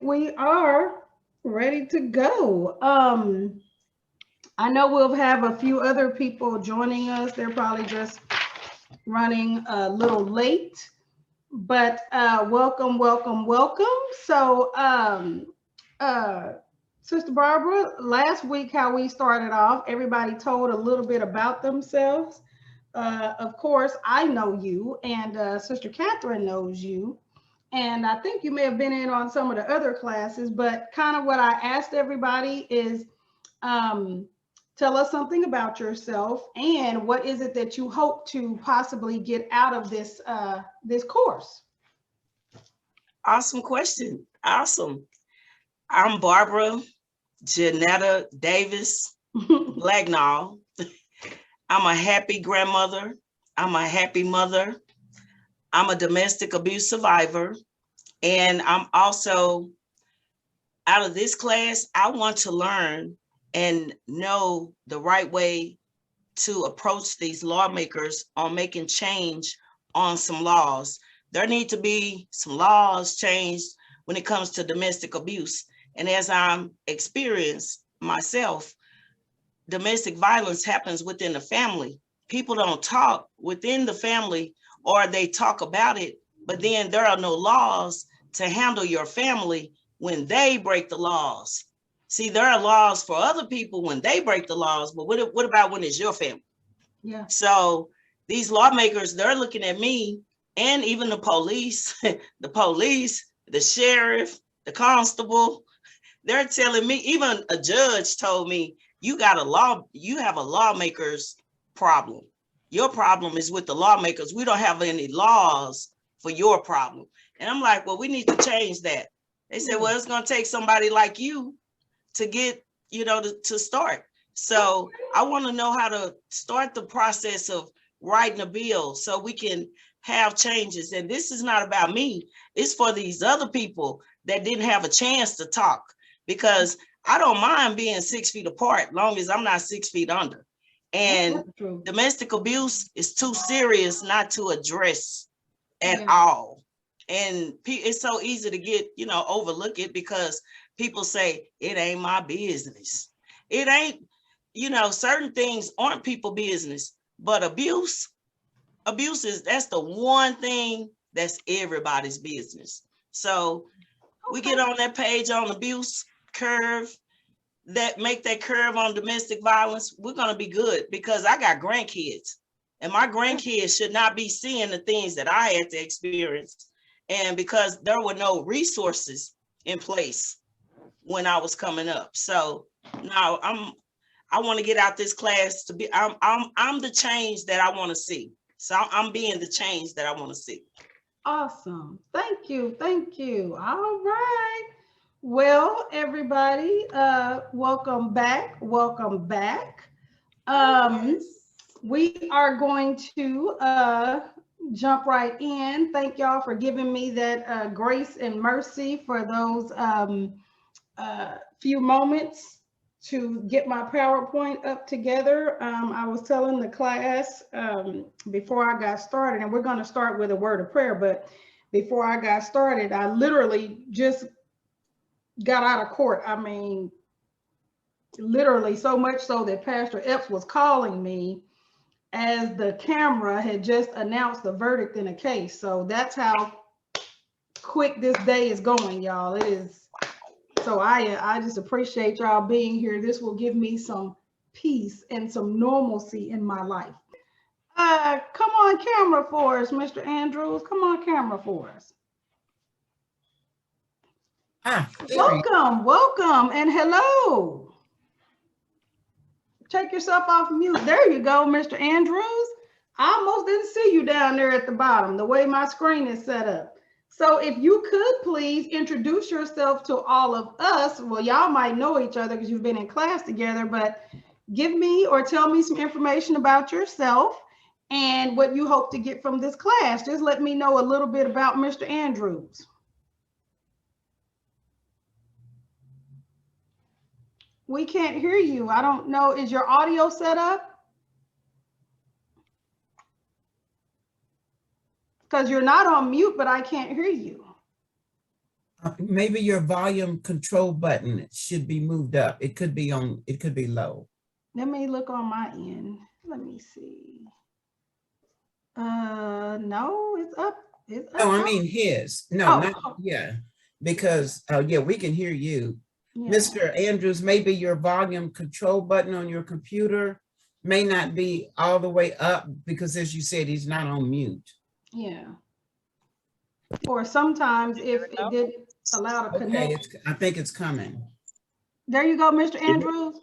We are ready to go. I know we'll have a few other people joining us. They're probably just running a little late, but welcome, welcome, welcome. So, uh, Sister Barbara, last week how we started off, everybody told a little bit about themselves. Of course, I know you, and Sister Catherine knows you. And I think you may have been in on some of the other classes, but kind of what I asked everybody is um, tell us something about yourself and what is it that you hope to possibly get out of this course. Awesome question. Awesome. I'm Barbara Janetta Davis Blacknall. I'm a happy grandmother. I'm a happy mother. I'm a domestic abuse survivor. And I'm also, out of this class, I want to learn and know the right way to approach these lawmakers on making change on some laws. There need to be some laws changed when it comes to domestic abuse. And as I'm experienced myself, domestic violence happens within the family. People don't talk within the family, or they talk about it, but then there are no laws to handle your family when they break the laws. See, there are laws for other people when they break the laws, but what about when it's your family? Yeah. So these lawmakers, they're looking at me and even the police, the sheriff, the constable, they're telling me, even a judge told me, you have a lawmaker's problem. Your problem is with the lawmakers. We don't have any laws for your problem. And I'm like, well, we need to change that. They said, well, it's going to take somebody like you to get, to start. So I want to know how to start the process of writing a bill so we can have changes. And this is not about me. It's for these other people that didn't have a chance to talk, because I don't mind being 6 feet apart, long as I'm not 6 feet under. And domestic abuse is too serious not to address at all. And it's so easy to get, overlook it, because people say it ain't my business. It ain't, certain things aren't people business, but abuse that's the one thing that's everybody's business. So we get on that page on abuse curve, that make that curve on domestic violence, we're going to be good, because I got grandkids, and my grandkids should not be seeing the things that I had to experience. And because there were no resources in place when I was coming up. So now I want to get out this class to be, I'm the change that I want to see. So I'm being the change that I want to see. Awesome. Thank you. Thank you. All right. Well, everybody, welcome back. Welcome back. We are going to jump right in. Thank y'all for giving me that grace and mercy for those few moments to get my PowerPoint up together. I was telling the class before I got started, and we're going to start with a word of prayer, but before I got started, I literally just got out of court. I mean, literally so much so that Pastor Epps was calling me as the camera had just announced the verdict in a case. So that's how quick this day is going, y'all. It is. So I just appreciate y'all being here. This will give me some peace and some normalcy in my life. Come on camera for us, Mr. Andrews. Come on camera for us. Welcome, welcome, and hello. Take yourself off mute. There you go, Mr. Andrews. I almost didn't see you down there at the bottom, the way my screen is set up. So if you could please introduce yourself to all of us. Well, y'all might know each other because you've been in class together, but give me or tell me some information about yourself and what you hope to get from this class. Just let me know a little bit about Mr. Andrews. We can't hear you. I don't know. Is your audio set up? Because you're not on mute, but I can't hear you. Maybe your volume control button should be moved up. It could be on, it could be low. Let me look on my end. Let me see. No, it's up. It's up. No, I mean his. No, Oh, not, oh. yeah. Because, yeah, we can hear you. Yeah. Mr. Andrews, maybe your volume control button on your computer may not be all the way up because as you said, he's not on mute. Yeah. Or sometimes if it didn't allow to Okay, connect. I think it's coming. There you go, Mr. Andrews.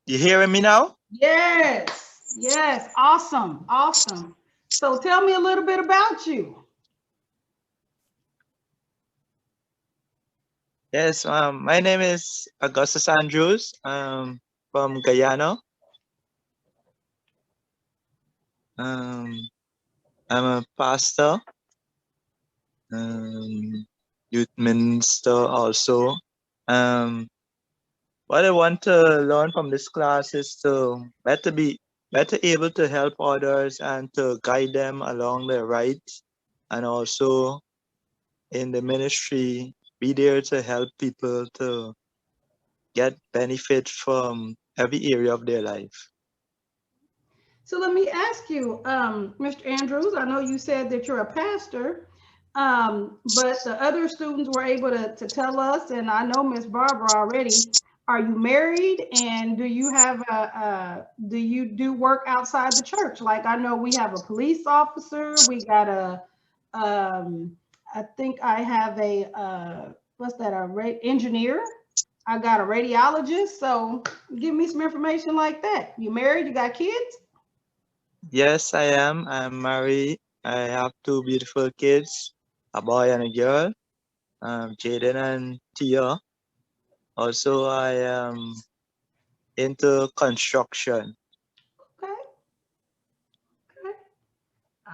You hearing me now? Yes. Yes. Awesome. Awesome. So tell me a little bit about you. Yes, my name is Augustus Andrews. I'm from Guyana. I'm a pastor, youth minister also. What I want to learn from this class is to better able to help others and to guide them along the right, and also in the ministry, be there to help people to get benefit from every area of their life. So let me ask you, Mr. Andrews, I know you said that you're a pastor, but the other students were able to tell us, and I know Miss Barbara already, are you married and do you have do you do work outside the church? Like I know we have a police officer, we got I think I have a, what's that, engineer? I got a radiologist, so give me some information like that. You married, you got kids? Yes, I am. I'm married. I have two beautiful kids, a boy and a girl, Jaden and Tia. Also, I am into construction. Okay. Okay.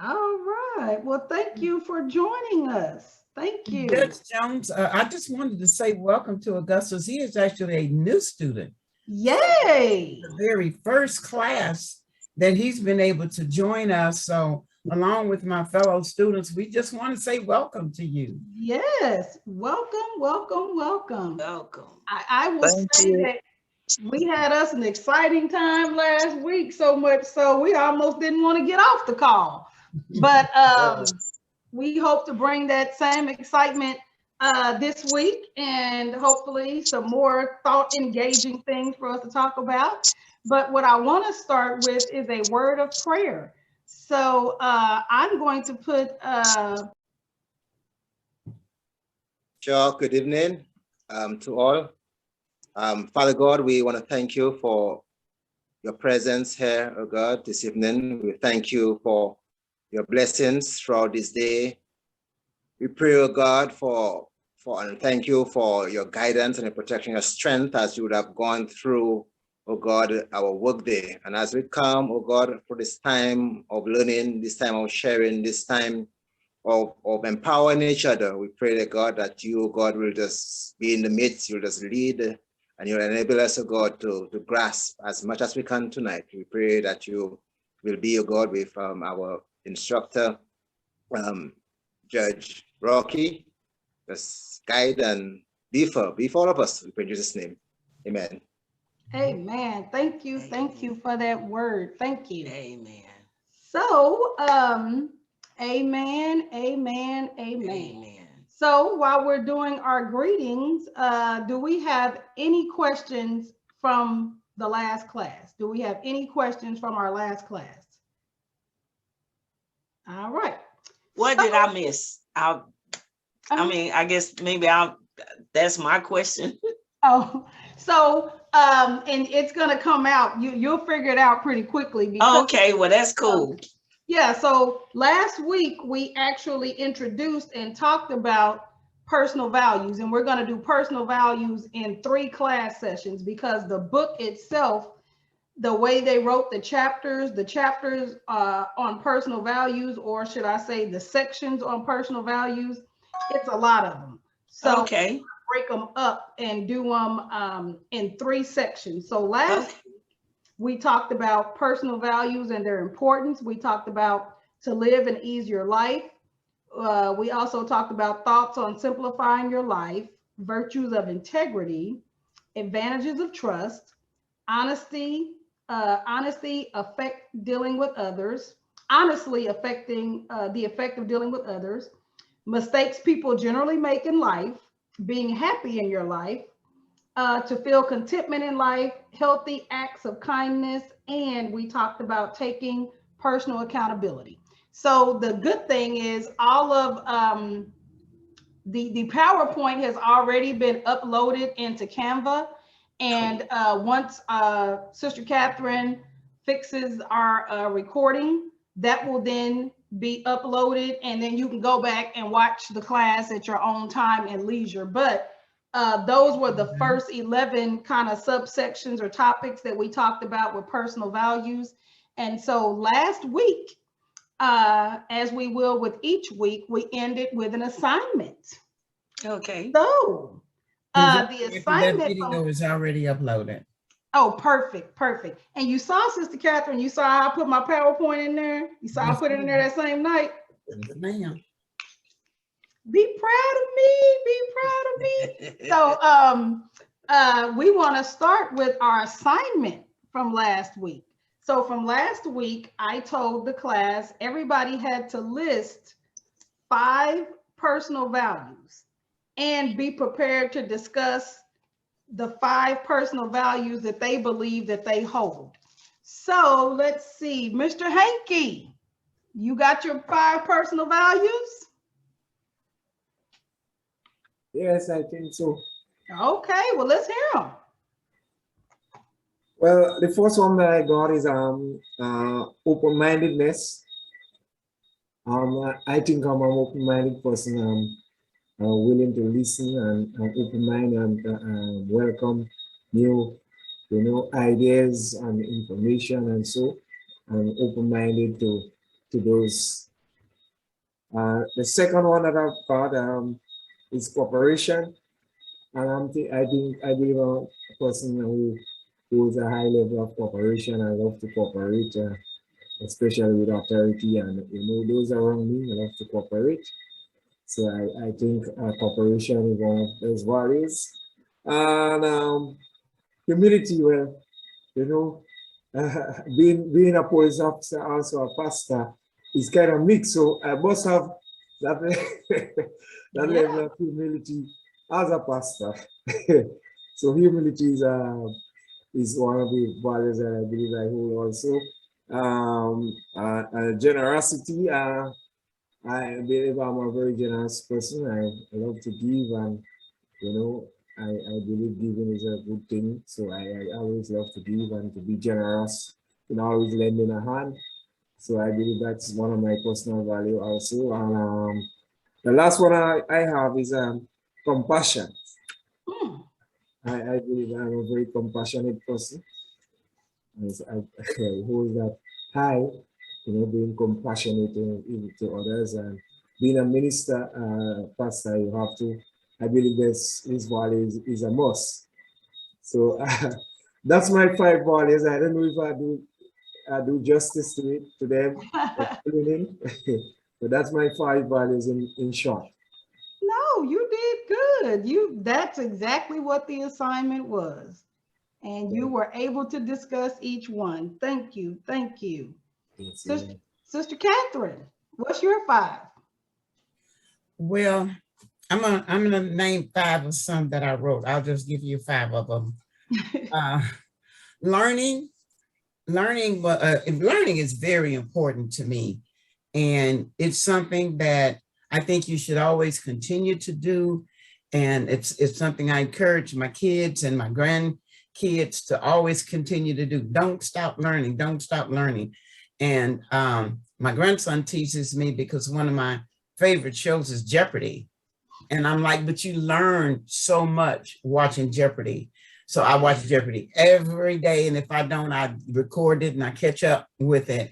All right. Well, thank you for joining us. Thank you. Judge Jones, I just wanted to say welcome to Augustus. He is actually a new student. Yay. The very first class that he's been able to join us. So along with my fellow students, we just want to say welcome to you. Yes. Welcome, welcome, welcome. Welcome. I will Thank say you. that we had us an exciting time last week, so much so we almost didn't want to get off the call. But we hope to bring that same excitement this week, and hopefully some more thought engaging things for us to talk about. But what I want to start with is a word of prayer. So I'm going to put Sure, good evening to all. Father God, we want to thank you for your presence here, oh God, this evening. We thank you for your blessings throughout this day. We pray, oh God, and thank you for your guidance and your protection, your strength as you would have gone through, oh God, our work day. And as we come, oh God, for this time of learning, this time of sharing, this time of empowering each other, we pray that God, that you, God, will just be in the midst, you'll just lead, and you'll enable us, oh God, to grasp as much as we can tonight. We pray that you will be, oh God, with our instructor, Judge Rocky, just guide and be for all of us. We pray in Jesus' name. Amen. amen. Thank you. Thank you for that word. Thank you. Amen. So, amen, amen, amen. Amen. So while we're doing our greetings, do we have any questions from the last class? Do we have any questions from our last class? All right. What did I miss? I mean, I guess maybe that's my question. Oh, so and it's gonna come out. You'll figure it out pretty quickly. Because, Okay, well that's cool. Yeah, so last week we actually introduced and talked about personal values, and we're going to do personal values in 3 class sessions because the book itself, the way they wrote the chapters on personal values, or should I say the sections on personal values, it's a lot of them. So Okay. break them up and do them in 3 sections. So last we talked about personal values and their importance. We talked about to live an easier life. We also talked about thoughts on simplifying your life, virtues of integrity, advantages of trust, honesty, honesty affect dealing with others, honestly affecting the effect of dealing with others, mistakes people generally make in life, being happy in your life, to feel contentment in life, healthy acts of kindness, and we talked about taking personal accountability. So the good thing is all of the PowerPoint has already been uploaded into Canva. And once Sister Catherine fixes our recording, that will then be uploaded, and then you can go back and watch the class at your own time and leisure. But those were the first 11 kind of subsections or topics that we talked about with personal values. And so last week, as we will with each week, we ended with an assignment. Okay. So the assignment. That video is already uploaded. Oh, perfect, perfect. And you saw, Sister Catherine, you saw how I put my PowerPoint in there? You saw I put it in there that same night? Yes, ma'am. Be proud of me, be proud of me. So we want to start with our assignment from last week. So from last week, I told the class everybody had to list 5 personal values and be prepared to discuss the 5 personal values that they believe that they hold. So let's see, Mr. Hankey, you got your 5 personal values? Yes, I think so. Okay, well, let's hear them. Well, the first one that I got is open-mindedness. I think I'm an open-minded person. Willing to listen and open-minded and welcome new, ideas and information, and so I'm open-minded to those. The second one that I've got is cooperation, and I believe a person who holds a high level of cooperation. I love to cooperate, especially with authority, and those around me. I love to cooperate. So I think cooperation is one of those values. And humility, well, being a police officer, also a pastor, is kind of mixed. So I must have that, that level of humility as a pastor. So humility is one of the values that I believe I hold also. Generosity. I believe I'm a very generous person. I love to give, and I believe giving is a good thing. So I always love to give and to be generous, always lending a hand. So I believe that's one of my personal value also. And the last one I have is compassion. I believe I'm a very compassionate person. I hold that high. Being compassionate to others, and being a minister, pastor, you have to, I believe this value is a must. So that's my 5 values. I don't know if I do justice to them, but that's my 5 values in short. No, you did good. That's exactly what the assignment was. And you were able to discuss each one. Thank you, thank you. Sister Catherine, what's your 5? Well, I'm gonna name 5 of some that I wrote. I'll just give you 5 of them. Learning is very important to me, and it's something that I think you should always continue to do. And it's something I encourage my kids and my grandkids to always continue to do. Don't stop learning. Don't stop learning. And my grandson teases me because one of my favorite shows is Jeopardy. And I'm like, but you learn so much watching Jeopardy. So I watch Jeopardy every day. And if I don't, I record it and I catch up with it.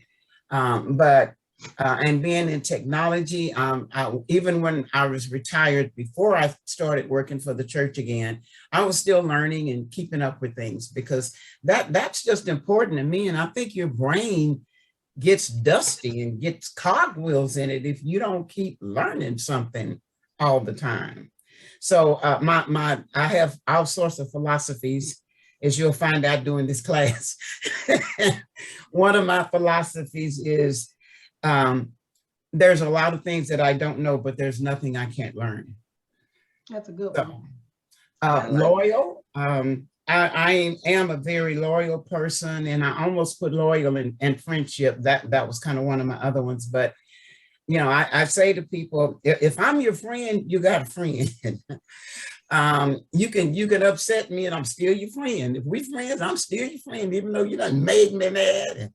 And being in technology, even when I was retired, before I started working for the church again, I was still learning and keeping up with things, because that's just important to me. And I think your brain gets dusty and gets cogwheels in it if you don't keep learning something all the time. So I have all sorts of philosophies, as you'll find out during this class. One of my philosophies is there's a lot of things that I don't know, but there's nothing I can't learn. That's a good So, one. loyal. I am a very loyal person, and I almost put loyal and friendship. That was kind of one of my other ones. But you know, I say to people, if I'm your friend, you got a friend. You can upset me, and I'm still your friend. If we friends, I'm still your friend, even though you done made me mad.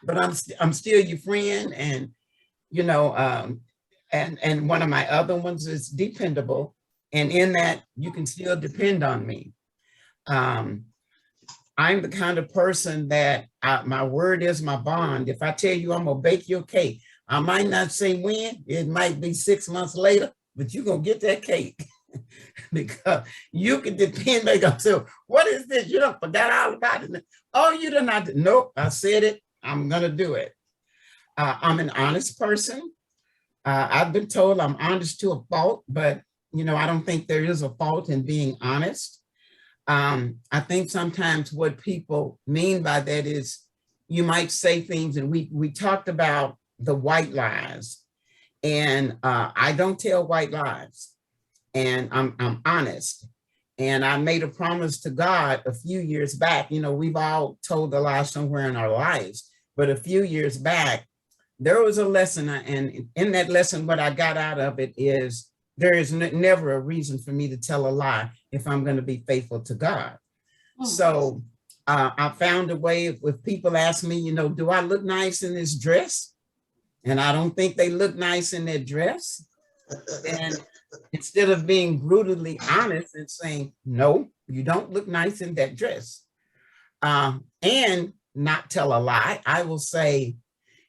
But I'm still your friend, and you know, and one of my other ones is dependable, and in that you can still depend on me. I'm the kind of person that my word is my bond. If I tell you I'm gonna bake your cake, I might not say when, it might be 6 months later, but you're gonna get that cake because you can depend. They gonna say, what is this? You don't forgot all about it. Oh, you did not. Nope, I said it, I'm gonna do it. I'm an honest person. I've been told I'm honest to a fault, but you know, I don't think there is a fault in being honest. I think sometimes what people mean by that is you might say things, and we talked about the white lies, and I don't tell white lies, and I'm honest. And I made a promise to God a few years back. You know, we've all told a lie somewhere in our lives, but a few years back, there was a lesson, and in that lesson, what I got out of it is there is never a reason for me to tell a lie if I'm going to be faithful to God. So I found a way. If people ask me, you know, do I look nice in this dress? And I don't think they look nice in their dress. And instead of being brutally honest and saying, no, you don't look nice in that dress, and not tell a lie, I will say,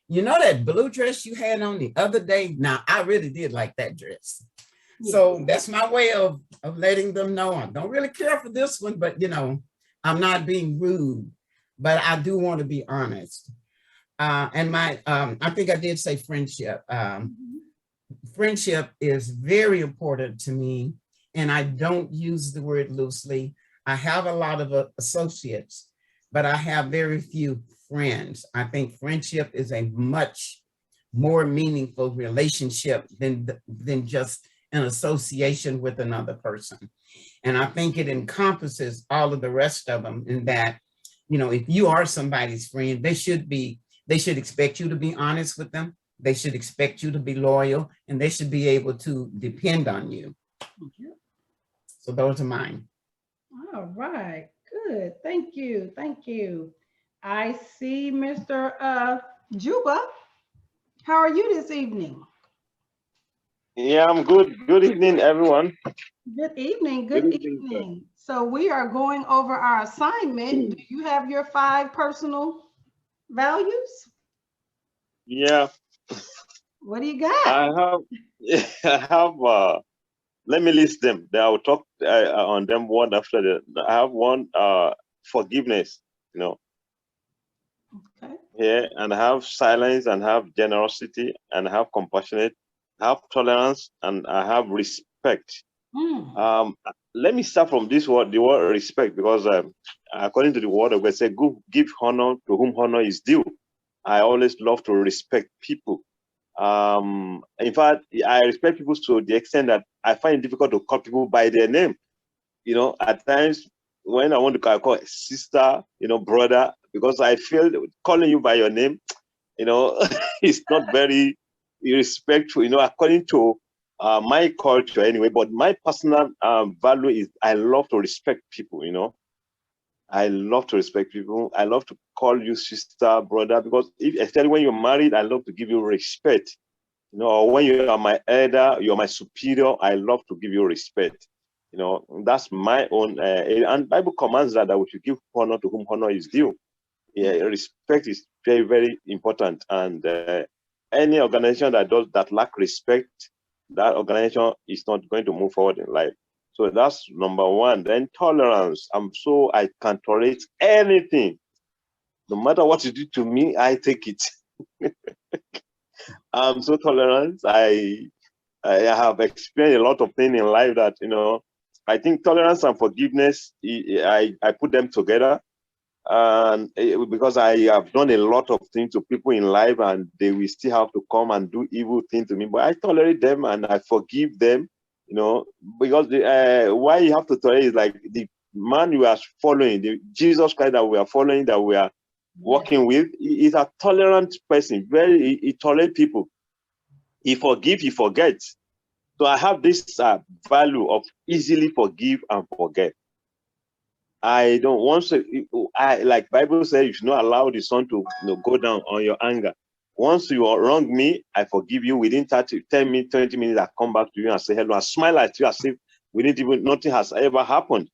you know, that blue dress you had on the other day, now I really did like that dress. So that's my way of letting them know I don't really care for this one, but you know, I'm not being rude, but I do want to be honest. And I think I did say friendship. Friendship is very important to me, and I don't use the word loosely. I have a lot of associates, but I have very few friends. I think friendship is a much more meaningful relationship than just an association with another person. And I think it encompasses all of the rest of them, in that, you know, if you are somebody's friend, they should expect you to be honest with them. They should expect you to be loyal, and they should be able to depend on you. So those are mine. All right, good. Thank you. Thank you. I see Mr. Juba. How are you this evening? Yeah, I'm good. Good evening, everyone. Good evening. Good evening. So we are going over our assignment. Do you have your 5 personal values? Yeah. What do you got? I have, let me list them. Then I will talk on them one after the. I have one, forgiveness, you know. Okay. Yeah, and I have silence, and have generosity, and I have compassionate, I have tolerance, and I have respect. Let me start from this word, the word respect, because according to the word of God, say, give honor to whom honor is due. I always love to respect people. In fact, I respect people to the extent that I find it difficult to call people by their name. You know, at times when I want to call sister, you know, brother, because I feel calling you by your name, you know, it's not very respectful, you know, according to my culture anyway. But my personal value is I love to respect people, you know. I love to respect people. I love to call you sister, brother, because especially when you're married, I love to give you respect. You know, or when you are my elder, you're my superior, I love to give you respect. You know, that's my own, and Bible commands that we should give honor to whom honor is due. Yeah, respect is very, very important. And any organization that lack respect, that organization is not going to move forward in life. So that's number one. Then tolerance. I can tolerate anything. No matter what you do to me, I take it. I'm so tolerant. I have experienced a lot of things in life that, I think tolerance and forgiveness, I put them together. And because I have done a lot of things to people in life and they will still have to come and do evil things to me, but I tolerate them and I forgive them, because why you have to tolerate is like the man you are following, the Jesus Christ that we are following, that we are working with, is a tolerant person. He tolerates people. He forgives, he forgets. So I have this value of easily forgive and forget. I don't want to, like Bible says, you should not allow the sun to go down on your anger. Once you wrong me, I forgive you. Within 10 minutes, 20 minutes, I come back to you and say hello. I smile at you as if nothing has ever happened.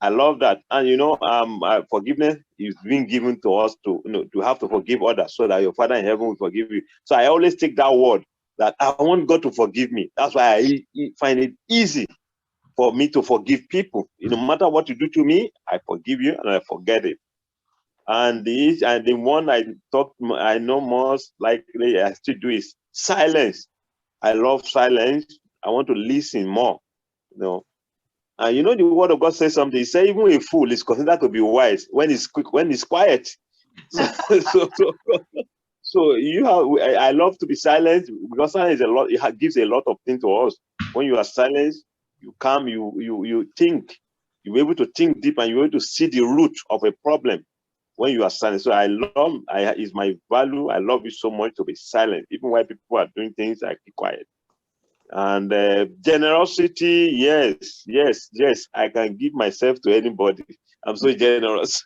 I love that. And forgiveness is being given to us to have to forgive others so that your Father in heaven will forgive you. So I always take that word that I want God to forgive me. That's why I find it easy for me to forgive people. No matter what you do to me, I forgive you and I forget it. And the one I know most likely I still do is silence. I love silence. I want to listen more. And the word of God says something. He says even a fool is considered to be wise when he's quiet. So I love to be silent because silence it gives a lot of things to us. When you are silent, you calm, you think, you're able to think deep and you're able to see the root of a problem when you are silent. So it's my value. I love it so much to be silent. Even when people are doing things, I keep quiet. And generosity, yes. I can give myself to anybody. I'm so generous.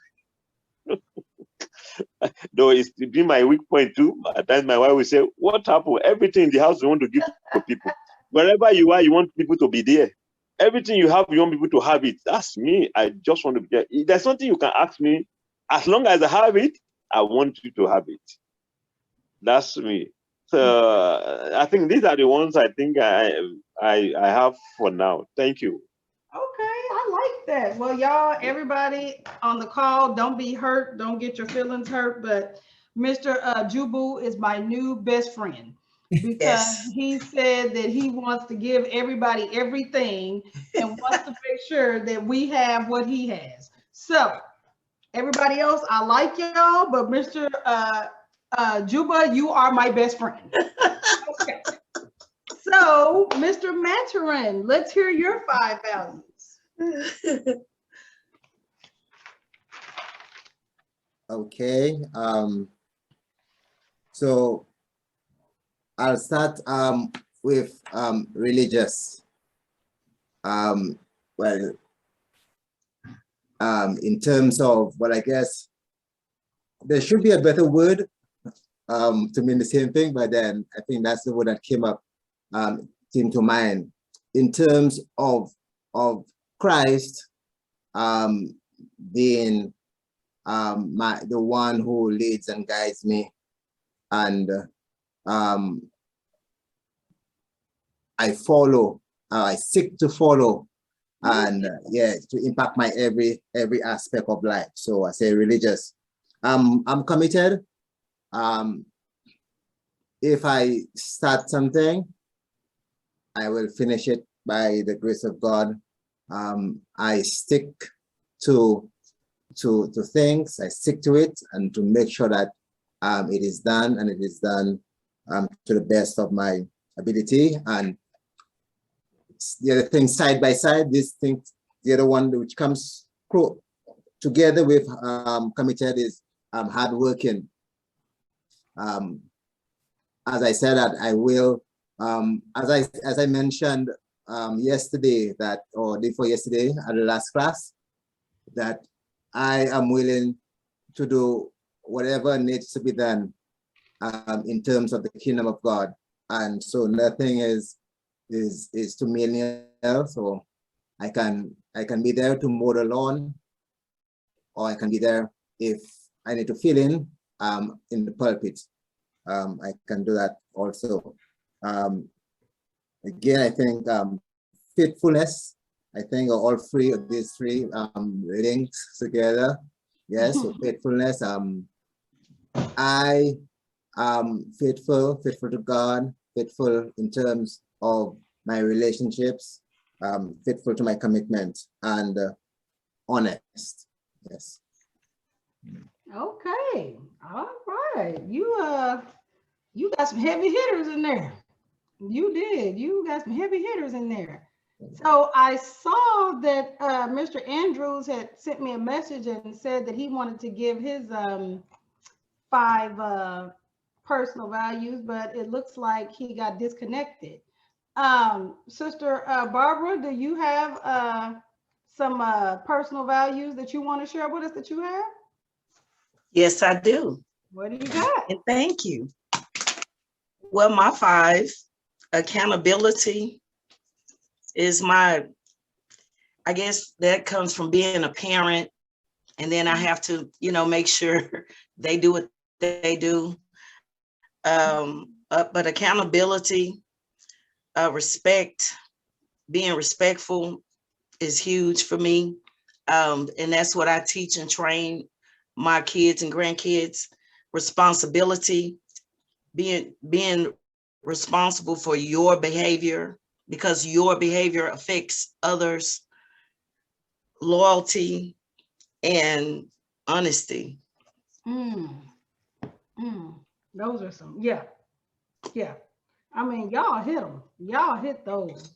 Though it's been my weak point too. At times my wife will say, what happened? Everything in the house you want to give to people. Wherever you are, you want people to be there. Everything you have, you want people to have it. That's me. I just want to be there. There's something you can ask me. As long as I have it, I want you to have it. That's me. So I think these are the ones I think I have for now. Thank you. Okay, I like that. Well, y'all, everybody on the call, don't be hurt. Don't get your feelings hurt. But Mr. Jubu is my new best friend because he said that he wants to give everybody everything and wants to make sure that we have what he has. So everybody else, I like y'all, but Mr. Juba, you are my best friend. Okay. So, Mr. Maturin, let's hear your 5 values. Okay. So I'll start with religious. In terms of, well, I guess there should be a better word to mean the same thing, but then I think that's the word that came to mind. In terms of Christ being the one who leads and guides me, and I follow, I seek to follow, and to impact my every aspect of life. So I say religious. I'm committed. If I start something, I will finish it by the grace of God. I stick to things. I stick to it and to make sure that it is done, and it is done to the best of my ability. And the other thing, side by side, this thing, the other one which comes together with committed is hardworking. As I said, that I will, as I mentioned yesterday, or day before yesterday at the last class, that I am willing to do whatever needs to be done in terms of the kingdom of God. And so nothing is too menial. So I can be there to mow the lawn, or I can be there if I need to fill in the pulpit. I can do that also. Again, I think faithfulness, I think are all three of these three links together. Yes, so faithfulness. I faithful to God, faithful in terms of my relationships, faithful to my commitment, and honest. Yes. Okay. All right. You got some heavy hitters in there. You did. You got some heavy hitters in there. So I saw that Mr. Andrews had sent me a message and said that he wanted to give his 5 personal values, but it looks like he got disconnected. Sister Barbara, do you have some personal values that you want to share with us that you have? Yes, I do. What do you got? And thank you. Well, my 5, accountability is I guess that comes from being a parent. And then I have to, make sure they do what they do. But accountability, respect, being respectful is huge for me. And that's what I teach and train my kids and grandkids. Responsibility, being responsible for your behavior, because your behavior affects others. Loyalty and honesty. Those are some, yeah. I mean, y'all hit them. Y'all hit those.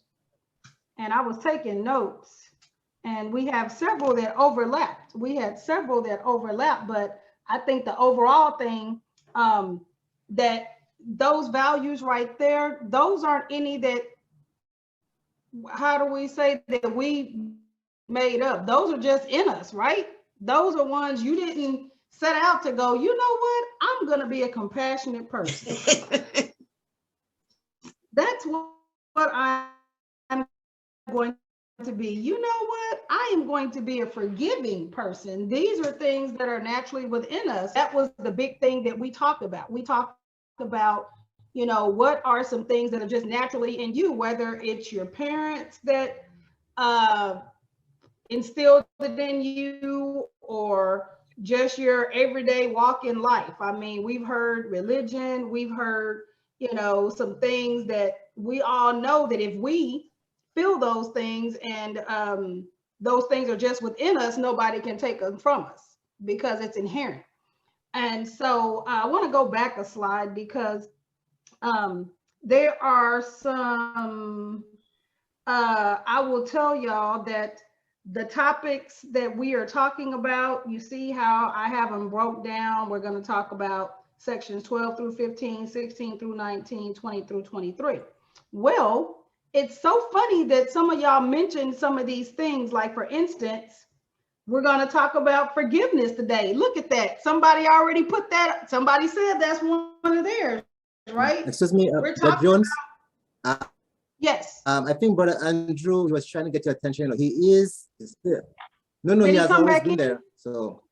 And I was taking notes, and we have several that overlapped. We had several that overlap, but I think the overall thing, that those values right there, those aren't any that, how do we say that we made up? Those are just in us, right? Those are ones you didn't set out to go, you know what? I'm going to be a compassionate person. That's what I'm going to be. You know what? I am going to be a forgiving person. These are things that are naturally within us. That was the big thing that we talked about. We talked about, what are some things that are just naturally in you, whether it's your parents that instilled it in you, or just your everyday walk in life. I mean, we've heard religion, we've heard, some things that we all know that if we feel those things and those things are just within us, nobody can take them from us because it's inherent. And so I want to go back a slide because there are some, I will tell y'all that the topics that we are talking about, you see how I have them broke down. We're going to talk about sections 12 through 15, 16 through 19, 20 through 23. Well, it's so funny that some of y'all mentioned some of these things. Like, for instance, we're going to talk about forgiveness today. Look at that. Somebody already put that. Somebody said that's one of theirs, right? Excuse me, Brother Jones. Yes. I think Brother Andrew was trying to get your attention. He is there. No, Did he has always been there. So.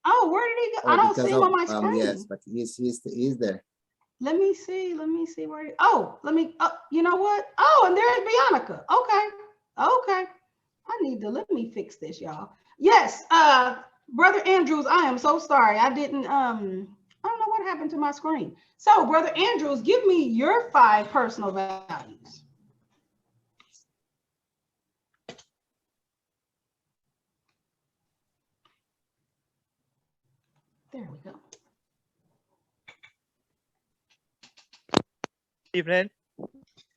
Oh, where did he go? I don't see him on my screen. Yes, but he's there. Let me see where he, you know what? Oh, and there's Bianca. Okay. Let me fix this, y'all. Yes, Brother Andrews, I am so sorry. I don't know what happened to my screen. So, Brother Andrews, give me your 5 personal values. There we go. Evening.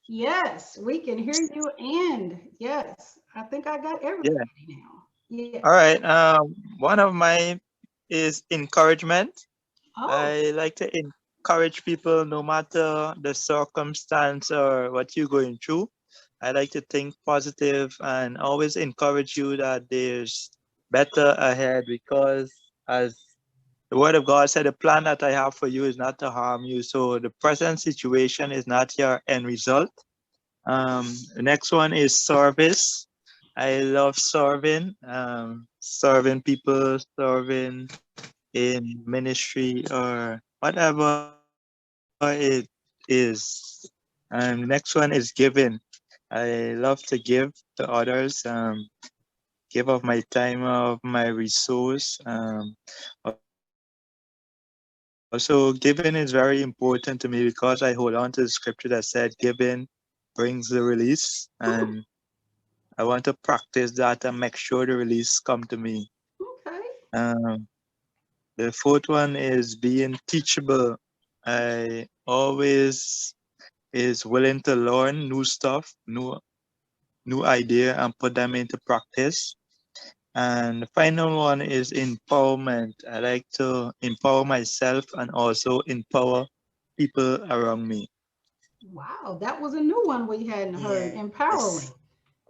Yes, we can hear you, and yes, I think I got everybody now. Yeah. All right. One of mine is encouragement. Oh. I like to encourage people no matter the circumstance or what you're going through. I like to think positive and always encourage you that there's better ahead, because as the word of God said, the plan that I have for you is not to harm you. So the present situation is not your end result. The next one is service. I love serving, serving people, serving in ministry or whatever it is. Next one is giving. I love to give to others, give of my time, of my resource, of Also, giving is very important to me because I hold on to the scripture that said giving brings the release, and I want to practice that and make sure the release come to me. Okay. The fourth one is being teachable. I always is willing to learn new stuff, new idea, and put them into practice. And the final one is empowerment. I like to empower myself and also empower people around me. Wow, that was a new one we hadn't heard. Yes. Empowering.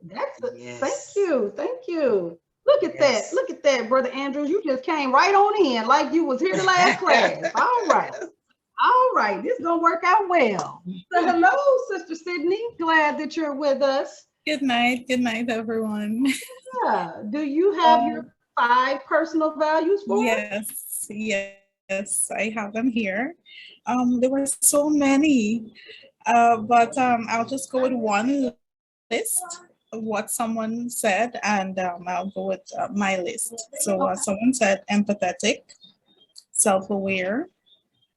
That's a, Yes. Thank you. Look at Yes. that, Brother Andrews. You just came right on in like you was here the last class. All right, this is gonna work out well. So hello, Sister Sydney. Glad that you're with us. Good night, everyone. Yeah. Do you have your 5 personal values for us? Yes, I have them here. There were so many, but I'll just go with one list of what someone said, and I'll go with my list. So someone said empathetic, self-aware,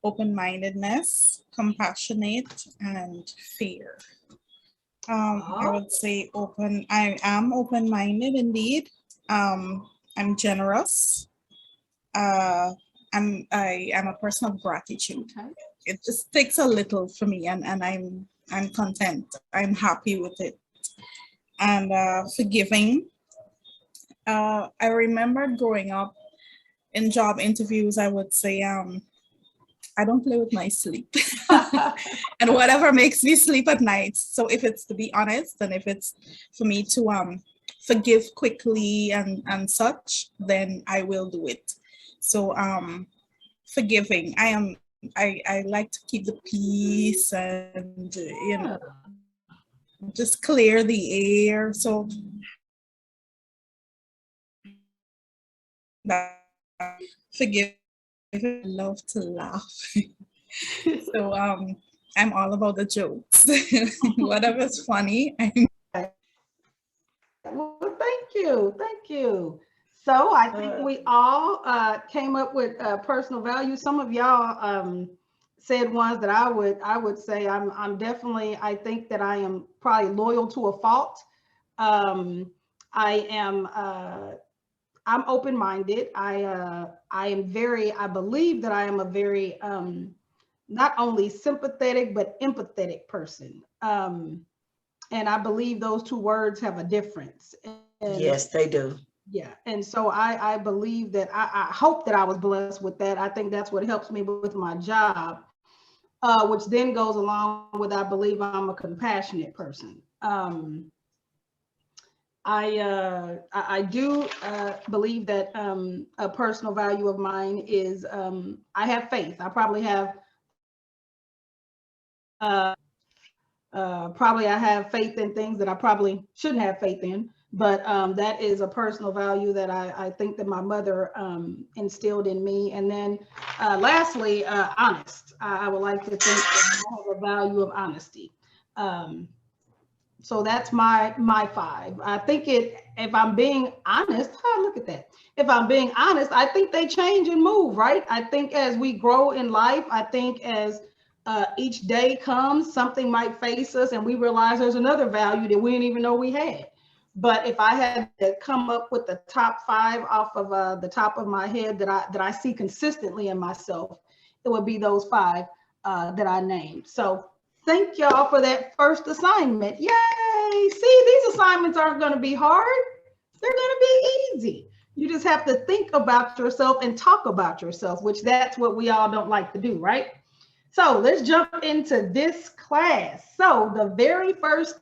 open-mindedness, compassionate, and fair. I would say I am open-minded indeed. I'm generous. I am a person of gratitude. Okay. It just takes a little for me, and I'm content. I'm happy with it. And forgiving. I remember growing up in job interviews, I would say, I don't play with my sleep. And whatever makes me sleep at night. So if it's to be honest, and if it's for me to forgive quickly and such, then I will do it. So forgiving. I like to keep the peace and just clear the air. So forgive. I love to laugh. So I'm all about the jokes. Whatever's funny. Well, thank you. So I think we all came up with personal values. Some of y'all said ones that I would say I'm definitely, I think that I am probably loyal to a fault. I'm open-minded. I believe that I am a very not only sympathetic but empathetic person. And I believe those two words have a difference. And Yes, they do. yeah, and so I believe that I hope that I was blessed with that. I think that's what helps me with my job, which then goes along with I believe I'm a compassionate person. I do believe that a personal value of mine is I have faith. I probably have I have faith in things that I probably shouldn't have faith in, but that is a personal value that I think that my mother instilled in me. And then lastly, honest. I would like to think that I have a value of honesty. So that's my 5. I think if I'm being honest, look at that. If I'm being honest, I think they change and move, right? I think as we grow in life, I think as each day comes, something might face us and we realize there's another value that we didn't even know we had. But if I had to come up with the top 5 off of the top of my head that I see consistently in myself, it would be those 5 that I named. So thank y'all for that first assignment. Yay! See, these assignments aren't going to be hard. They're going to be easy. You just have to think about yourself and talk about yourself, which that's what we all don't like to do, right? So let's jump into this class. So the very first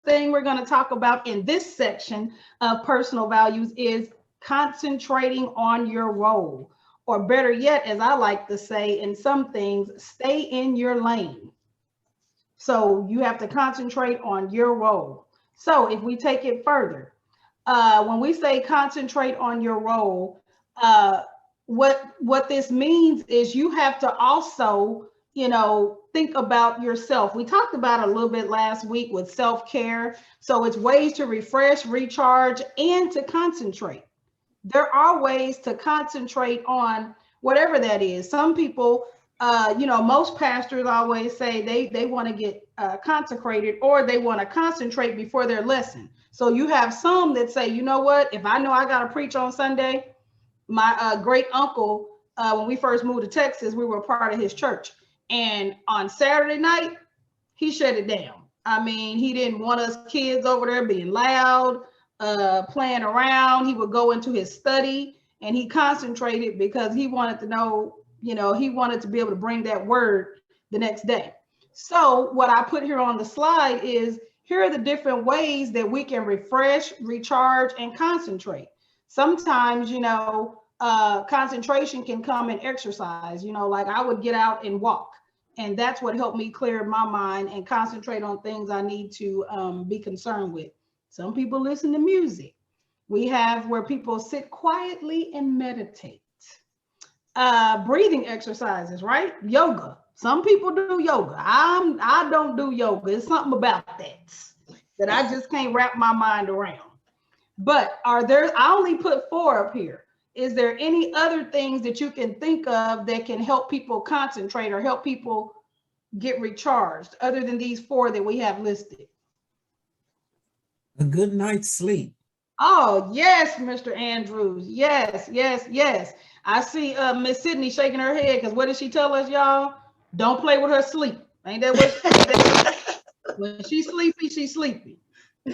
thing we're going to talk about in this section of personal values is concentrating on your role, or better yet, as I like to say in some things, stay in your lane. So you have to concentrate on your role. So if we take it further, when we say concentrate on your role, what this means is you have to also, think about yourself. We talked about it a little bit last week with self-care. So it's ways to refresh, recharge, and to concentrate. There are ways to concentrate on whatever that is. Some people, most pastors always say they want to get consecrated, or they want to concentrate before their lesson. So you have some that say, you know what, if I know I got to preach on Sunday, my great uncle, when we first moved to Texas, we were a part of his church. And on Saturday night, he shut it down. I mean, he didn't want us kids over there being loud, playing around. He would go into his study and he concentrated because he wanted to know, he wanted to be able to bring that word the next day. So what I put here on the slide is, here are the different ways that we can refresh, recharge, and concentrate. Sometimes, concentration can come in exercise, like I would get out and walk. And that's what helped me clear my mind and concentrate on things I need to be concerned with. Some people listen to music. We have where people sit quietly and meditate. Breathing exercises, right? Yoga. Some people do yoga. I don't do yoga. It's something about that I just can't wrap my mind around. But I only put 4 up here. Is there any other things that you can think of that can help people concentrate or help people get recharged other than these 4 that we have listed? A good night's sleep. Oh, yes, Mr. Andrews. Yes, yes, yes. I see Miss Sydney shaking her head, because what did she tell us, y'all? Don't play with her sleep. Ain't that what she said? When she's sleepy, she's sleepy.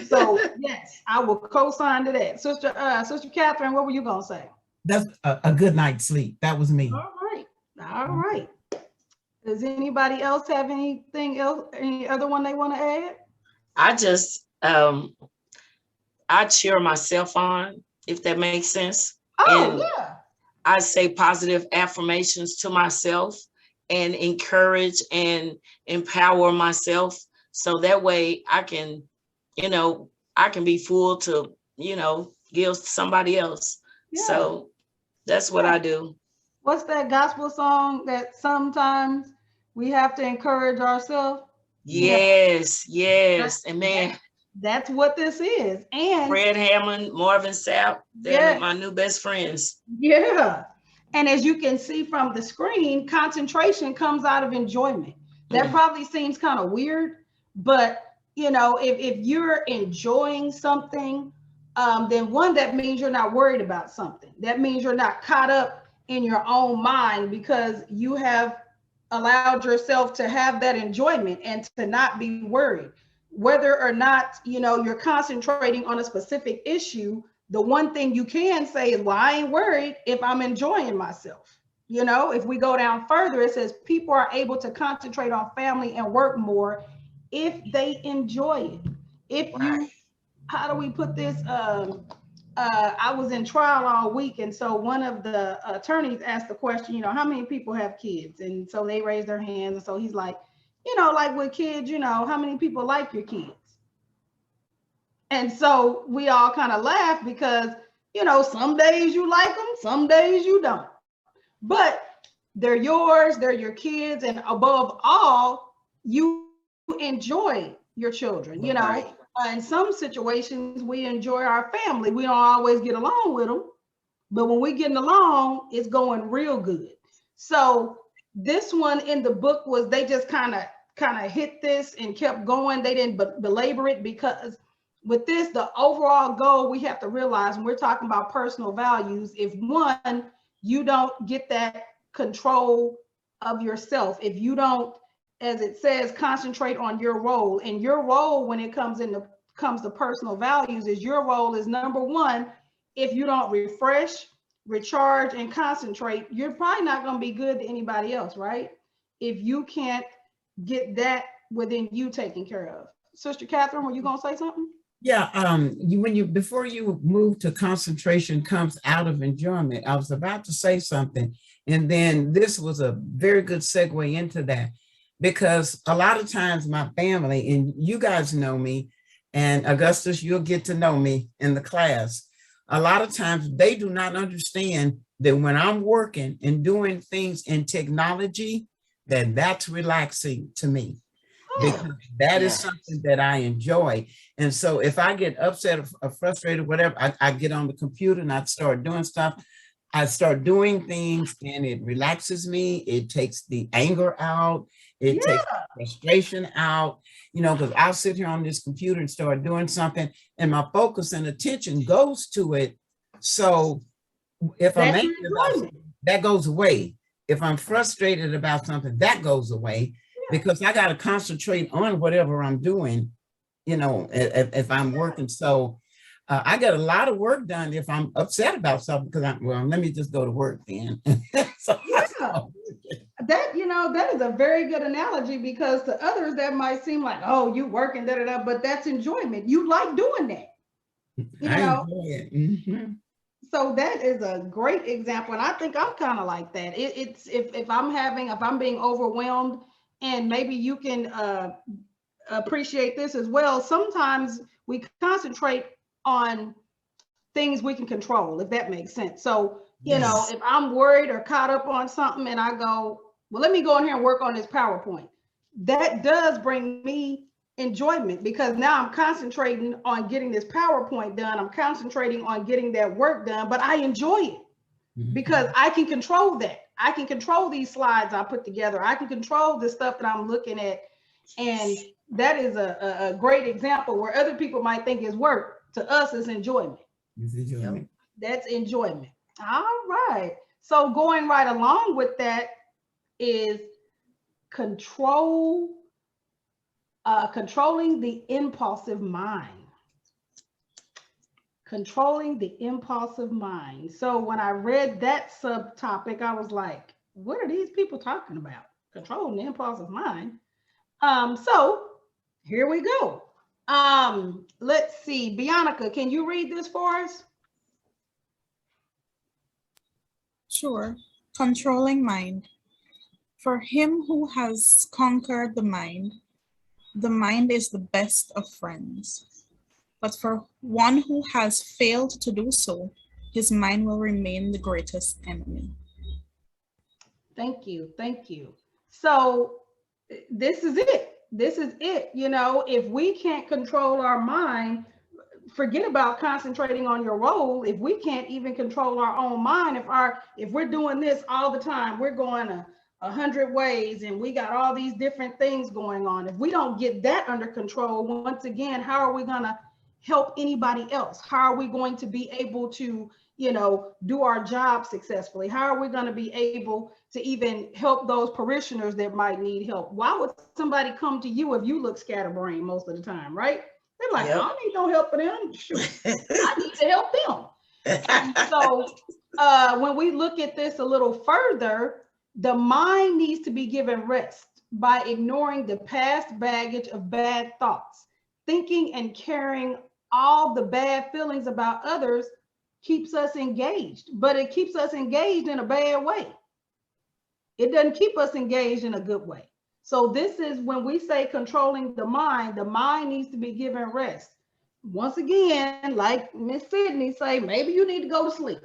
So yes, I will co-sign to that. Sister Catherine, what were you gonna say? That's a good night's sleep. That was me. All right. All right. Does anybody else have anything else, any other one they want to add? I just, I cheer myself on, if that makes sense. Oh, and yeah. I say positive affirmations to myself and encourage and empower myself. So that way I can, I can be full to, give somebody else. Yeah. So that's what I do. What's that gospel song that sometimes we have to encourage ourselves? Yes, yes. And man, that's what this is. And Fred Hammond, Marvin Sapp, they're my new best friends. Yeah. And as you can see from the screen, concentration comes out of enjoyment. That probably seems kind of weird, but if you're enjoying something, then one, that means you're not worried about something. That means you're not caught up in your own mind, because you have allowed yourself to have that enjoyment and to not be worried. Whether or not, you're concentrating on a specific issue, the one thing you can say is, well, I ain't worried if I'm enjoying myself. If we go down further, it says people are able to concentrate on family and work more if they enjoy it. How do we put this? I was in trial all week, and so one of the attorneys asked the question, how many people have kids? And so they raised their hands, and so he's like, like with kids, how many people like your kids? And so we all kind of laughed because, some days you like them, some days you don't. But they're yours, they're your kids, and above all, you enjoy your children, Right. In some situations, we enjoy our family. We don't always get along with them, but when we're getting along, it's going real good. So this one in the book was, they just kind of hit this and kept going. They didn't belabor it, because with this, the overall goal we have to realize when we're talking about personal values, if one, you don't get that control of yourself, if you don't, as it says, concentrate on your role, and your role when it comes to personal values is, your role is number one. If you don't refresh, recharge, and concentrate, you're probably not going to be good to anybody else, right? If you can't get that within you taken care of. Sister Catherine, were you going to say something? Yeah, before you move to concentration comes out of enjoyment, I was about to say something, and then this was a very good segue into that, because a lot of times my family, and you guys know me, and Augustus, you'll get to know me in the class. A lot of times they do not understand that when I'm working and doing things in technology, that's relaxing to me. Because that is something that I enjoy. And so if I get upset or frustrated, whatever, I get on the computer and I start doing stuff. I start doing things and it relaxes me. It takes the anger out. It takes frustration out, you know, because I'll sit here on this computer and start doing something and my focus and attention goes to it. So if I'm angry about something, that goes away. If I'm frustrated about something, that goes away because I got to concentrate on whatever I'm doing, you know, if I'm working. So I get a lot of work done if I'm upset about something because well, let me just go to work then. So that, you know, that is a very good analogy because to others that might seem like, oh, you working, da da da, but that's enjoyment. You like doing that. You know? Enjoy it. Mm-hmm. So that is a great example, and I think I'm kind of like that. It's if I'm being overwhelmed, and maybe you can appreciate this as well. Sometimes we concentrate on things we can control, if that makes sense. So, you know, if I'm worried or caught up on something and I go, well, let me go in here and work on this PowerPoint. That does bring me enjoyment because now I'm concentrating on getting this PowerPoint done. I'm concentrating on getting that work done, but I enjoy it because I can control that. I can control these slides I put together. I can control the stuff that I'm looking at. And that is a great example where other people might think is work. To us, it's enjoyment. It's enjoyment. That's enjoyment. All right. So going right along with that is controlling the impulsive mind. Controlling the impulsive mind. So when I read that subtopic, I was like, what are these people talking about? Controlling the impulsive mind. So here we go. Let's see, Bianca, can you read this for us? Sure. Controlling mind. For him who has conquered the mind is the best of friends. But for one who has failed to do so, his mind will remain the greatest enemy. Thank you. Thank you. So this is it. This is it. You know, if we can't control our mind, forget about concentrating on your role. If we can't even control our own mind, if we're doing this all the time, we're going 100 ways and we got all these different things going on. If we don't get that under control, once again, how are we going to help anybody else? How are we going to be able to, you know, do our job successfully? How are we going to be able to even help those parishioners that might need help? Why would somebody come to you if you look scatterbrained most of the time, right? They're like, I don't need no help for them. Shoot, I need to help them. And so when we look at this a little further, the mind needs to be given rest by ignoring the past baggage of bad thoughts. Thinking and carrying all the bad feelings about others keeps us engaged, but it keeps us engaged in a bad way. It doesn't keep us engaged in a good way. So this is when we say controlling the mind needs to be given rest. Once again, like Miss Sydney say, maybe you need to go to sleep.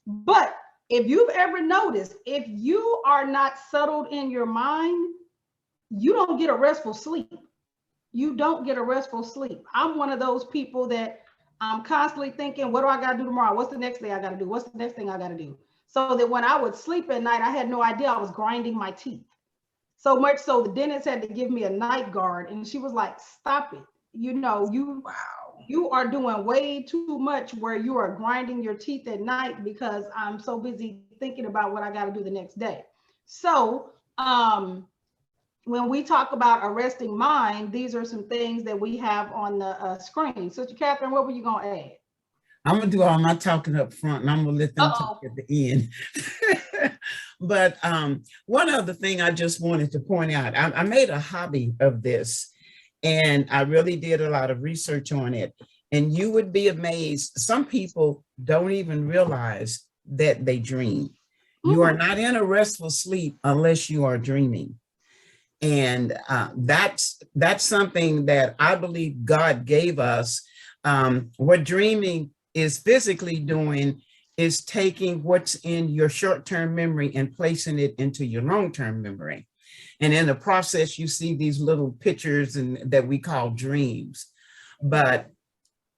But if you've ever noticed, if you are not settled in your mind, you don't get a restful sleep. You don't get a restful sleep. I'm one of those people that I'm constantly thinking, what do I got to do tomorrow? What's the next thing I got to do? What's the next thing I got to do? So that when I would sleep at night, I had no idea I was grinding my teeth. So much so the dentist had to give me a night guard. And she was like, stop it. You know, you are doing way too much where you are grinding your teeth at night because I'm so busy thinking about what I got to do the next day. So when we talk about arresting mind, these are some things that we have on the screen. Sister Catherine, what were you going to add? I'm going to do all my talking up front and I'm going to let them talk at the end. But one other thing I just wanted to point out, I made a hobby of this and I really did a lot of research on it. And you would be amazed. Some people don't even realize that they dream. You are not in a restful sleep unless you are dreaming. And that's something that I believe God gave us. What dreaming is physically doing is taking what's in your short-term memory and placing it into your long-term memory. And in the process, you see these little pictures that we call dreams. But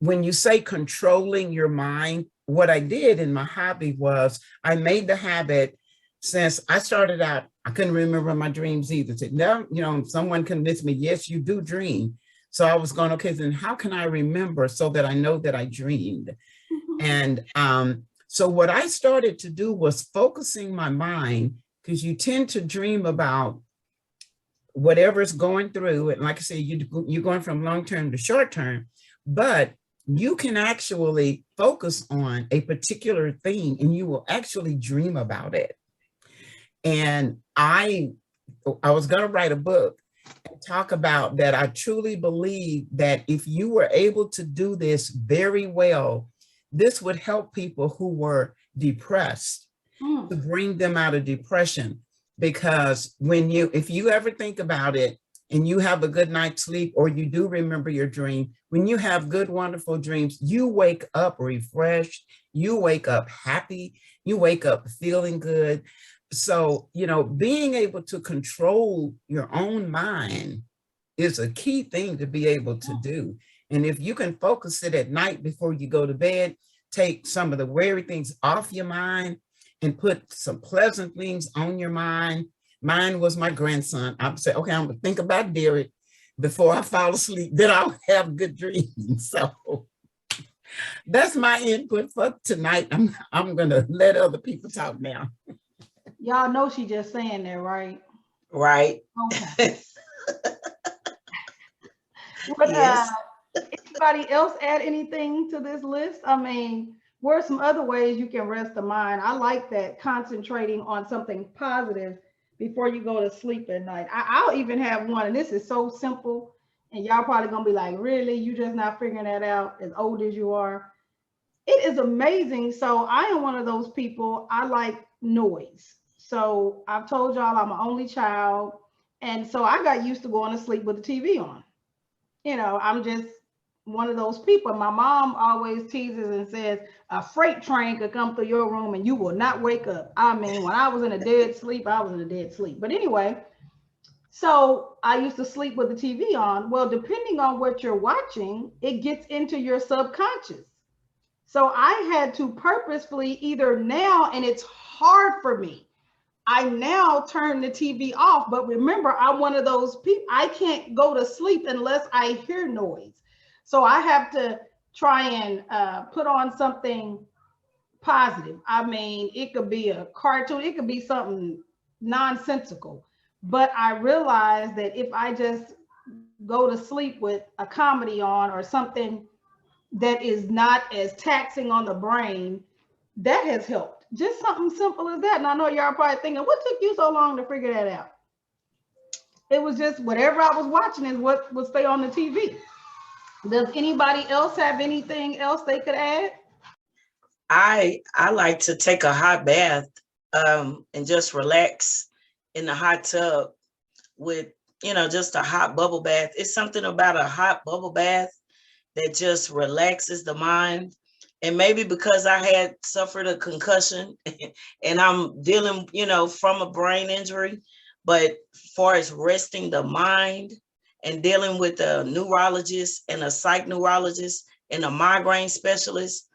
when you say controlling your mind, what I did in my hobby was I made the habit since I started out, I couldn't remember my dreams either. So now, you know, someone convinced me, yes, you do dream. So I was going, okay, then how can I remember so that I know that I dreamed? And so what I started to do was focusing my mind, because you tend to dream about whatever's going through. And like I said, you're going from long-term to short-term, but you can actually focus on a particular thing and you will actually dream about it. And I was going to write a book and talk about that. I truly believe that if you were able to do this very well, this would help people who were depressed to bring them out of depression. Because if you ever think about it and you have a good night's sleep, or you do remember your dream, when you have good, wonderful dreams, you wake up refreshed, you wake up happy, you wake up feeling good. So, you know, being able to control your own mind is a key thing to be able to do. And if you can focus it at night before you go to bed, take some of the weary things off your mind and put some pleasant things on your mind. Mine was my grandson. I would say, okay, I'm gonna think about Derek before I fall asleep, then I'll have good dreams. So that's my input for tonight. I'm gonna let other people talk now. Y'all know she just saying that, right? Right. Okay. But Yes. anybody else add anything to this list? I mean, what are some other ways you can rest the mind? I like that, concentrating on something positive before you go to sleep at night. I'll even have one, and this is so simple, and y'all probably gonna be like, really? You just not figuring that out as old as you are? It is amazing. So I am one of those people, I like noise. So I've told y'all I'm an only child. And so I got used to going to sleep with the TV on. You know, I'm just one of those people. My mom always teases and says, a freight train could come through your room and you will not wake up. I mean, when I was in a dead sleep, I was in a dead sleep. But anyway, so I used to sleep with the TV on. Well, depending on what you're watching, it gets into your subconscious. So I had to purposefully either now, and it's hard for me, I now turn the TV off. But remember, I'm one of those people, I can't go to sleep unless I hear noise. So I have to try and put on something positive. I mean, it could be a cartoon, it could be something nonsensical. But I realized that if I just go to sleep with a comedy on or something that is not as taxing on the brain, that has helped. Just something simple as that. And I know y'all probably thinking, what took you so long to figure that out? It was just whatever I was watching is what would stay on the TV. Does anybody else have anything else they could add? I like to take a hot bath and just relax in the hot tub with, you know, just a hot bubble bath. It's something about a hot bubble bath that just relaxes the mind. And maybe because I had suffered a concussion and I'm dealing, you know, from a brain injury, but as far as resting the mind and dealing with a neurologist and a psych neurologist and a migraine specialist,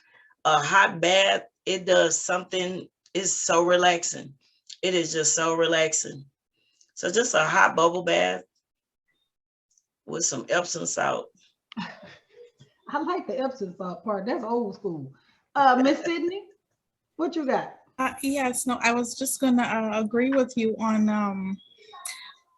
a hot bath, it does something, it's so relaxing. It is just so relaxing. So just a hot bubble bath with some Epsom salt. I like the Epsom salt part. That's old school. Miss Sydney, what you got? Yes, no, I was just gonna agree with you on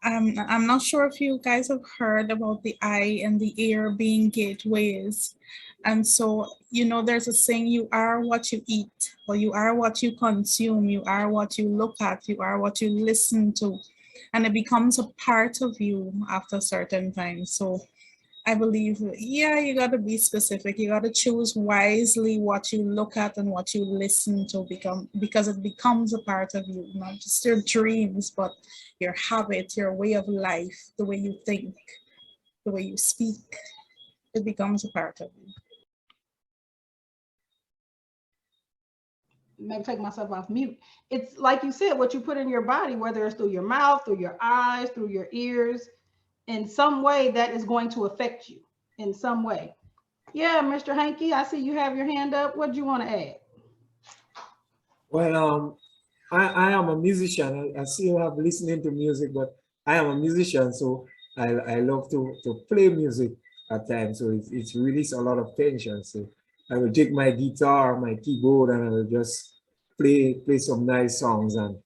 I'm not sure if you guys have heard about the eye and the ear being gateways. And so, you know, there's a saying, you are what you eat, or you are what you consume, you are what you look at, you are what you listen to. And it becomes a part of you after a certain time. So I believe, yeah, you got to be specific. You got to choose wisely what you look at and what you listen to, because it becomes a part of you, not just your dreams, but your habit, your way of life, the way you think, the way you speak. It becomes a part of you. Maybe take myself off mute. It's like you said, what you put in your body, whether it's through your mouth, through your eyes, through your ears, in some way that is going to affect you in some way. Yeah, Mr. Hankey, I see you have your hand up. What do you want to add? Well, I am a musician. I still have listening to music, but I am a musician, so I love to play music at times. So it's released a lot of tension. So I will take my guitar, my keyboard, and I will just play some nice songs, and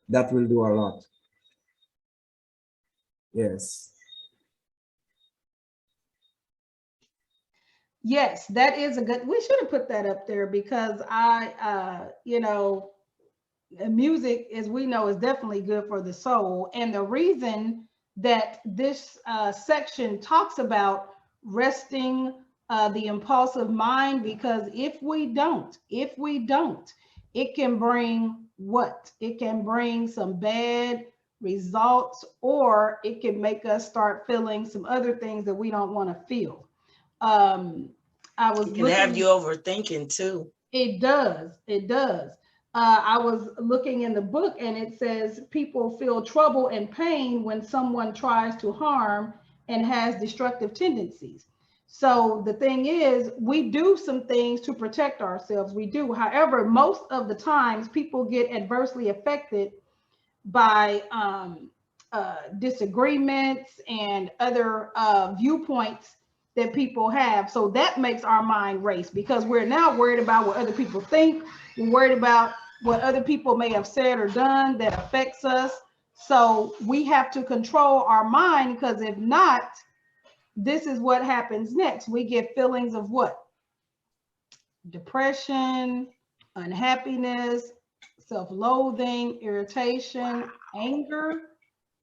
that will do a lot. Yes. Yes, that is a good, we should have put that up there because you know, music, as we know, is definitely good for the soul. And the reason that this section talks about resting the impulsive mind, because if we don't, it can bring what? It can bring some bad results, or it can make us start feeling some other things that we don't want to feel. I was It can have you overthinking too. It does. It does. I was looking in the book and it says people feel trouble and pain when someone tries to harm and has destructive tendencies. So the thing is, we do some things to protect ourselves. We do. However, most of the times people get adversely affected by disagreements and other viewpoints that people have. So that makes our mind race because we're now worried about what other people think. We're worried about what other people may have said or done that affects us. So we have to control our mind, because if not, this is what happens next. We get feelings of what? Depression, unhappiness, self-loathing, irritation, anger.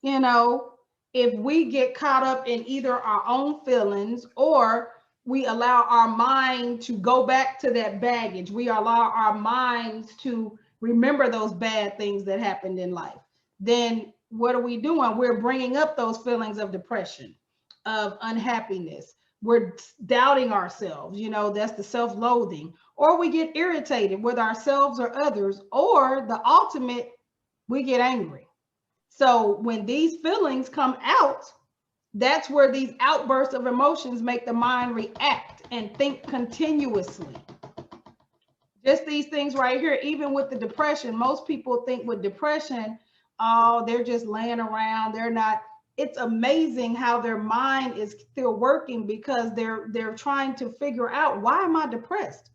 You know, if we get caught up in either our own feelings or we allow our mind to go back to that baggage, we allow our minds to remember those bad things that happened in life, then what are we doing? We're bringing up those feelings of depression, of unhappiness. We're doubting ourselves, you know, that's the self-loathing. Or we get irritated with ourselves or others, or the ultimate, we get angry. So when these feelings come out, that's where these outbursts of emotions make the mind react and think continuously. Just these things right here, even with the depression, most people think with depression, oh, they're just laying around, they're not. It's amazing how their mind is still working because they're trying to figure out, why am I depressed?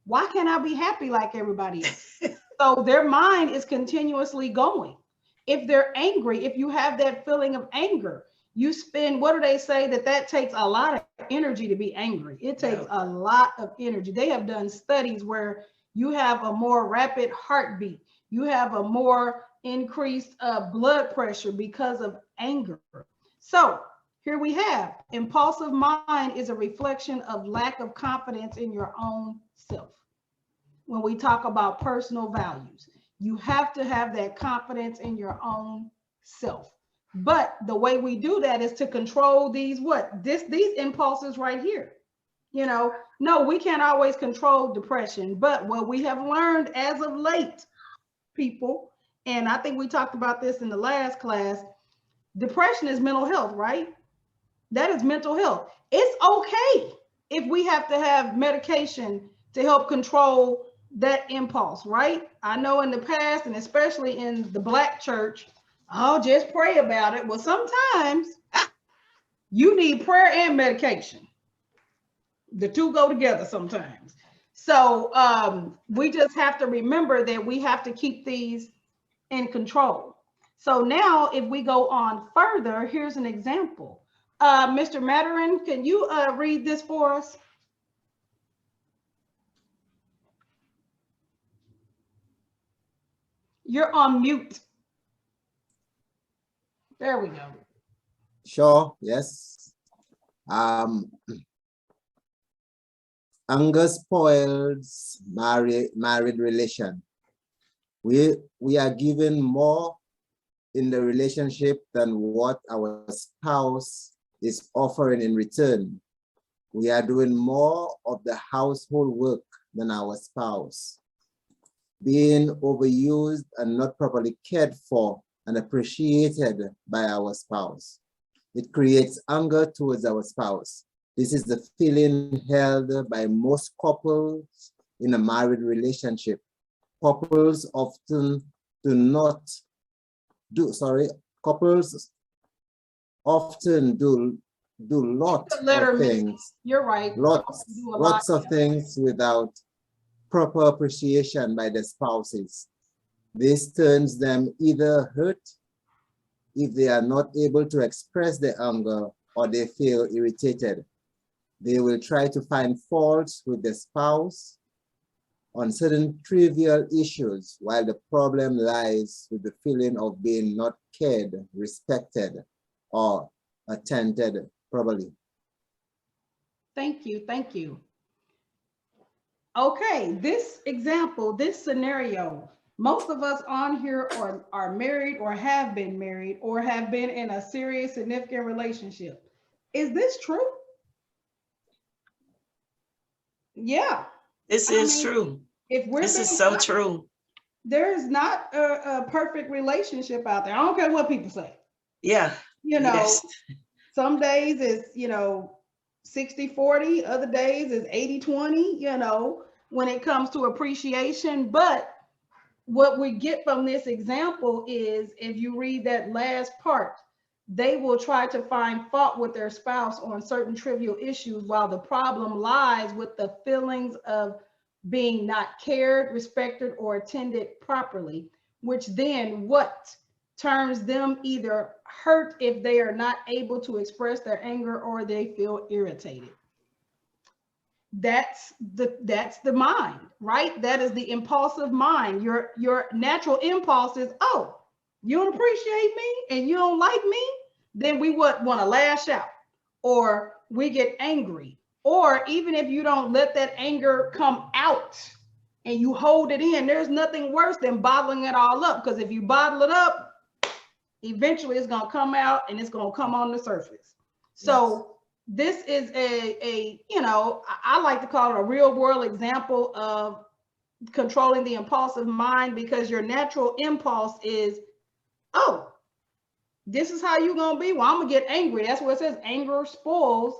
Why can't I be happy like everybody else? So their mind is continuously going. If they're angry, if you have that feeling of anger, you spend, what do they say, that takes a lot of energy to be angry. It takes a lot of energy. They have done studies where you have a more rapid heartbeat. You have a more increased blood pressure because of anger. So here we have, impulsive mind is a reflection of lack of confidence in your own self. When we talk about personal values, you have to have that confidence in your own self. But the way we do that is to control these these impulses right here. You know, no, we can't always control depression, but what we have learned as of late, people, and I think we talked about this in the last class, depression is mental health, right? That is mental health. It's okay if we have to have medication to help control that impulse, right? I know in the past, and especially in the Black church, oh, just pray about it. Well, sometimes you need prayer and medication. The two go together sometimes. So we just have to remember that we have to keep these in control. So now if we go on further, here's an example. Mr. Maturin, can you read this for us? You're on mute. There we go. Sure, yes. Anger spoils married relation. We are given more in the relationship than what our spouse is offering in return. We are doing more of the household work than our spouse. Being overused and not properly cared for and appreciated by our spouse. It creates anger towards our spouse. This is the feeling held by most couples in a married relationship. couples often do lots of things. You're right. Lots of things without proper appreciation by the spouses. This turns them either hurt if they are not able to express their anger or they feel irritated. They will try to find faults with the spouse on certain trivial issues, while the problem lies with the feeling of being not cared, respected, or attended properly. Thank you, thank you. Okay, this example, this scenario, most of us on here are married or have been married or have been in a serious, significant relationship. Is this true? Yeah. This is true. This is so true. There's not a perfect relationship out there. I don't care what people say. Yeah. You know, some days it's, 60-40, other days it's 80-20, when it comes to appreciation. But what we get from this example is, if you read that last part, they will try to find fault with their spouse on certain trivial issues, while the problem lies with the feelings of being not cared, respected, or attended properly, which then what turns them either hurt if they are not able to express their anger, or they feel irritated. That's the mind, right? That is the impulsive mind. Your natural impulse is, oh, you don't appreciate me and you don't like me, then we would want to lash out, or we get angry. Or even if you don't let that anger come out and you hold it in, there's nothing worse than bottling it all up, because if you bottle it up, eventually it's going to come out and it's going to come on the surface. So this is I like to call it a real world example of controlling the impulsive mind, because your natural impulse is, oh, this is how you're going to be. Well, I'm going to get angry. That's what it says. Anger spoils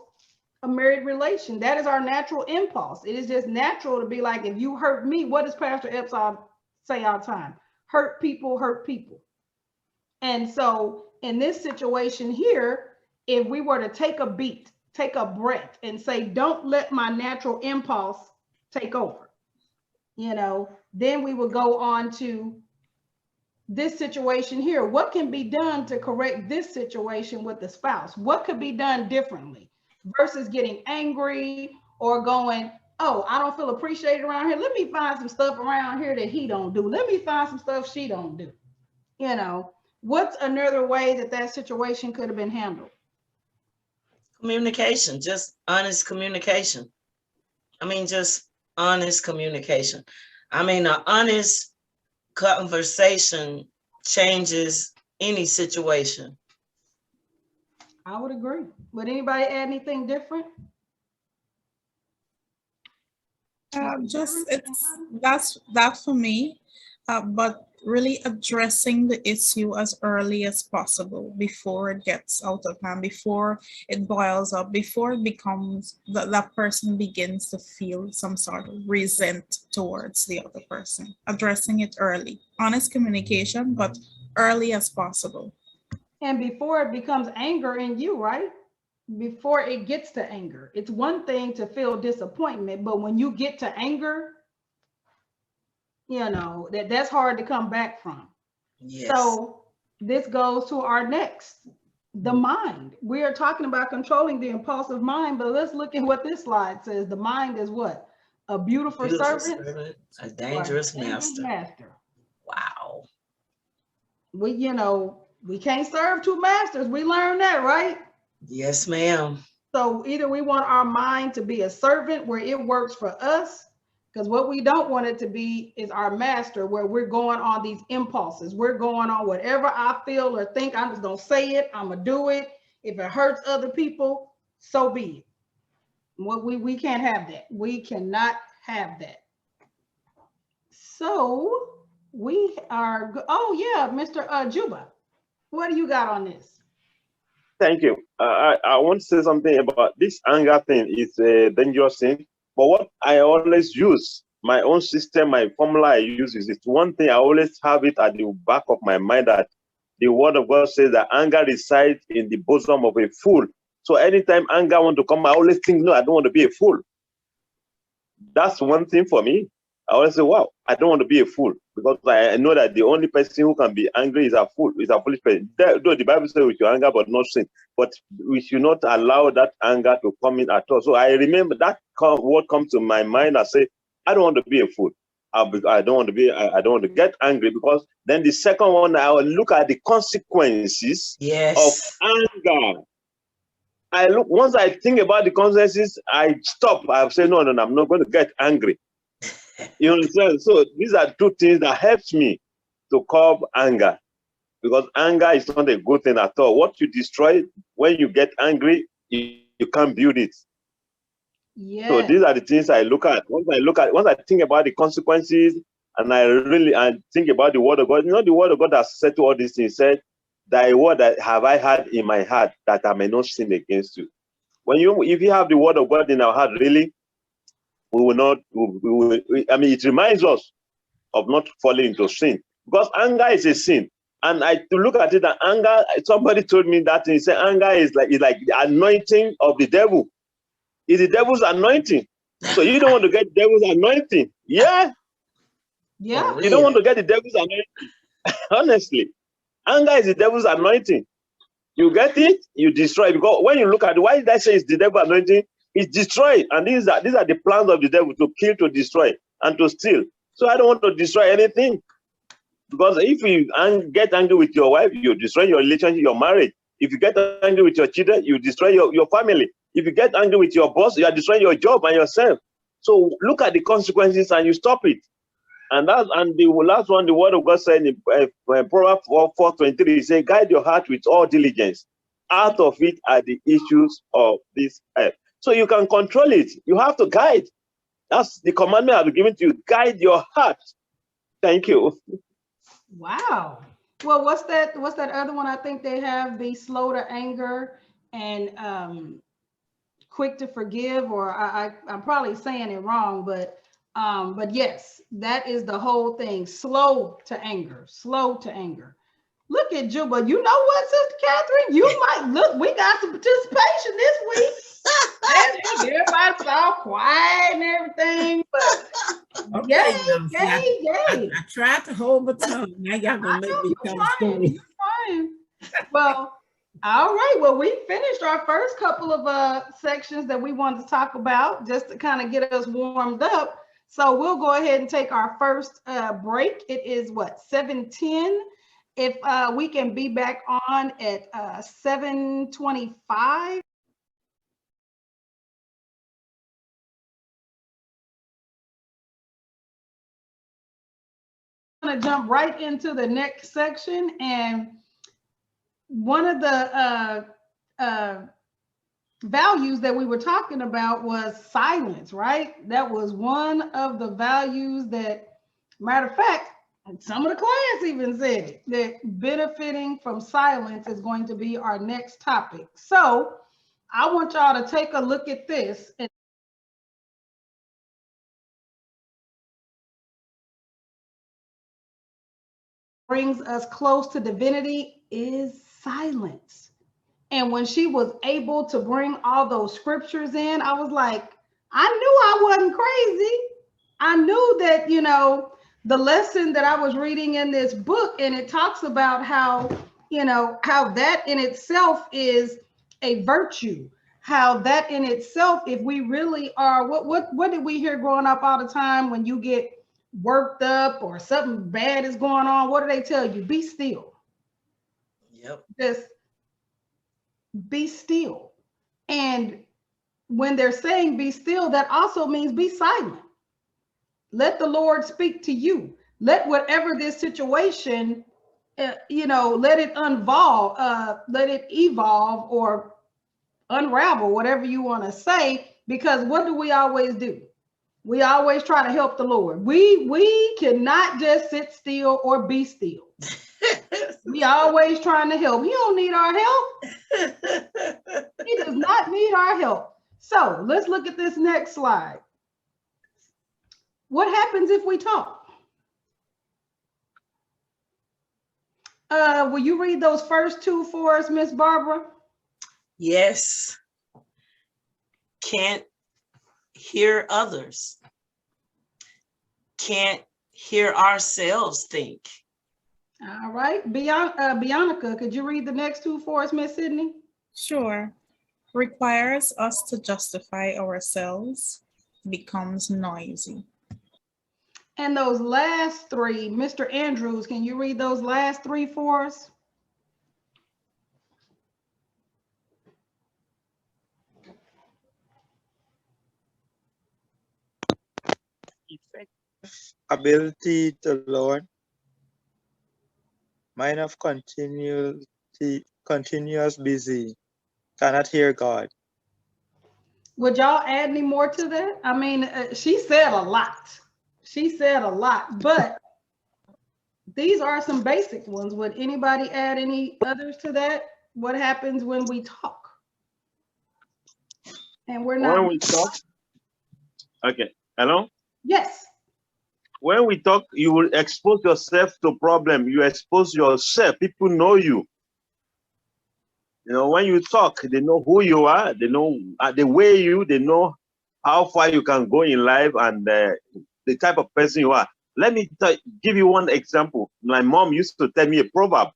a married relation. That is our natural impulse. It is just natural to be like, if you hurt me, what does Pastor Epps say all the time? Hurt people hurt people. And so in this situation here, if we were to take a beat, take a breath and say, don't let my natural impulse take over, then we would go on to this situation here. What can be done to correct this situation with the spouse? What could be done differently versus getting angry or going, oh, I don't feel appreciated around here. Let me find some stuff around here that he don't do. Let me find some stuff she don't do. What's another way that situation could have been handled? Communication, just honest communication. Just honest communication. An honest conversation changes any situation. I would agree. Would anybody add anything different? That's that for me, but really addressing the issue as early as possible, before it gets out of hand, before it boils up, before it becomes that person begins to feel some sort of resent towards the other person. Addressing it early, honest communication, but early as possible. And before it becomes anger in you, right? Before it gets to anger. It's one thing to feel disappointment, but when you get to anger, that's hard to come back from. Yes. So this goes to our next, the mind. We are talking about controlling the impulsive mind, but let's look at what this slide says. The mind is what? A beautiful servant, a dangerous master. Wow. We can't serve two masters. We learned that, right? Yes, ma'am. So either we want our mind to be a servant where it works for us, because what we don't want it to be is our master, where we're going on these impulses. We're going on whatever I feel or think. I'm just going to say it. I'm going to do it. If it hurts other people, so be it. We can't have that. We cannot have that. So we are, Mr. Juba, what do you got on this? Thank you. I want to say something about this anger thing. It's a dangerous thing. But what I always use my own system, my formula I use is it's one thing I always have it at the back of my mind that the word of God says that anger resides in the bosom of a fool. So anytime anger want to come, I always think, no, I don't want to be a fool. That's one thing for me. I always say, wow, I don't want to be a fool, because I know that the only person who can be angry is a fool, is a foolish person. Though the Bible says with your anger, but not sin. But we should not allow that anger to come in at all. So I remember that word comes to my mind. I say, I don't want to be a fool. I don't want to be. I don't want to get angry, because then the second one, I will look at the consequences of anger. I look, once I think about the consequences, I stop. I say, no, I'm not going to get angry. You understand? So these are two things that helps me to curb anger, because anger is not a good thing at all. What you destroy when you get angry, you can't build it. Yeah. So these are the things I look at. Once I think about the consequences, and I think about the word of God. You know, the word of God has said to all these things. Said, "Thy word that have I had in my heart, that I may not sin against you." If you have the word of God in our heart, really, we will not. I mean, it reminds us of not falling into sin, because anger is a sin. And to look at it, that anger. Somebody told me that he said anger is like the anointing of the devil. It's the devil's anointing. So you don't want to get the devil's anointing. Yeah. Yeah. You don't want to get the devil's anointing. Honestly, anger is the devil's anointing. You get it, you destroy. Because when you look at it, why did I say it's the devil's anointing? It's destroyed. And these are the plans of the devil: to kill, to destroy, and to steal. So I don't want to destroy anything. Because if you get angry with your wife, you destroy your relationship, your marriage. If you get angry with your children, you destroy your family. If you get angry with your boss, you are destroying your job and yourself. So look at the consequences and you stop it. And the last one, the word of God said in Proverbs 4:23, he said, "Guide your heart with all diligence. Out of it are the issues of this earth." So you can control it. You have to guide. That's the commandment I've given to you. Guide your heart. Thank you. Wow. Well, what's that other one? I think they have: be slow to anger and quick to forgive, or I'm probably saying it wrong, but yes, that is the whole thing. Slow to anger. Look at Juba. You know what, Sister Catherine? You might look. We got some participation this week. Everybody's all quiet and everything, but Okay, yay. I tried to hold my tongue. Now y'all gonna make me tell a story. Well, all right. Well, we finished our first couple of sections that we wanted to talk about, just to kind of get us warmed up. So we'll go ahead and take our first break. It is what, 7:10. If we can be back on at 7:25. I'm going to jump right into the next section, and one of the values that we were talking about was silence, right? That was one of the values that, matter of fact, some of the clients even said it, that benefiting from silence is going to be our next topic. So I want y'all to take a look at this. And brings us close to divinity is silence. And when she was able to bring all those scriptures in, I was like, I knew I wasn't crazy. I knew that, you know, the lesson that I was reading in this book, and it talks about how, you know, how that in itself is a virtue, how that in itself, if we really are, what did we hear growing up all the time? When you get worked up or something bad is going on, what do they tell you? Be still. Yep. Just be still. And when they're saying be still, that also means be silent. Let the Lord speak to you. Let whatever this situation, you know, let it evolve or unravel, whatever you want to say, because what do? We We always try to help the Lord. We cannot just sit still or be still. We always trying to help. He don't need our help. He does not need our help. So let's look at this next slide. What happens if we talk? Will you read those first two for us, Miss Barbara? Yes. Can't hear others. Can't hear ourselves think. All right. Bionica, could you read the next two for us, Miss Sydney? Sure. Requires us to justify ourselves, becomes noisy. And those last three, Mr. Andrews, can you read those last three for us? Ability to learn, mind of continuous busy, cannot hear God. Would y'all add any more to that? I mean, she said a lot. She said a lot, but these are some basic ones. Would anybody add any others to that? What happens when we talk? And we're not. When we talk, okay, hello? Yes. When we talk, you will expose yourself to problem. You expose yourself, people know you. You know, when you talk, they know who you are, they know the way they know how far you can go in life and the type of person you are. Let me give you one example. My mom used to tell me a proverb.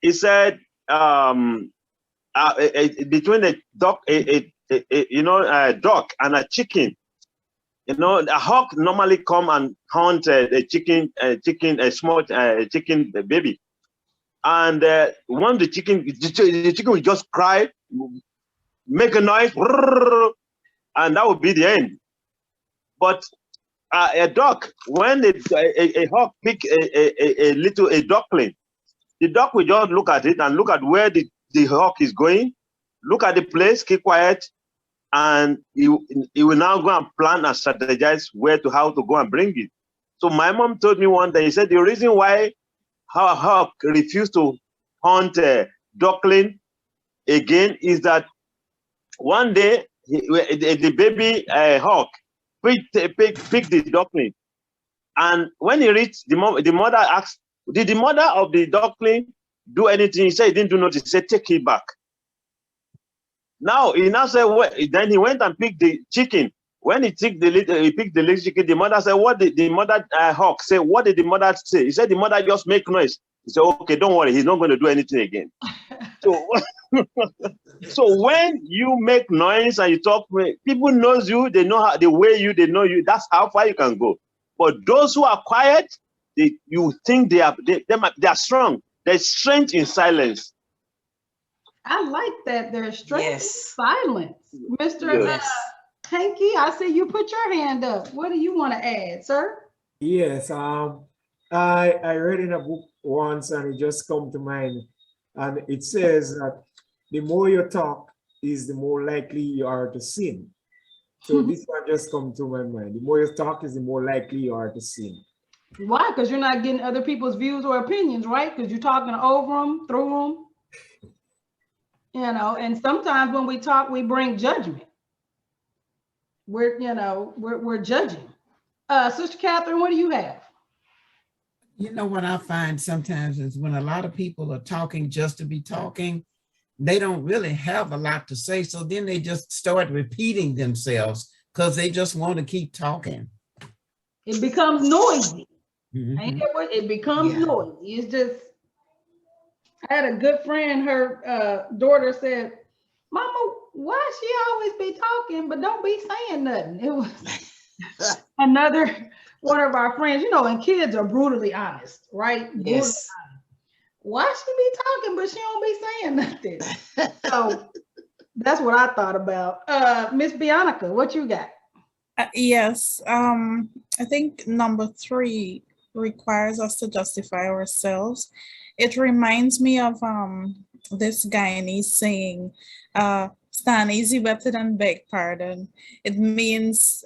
He said, between a duck, a duck and a chicken, you know, a hawk normally come and hunt a small chicken baby. And when the chicken will just cry, make a noise, and that would be the end. But a duck, when a hawk pick a duckling, the duck will just look at it and look at where the hawk is going, look at the place, keep quiet, and he will now go and plan and strategize how to go and bring it. So my mom told me one day, he said the reason why how hawk refused to hunt duckling again is that one day the baby hawk picked the duckling, and when he reached, the mother asked, did the mother of the duckling do anything? He said he didn't do nothing. He said take it back. Now he said, well, then he went and picked the chicken. When he picked the little chicken, the mother said, what did the mother hawk say? What did the mother say? He said the mother just make noise. He said, okay, don't worry, he's not going to do anything again. So, so when you make noise and you talk, people knows you, they know how, the way they know you, that's how far you can go. But those who are quiet, you think they are strong. There's strength in silence. I like that. There's strength in silence. Mr. Hanky, I see you put your hand up. What do you want to add, sir? Yes, I read in a book once and it just come to mind. And it says that the more you talk is the more likely you are to sin. So this one just come to my mind. The more you talk is the more likely you are to sin. Why? Because you're not getting other people's views or opinions, right? Because you're talking over them, through them. You know, and sometimes when we talk, we bring judgment. We're judging. Sister Catherine, what do you have? You know what I find sometimes is when a lot of people are talking just to be talking, they don't really have a lot to say. So then they just start repeating themselves because they just want to keep talking. It becomes noisy. Mm-hmm. It becomes noisy. It's just, I had a good friend, her daughter said, Mama, why she always be talking, but don't be saying nothing? It was another one of our friends, you know, and kids are brutally honest, right? Yes. Why she be talking, but she don't be saying nothing? So that's what I thought about. Miss Bionica, what you got? Yes, I think number 3 requires us to justify ourselves. It reminds me of this Guyanese saying, stand easy better than beg pardon. It means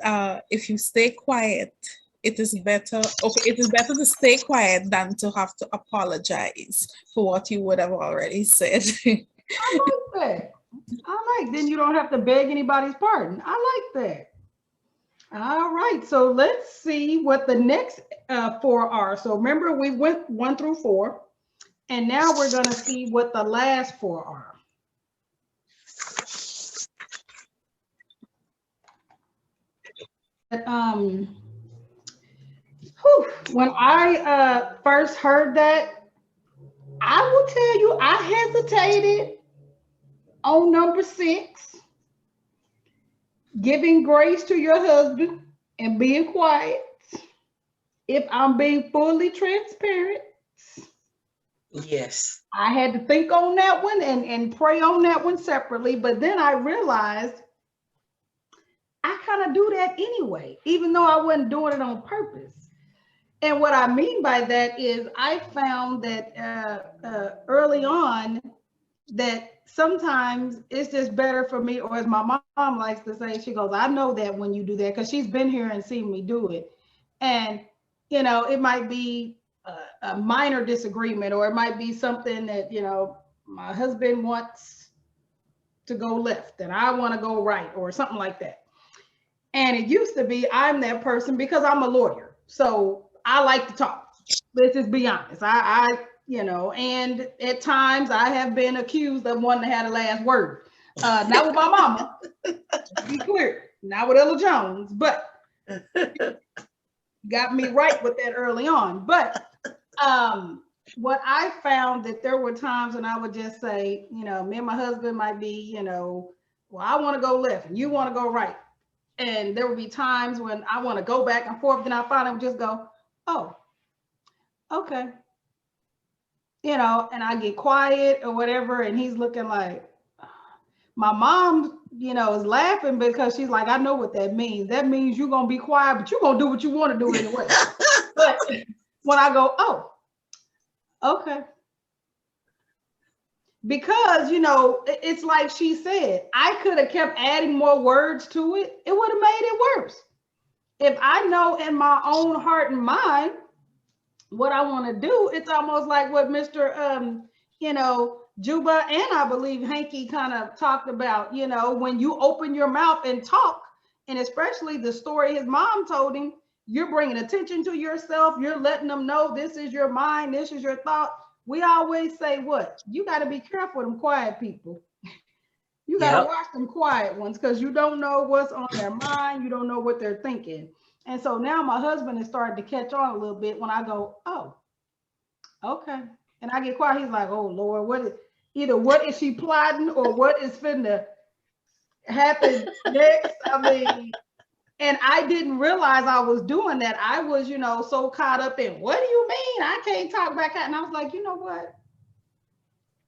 if you stay quiet, it is better to stay quiet than to have to apologize for what you would have already said. I like that. Then you don't have to beg anybody's pardon. I like that. All right, so let's see what the next 4 are. So remember, we went 1 through 4, and now we're going to see what the last 4 are. When I first heard that, I will tell you, I hesitated on number 6, giving grace to your husband and being quiet. If I'm being fully transparent, Yes. I had to think on that one and pray on that one separately. But then I realized I kind of do that anyway, even though I wasn't doing it on purpose. And what I mean by that is I found that early on that sometimes it's just better for me, or as my mom likes to say, she goes, I know that when you do that, because she's been here and seen me do it. And, you know, it might be a minor disagreement, or it might be something that, you know, my husband wants to go left and I want to go right, or something like that. And it used to be I'm that person because I'm a lawyer. So I like to talk. Let's just be honest. I you know, and at times I have been accused of wanting to have the last word. Not with my mama, to be clear, not with Ella Jones, but got me right with that early on. But what I found that there were times when I would just say, you know, me and my husband might be, you know, well, I want to go left and you want to go right. And there would be times when I want to go back and forth, then I finally would just go, oh, okay. You know, and I get quiet or whatever, and he's looking like, my mom, you know, is laughing because she's like, I know what that means. That means you're gonna be quiet, but you're gonna do what you want to do anyway. But when I go, oh, okay. Because, you know, it's like she said, I could have kept adding more words to it. It would have made it worse. If I know in my own heart and mind what I want to do, it's almost like what Mr. You know, Juba and I believe Hanky kind of talked about, you know, when you open your mouth and talk, and especially the story his mom told him, you're bringing attention to yourself. You're letting them know this is your mind, this is your thought. We always say what? You got to be careful with them quiet people. You got to watch them quiet ones, because you don't know what's on their mind. You don't know what they're thinking. And so now my husband is starting to catch on a little bit when I go, oh, okay. And I get quiet. He's like, oh, Lord, what is she plotting, or what is finna happen next? I mean, and I didn't realize I was doing that. I was, you know, so caught up in, what do you mean? I can't talk back out. And I was like, you know what?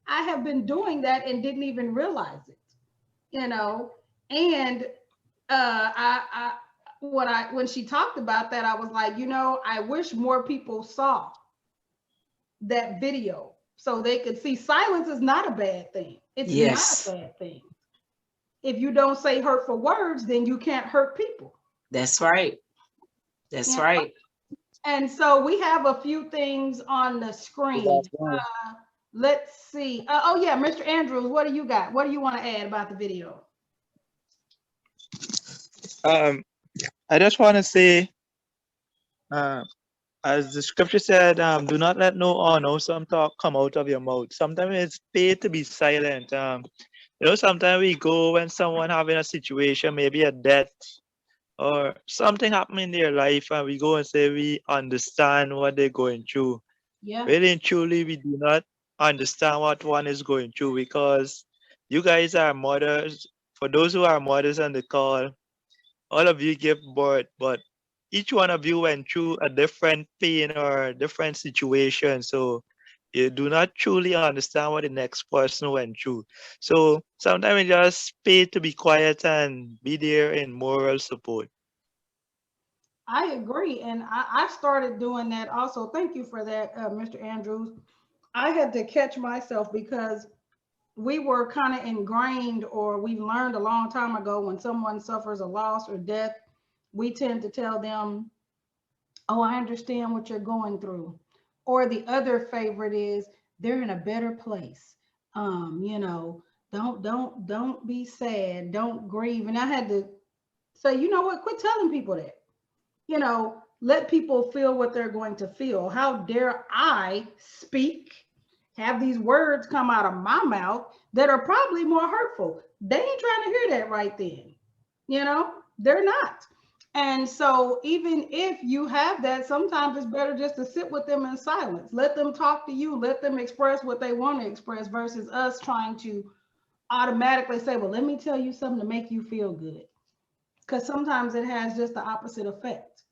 I have been doing that and didn't even realize it, you know? And when she talked about that, I was like, you know, I wish more people saw that video so they could see silence is not a bad thing. It's not a bad thing. If you don't say hurtful words, then you can't hurt people. That's right. That's right. And so we have a few things on the screen. Let's see. Oh yeah, Mr. Andrews, what do you got? What do you want to add about the video? I just want to say, as the scripture said, do not let no unwholesome talk come out of your mouth. Sometimes it's paid to be silent. You know, sometimes we go when someone having a situation, maybe a death or something happened in their life, and we go and say we understand what they're going through. Yeah. Really and truly, we do not understand what one is going through, because you guys are mothers. For those who are mothers on the call, all of you give birth, but each one of you went through a different pain or a different situation. So you do not truly understand what the next person went through. So sometimes it's just pay to be quiet and be there in moral support. I agree. And I started doing that also. Thank you for that, Mr. Andrews. I had to catch myself because we were kind of ingrained, or we learned a long time ago, when someone suffers a loss or death, we tend to tell them, oh, I understand what you're going through. Or the other favorite is, they're in a better place. You know, don't be sad, don't grieve. And I had to Say, you know what, quit telling people that. You know, let people feel what they're going to feel. How dare I speak, have these words come out of my mouth that are probably more hurtful? They ain't trying to hear that right then. You know, they're not. And so even if you have that, sometimes it's better just to sit with them in silence. Let them talk to you. Let them express what they want to express versus us trying to automatically say, well, let me tell you something to make you feel good. Because sometimes it has just the opposite effect.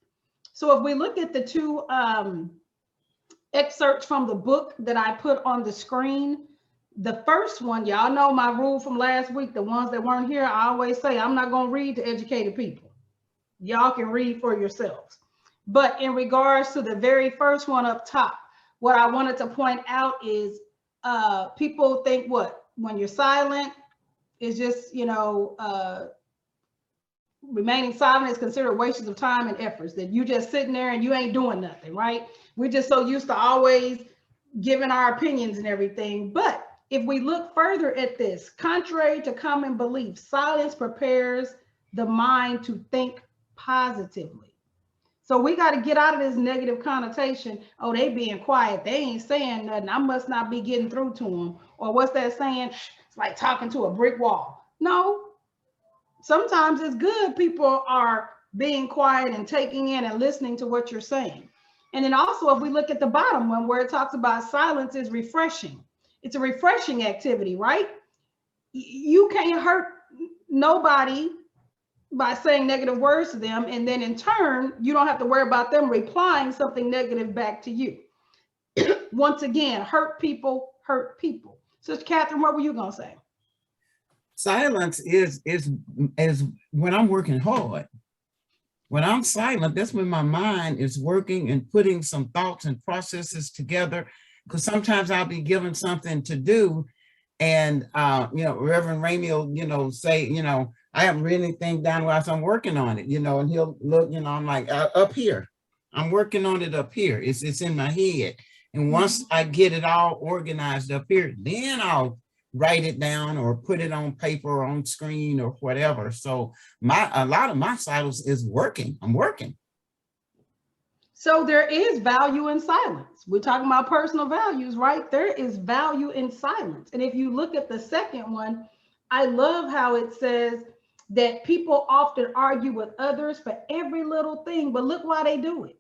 So if we look at the two excerpts from the book that I put on the screen, the first one, y'all know my rule from last week, the ones that weren't here, I always say, I'm not going to read to educated people. Y'all can read for yourselves. But in regards to the very first one up top, what I wanted to point out is people think what? When you're silent, it's just, you know, remaining silent is considered wastes of time and efforts, that you just sitting there and you ain't doing nothing, right? We're just so used to always giving our opinions and everything. But if we look further at this, contrary to common belief, silence prepares the mind to think positively. So we got to get out of this negative connotation. Oh, they being quiet. They ain't saying nothing. I must not be getting through to them. Or what's that saying? It's like talking to a brick wall. No. Sometimes it's good people are being quiet and taking in and listening to what you're saying. And then also, if we look at the bottom one where it talks about silence is refreshing. It's a refreshing activity, right? You can't hurt nobody by saying negative words to them. And then in turn, you don't have to worry about them replying something negative back to you. Once again, hurt people hurt people. Sister Catherine, what were you going to say? Silence is when I'm working hard. When I'm silent, that's when my mind is working and putting some thoughts and processes together. Because sometimes I'll be given something to do, and you know, Reverend Ramey will, you know, say, you know, I haven't written anything down while I'm working on it, you know, and he'll look, you know, I'm like, up here, I'm working on it up here. It's in my head, and once I get it all organized up here, then I'll write it down or put it on paper or on screen or whatever. So a lot of my silence is working. I'm working. So there is value in silence. We're talking about personal values, right? There is value in silence. And if you look at the second one, I love how it says that people often argue with others for every little thing, but look why they do it.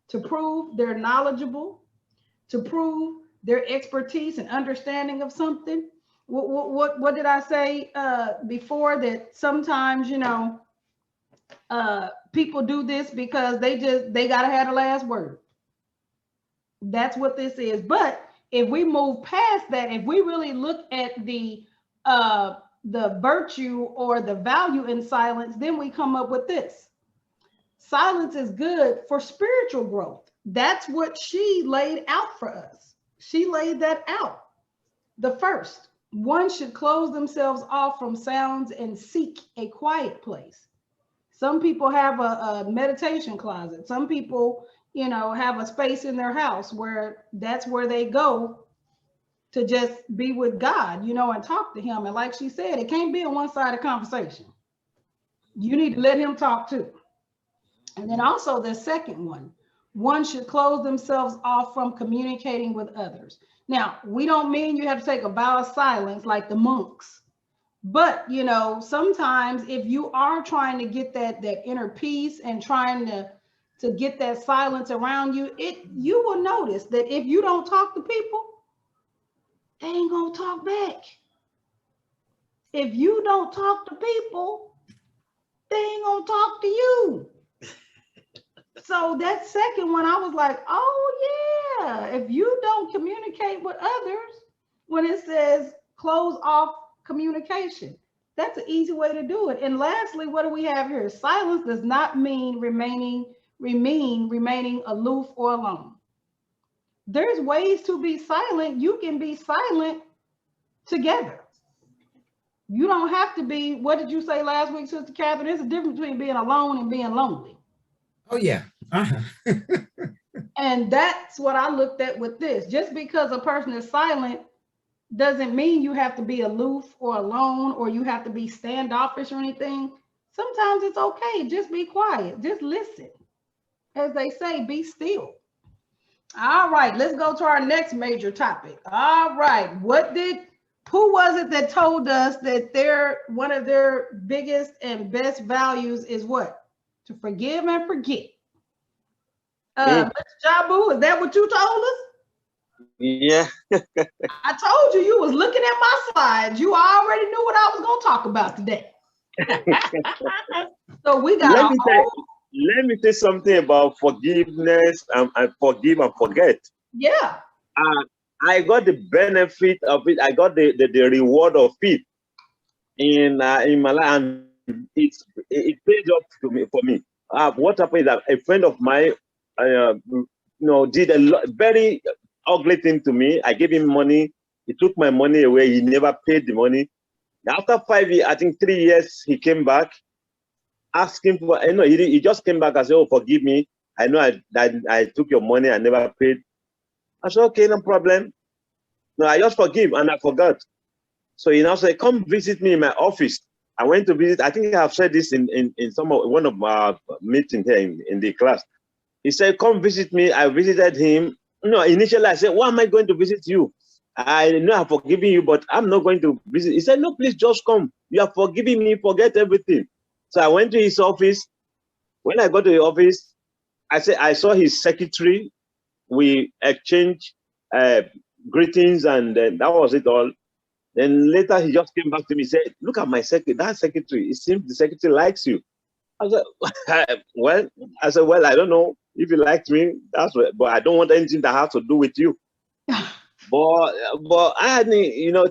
To prove they're knowledgeable, to prove their expertise and understanding of something. What did I say before, that sometimes, you know, people do this because they gotta have the last word. That's what this is. But if we move past that, if we really look at the virtue or the value in silence, then we come up with this. Silence is good for spiritual growth. That's what she laid out for us. She laid that out. The first, one should close themselves off from sounds and seek a quiet place. Some people have a meditation closet. Some people, you know, have a space in their house where that's where they go to just be with God, you know, and talk to him. And like she said, it can't be a one-sided conversation. You need to let him talk too. And then also the second one should close themselves off from communicating with others. Now, we don't mean you have to take a vow of silence like the monks. But, you know, sometimes if you are trying to get that inner peace and trying to get that silence around you, you will notice that if you don't talk to people, they ain't gonna talk back. If you don't talk to people, they ain't gonna talk to you. So that second one, I was like, oh yeah, if you don't communicate with others, when it says close off communication, that's an easy way to do it. And lastly, what do we have here? Silence does not mean remaining aloof or alone. There's ways to be silent. You can be silent together. You don't have to be, what did you say last week, Sister Catherine? There's a difference between being alone and being lonely. Oh yeah. And that's what I looked at with this. Just because a person is silent doesn't mean you have to be aloof or alone, or you have to be standoffish or anything. Sometimes it's okay. Just be quiet. Just listen. As they say, be still. All right, let's go to our next major topic. All right, who was it that told us that one of their biggest and best values is what? To forgive and forget. Mr. Jabu, is that what you told us? Yeah. I told you was looking at my slides. You already knew what I was going to talk about today. So we got let me say something about forgiveness and forgive and forget. Yeah. I got the benefit of it. I got the reward of it in my life, and it paid off for me. What happened is that a friend of mine, did a very ugly thing to me. I gave him money. He took my money away. He never paid the money. After 5 years, I think 3 years, he came back, asking for. He just came back and said, "Oh, forgive me. I know I took your money. I never paid." I said, "Okay, no problem. No, I just forgive," and I forgot. So he now said, "Come visit me in my office." I went to visit. I think I have said this in one of our meetings here in the class. He said, "Come visit me." I visited him. Initially I said, "Why am I going to visit you? I know I've forgiven you, but I'm not going to visit." He said, "No, please just come. You have forgiven me. Forget everything." So I went to his office. When I got to the office, I saw his secretary. We exchanged greetings, and that was it all. Then later he just came back to me and said, "Look at my secretary. That secretary. It seems the secretary likes you." I said, well, I don't know if he likes me. That's what, but I don't want anything that has to do with you. but I had,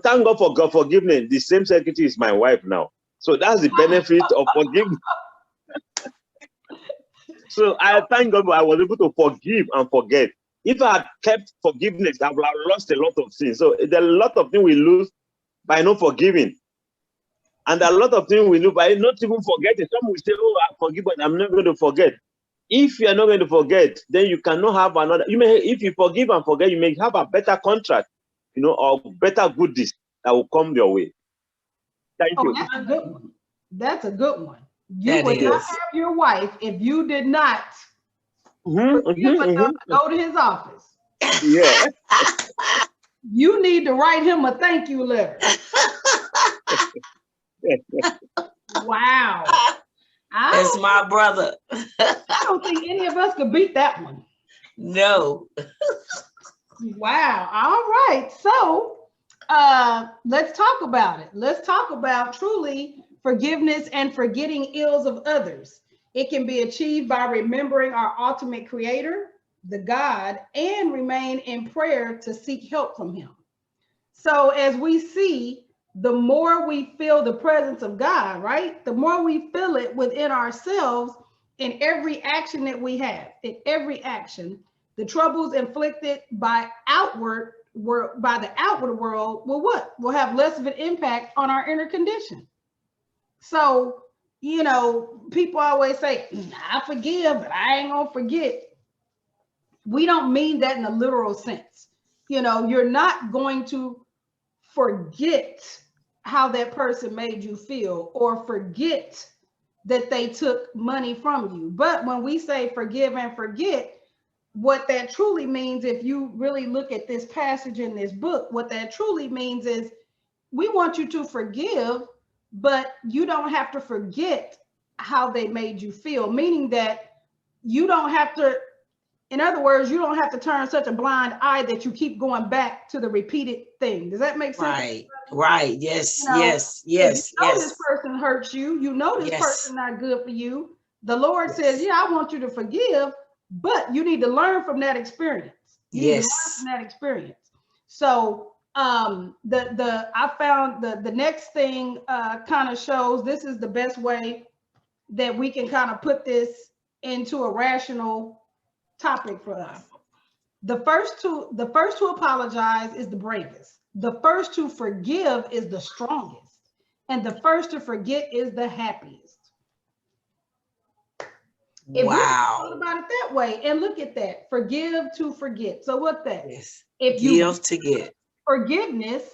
thank God for forgiveness. The same secretary is my wife now. So that's the benefit of forgiveness. So I thank God I was able to forgive and forget. If I had kept forgiveness, I would have lost a lot of things. So there are a lot of things we lose by not forgiving. And there are a lot of things we lose by not even forgetting. Some will say, "Oh, I forgive, but I'm not going to forget." If you are not going to forget, then you cannot have another. If you forgive and forget, you may have a better contract, or better goodies that will come your way. Thank you. That's a good one. That's a good one. You would not have your wife if you did not forgive enough to go to his office. Yeah. You need to write him a thank you letter. Wow. That's my brother. I don't think any of us could beat that one. No. Wow. All right. So let's talk about it. Let's talk about truly forgiveness and forgetting ills of others. It can be achieved by remembering our ultimate creator, the God, and remain in prayer to seek help from him. So as we see, the more we feel the presence of God, right? The more we feel it within ourselves in every action that we have, in every action, the troubles inflicted by the outward world will what? Will have less of an impact on our inner condition. So, people always say, "I forgive, but I ain't gonna forget." We don't mean that in a literal sense. You're not going to forget how that person made you feel or forget that they took money from you. But when we say forgive and forget, what that truly means, if you really look at this passage in this book, what that truly means is we want you to forgive, but you don't have to forget how they made you feel, meaning that you don't have to, in other words, you don't have to turn such a blind eye that you keep going back to the repeated thing. Does that make sense? Right. Yes. Yes. This person hurts you. This person not good for you. The Lord says, "Yeah, I want you to forgive, but you need to learn from that experience." So I found the next thing kind of shows this is the best way that we can kind of put this into a rational topic for us. The first to apologize is the bravest. The first to forgive is the strongest. And the first to forget is the happiest. If you think about it that way and look at that, forgive to forget. So what's that? Yes. If you give to get forgiveness,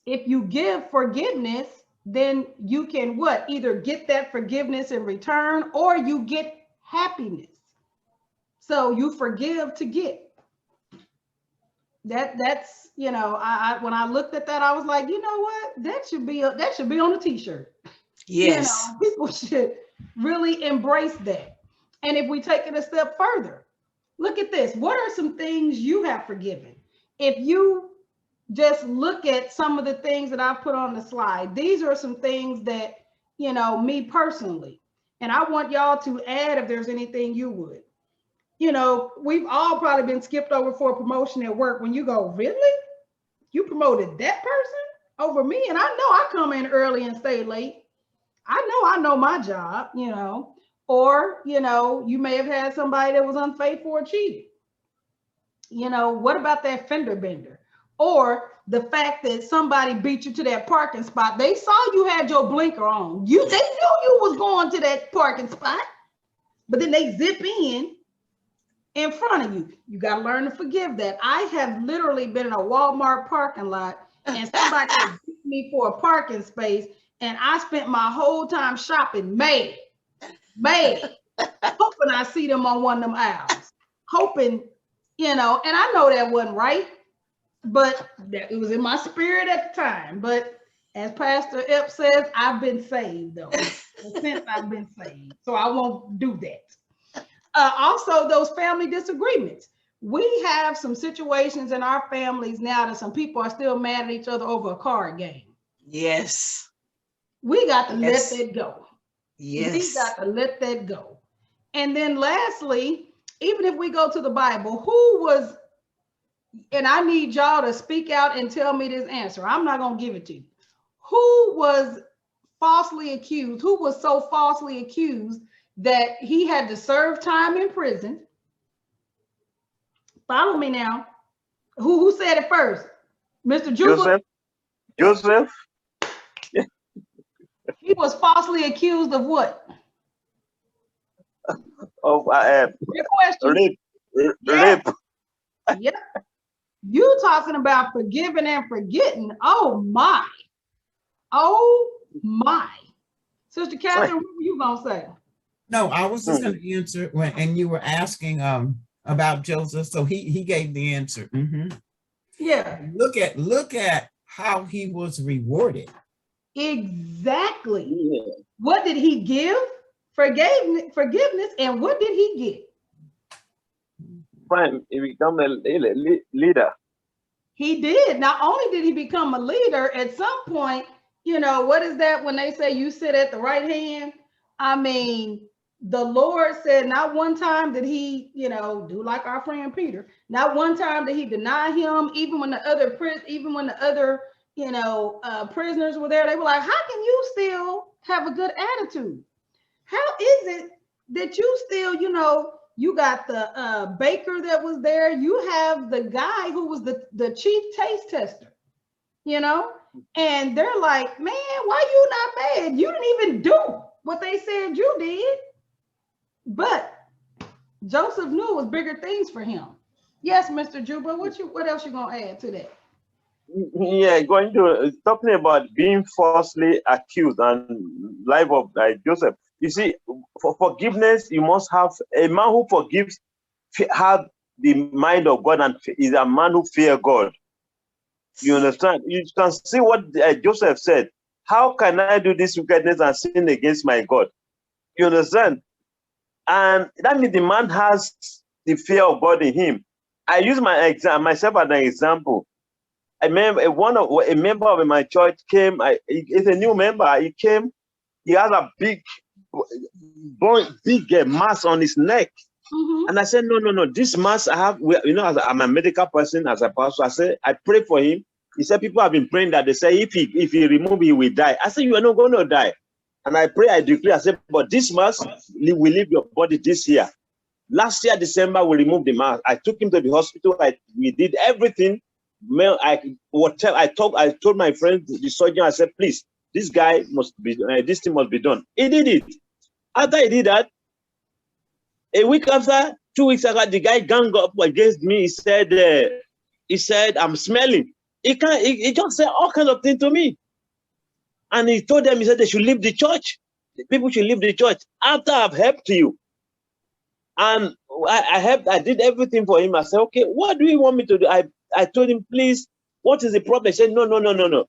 if you give forgiveness, then you can what? Either get that forgiveness in return or you get happiness. So you forgive to get. That's, you know, I when I looked at that, I was like, you know what? That should be on a t-shirt. Yes. You know, people should really embrace that. And if we take it a step further, look at this. What are some things you have forgiven? If you just look at some of the things that I've put on the slide, these are some things that, you know, me personally, and I want y'all to add if there's anything you would. You know, we've all probably been skipped over for a promotion at work when you go, really? You promoted that person over me? And I know I come in early and stay late. I know my job, you know. Or, you know, you may have had somebody that was unfaithful or cheated. You know, what about that fender bender? Or the fact that somebody beat you to that parking spot. They saw you had your blinker on. They knew you was going to that parking spot, but then they zip in front of you. You got to learn to forgive that. I have literally been in a Walmart parking lot and somebody beat me for a parking space, and I spent my whole time shopping mad, hoping I see them on one of them aisles, hoping, you know, and I know that wasn't right, but it was in my spirit at the time. But as Pastor Ep says, I've been saved though, since I've been saved, so I won't do that. Also, those family disagreements. We have some situations in our families now that some people are still mad at each other over a card game. Yes. We got to let that go. Yes. We got to let that go. And then lastly, even if we go to the Bible, who was, and I need y'all to speak out and tell me this answer. I'm not going to give it to you. Who was falsely accused? Who was so falsely accused that he had to serve time in prison? Follow me now. Who said it first? Mr. Juba? Joseph. He was falsely accused of what? Of Your question. rape. Yep. You talking about forgiving and forgetting. Oh my. Oh my. Sister Catherine, what were you gonna say? No, I was just going to answer and you were asking about Joseph, so he gave the answer. Yeah. Look at how he was rewarded. Exactly. Yeah. What did he give? Forgiveness, and what did he get? Prime, he became a leader. He did. Not only did he become a leader, at some point, you know, what is that when they say you sit at the right hand? I mean, the Lord said not one time did he, you know, do like our friend Peter. Not one time did he deny him, even when the other you know, prisoners were there. They were like, how can you still have a good attitude? How is it that you still, you know, you got the baker that was there. You have the guy who was the chief taste tester, you know, and they're like, man, why you not mad? You didn't even do what they said you did. But Joseph knew it was bigger things for him. Yes, Mr. Juba, what else you gonna add to that? Yeah, talking about being falsely accused and life of Joseph. You see, for forgiveness, you must have a man who forgives, have the mind of God, and is a man who fears God. You understand? You can see what Joseph said. How can I do this wickedness and sin against my God? You understand? And that means the man has the fear of God in him. I use myself as an example. I remember a member of my church came. It's a new member. He came. He has a big mass on his neck. And I said, no. This mass I have. You know, I'm a medical person, as a pastor. I said, I pray for him. He said, people have been praying that they say if he remove, he will die. I said, you are not going to die. And I pray, I declare, I said, but this mass will leave your body this year. Last year, December, we removed the mass. I took him to the hospital. We did everything. I told my friend, the surgeon, I said, please, this guy must be, this thing must be done. He did it. After he did that, a week after, 2 weeks after, the guy ganged up against me. He said, I'm smelling. He just said all kinds of things to me. And he told them, he said they should leave the church. The people should leave the church after I've helped you. And I did everything for him. I said, okay, what do you want me to do? I told him, please, what is the problem? He said, no.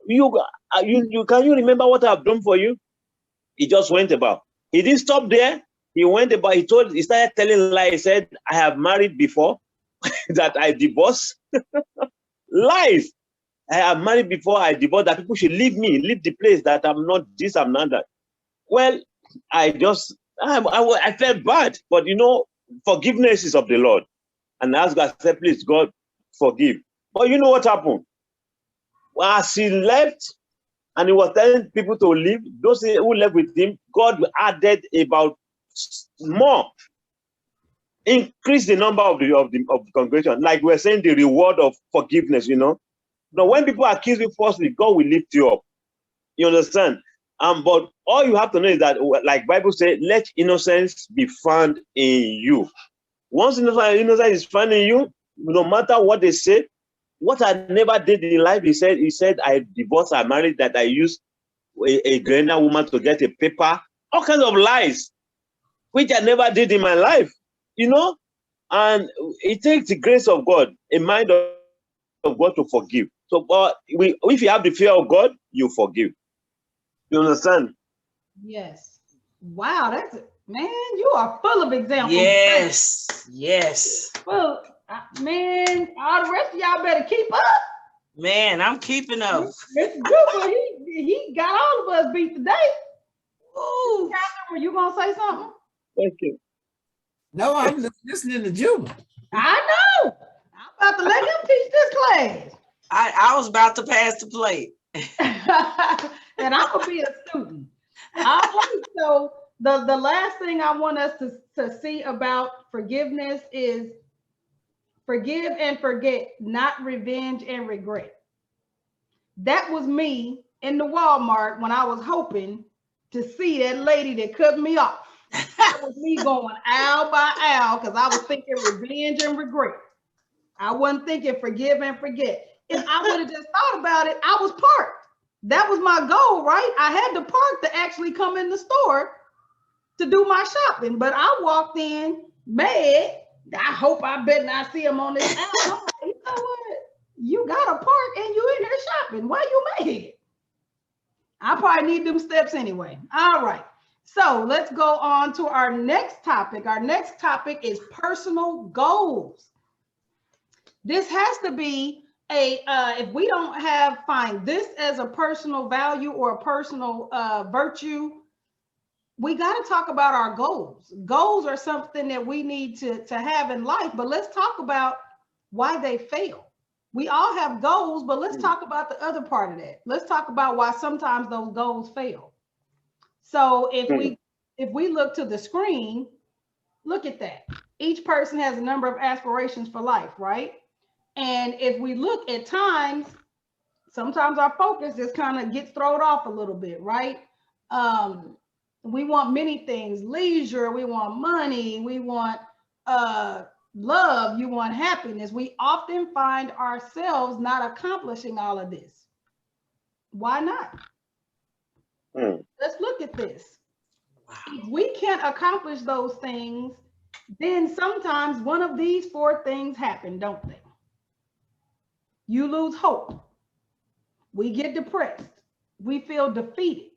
You can you remember what I've done for you? He just went about. He didn't stop there. He went about, he started telling lies. He said, I have married before, that I divorced. Lies. I have married before, I divorced, that people should leave me, leave the place, that I'm not this, I'm not that. Well, I felt bad, but you know, forgiveness is of the Lord. And I asked God, I said, please, God, forgive. But you know what happened? Well, as he left, and he was telling people to leave, those who left with him, God added about more, increase the number of the congregation. Like we're saying, the reward of forgiveness, you know. Now, when people accuse you falsely, God will lift you up. You understand? But all you have to know is that, like Bible says, let innocence be found in you. Once innocence is found in you, no matter what they say, what I never did in life, he said, I divorced, I married, that I used a Grenada woman to get a paper, all kinds of lies, which I never did in my life, you know? And it takes the grace of God, a mind of God to forgive. So, if you have the fear of God, you forgive. You understand? Yes. Wow, man, you are full of examples. Yes. Well, man, all the rest of y'all better keep up. Man, I'm keeping up. Mr. Juba, he got all of us beat today. Ooh. Were you gonna say something? Thank you. No, I'm listening to Juba. I know. I'm about to let him teach this class. I was about to pass the plate. And I'm gonna be a student. All right, so the last thing I want us to see about forgiveness is forgive and forget, not revenge and regret. That was me in the Walmart when I was hoping to see that lady that cut me off. That was me going aisle by aisle because I was thinking revenge and regret. I wasn't thinking forgive and forget. If I would have just thought about it, I was parked. That was my goal, right? I had to park to actually come in the store to do my shopping, but I walked in mad. I hope I bet not see him on this aisle. I'm like, you know what? You got to park and you in here shopping. Why you mad? I probably need them steps anyway. All right. So let's go on to our next topic. Our next topic is personal goals. This has to be if we don't find this as a personal value or a personal virtue, we got to talk about our goals. Goals are something that we need to have in life, but let's talk about why they fail. We all have goals, but let's talk about the other part of that. Let's talk about why sometimes those goals fail. So if we look to the screen, look at that. Each person has a number of aspirations for life, right? And if we look at times, sometimes our focus just kind of gets thrown off a little bit, right? We want many things, leisure, we want money, we want love, you want happiness. We often find ourselves not accomplishing all of this. Why not? Let's look at this. If we can't accomplish those things, then sometimes one of these four things happen, don't they? You lose hope. We get depressed. We feel defeated.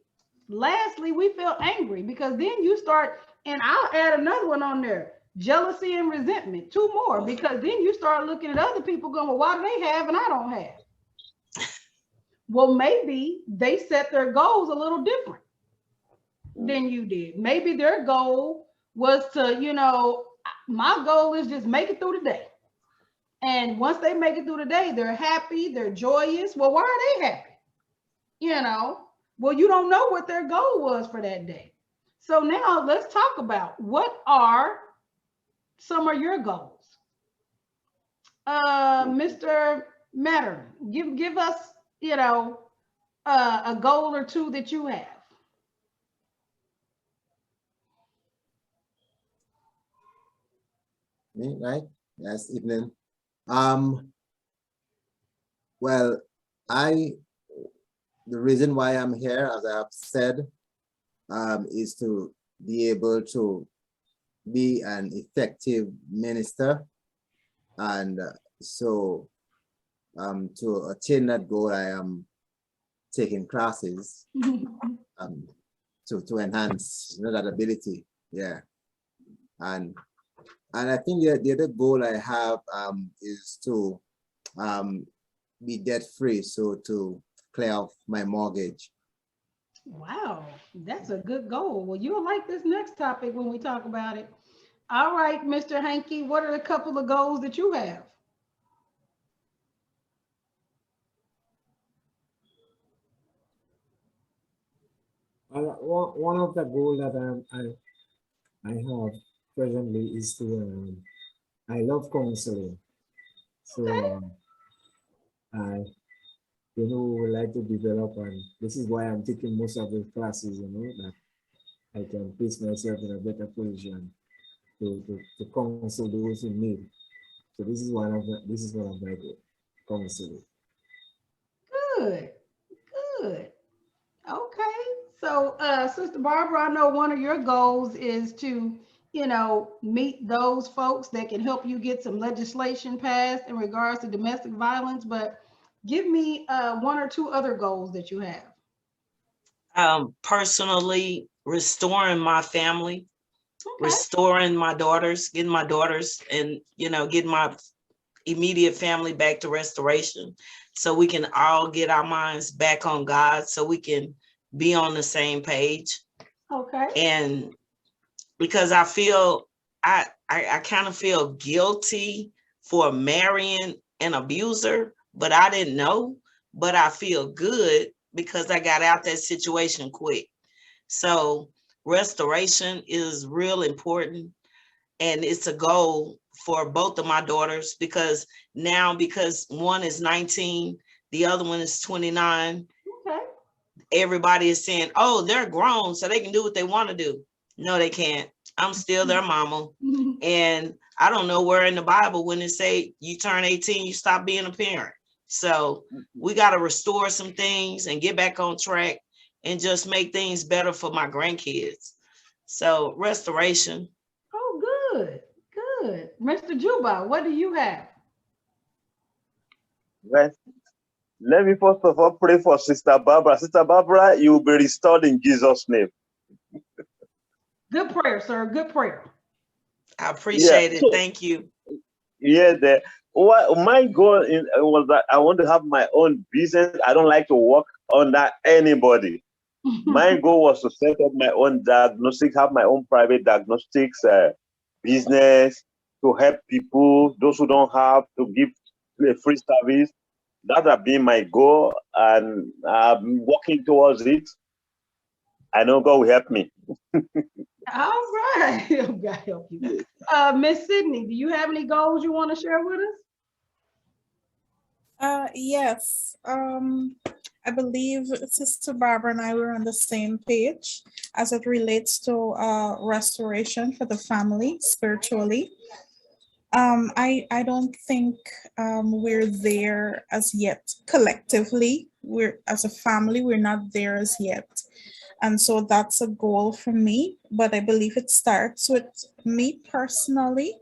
Lastly, we feel angry because then you start, and I'll add another one on there, jealousy and resentment, 2 more, because then you start looking at other people going, well, why do they have and I don't have? Well, maybe they set their goals a little different than you did. Maybe their goal was to, you know, my goal is just make it through the day. And once they make it through the day, they're happy, they're joyous. Well, why are they happy? You know, well, you don't know what their goal was for that day. So now let's talk about what are some of your goals. Mr. Matter, give us, you know, a goal or two that you have. Me, right? Yes, evening. Well, the reason why I'm here, as I have said, is to be able to be an effective minister. And so to attain that goal, I am taking classes to enhance that ability. Yeah. And I think the other goal I have is to be debt free, so to clear off my mortgage. Wow, that's a good goal. Well, you'll like this next topic when we talk about it. All right, Mr. Hankey, what are a couple of goals that you have? One of the goals that I have presently is to I love counseling, so I would like to develop, and this is why I'm taking most of the classes, that I can place myself in a better position to counsel those in need. So this is one of my goals, counseling. Good, good. Okay. So, Sister Barbara, I know one of your goals is to, meet those folks that can help you get some legislation passed in regards to domestic violence, but give me one or two other goals that you have. Personally, restoring my family, Okay. restoring my daughters, getting my daughters and, getting my immediate family back to restoration so we can all get our minds back on God, so we can be on the same page. Okay. And because I feel, I kind of feel guilty for marrying an abuser, but I didn't know, but I feel good because I got out that situation quick. So restoration is real important. And it's a goal for both of my daughters because one is 19, the other one is 29. Okay. Everybody is saying, oh, they're grown, so they can do what they want to do. No, they can't. I'm still their mama. And I don't know where in the Bible when it say you turn 18, you stop being a parent. So we got to restore some things and get back on track and just make things better for my grandkids. So restoration. Oh, good, good. Mr. Juba, what do you have? Well, let me first of all pray for Sister Barbara. Sister Barbara, you will be restored in Jesus' name. Good prayer, sir. Good prayer. I appreciate it. Thank you. Yeah, my goal was that I want to have my own business. I don't like to work under anybody. My goal was to set up my own diagnostic, have my own private diagnostics business to help people, those who don't have, to give a free service. That has been my goal, and I'm working towards it. I know God will help me. All right. God help you. Miss Sydney, do you have any goals you want to share with us? Yes. I believe Sister Barbara and I were on the same page as it relates to restoration for the family spiritually. I don't think we're there as yet collectively. As a family, we're not there as yet. And so that's a goal for me, but I believe it starts with me personally.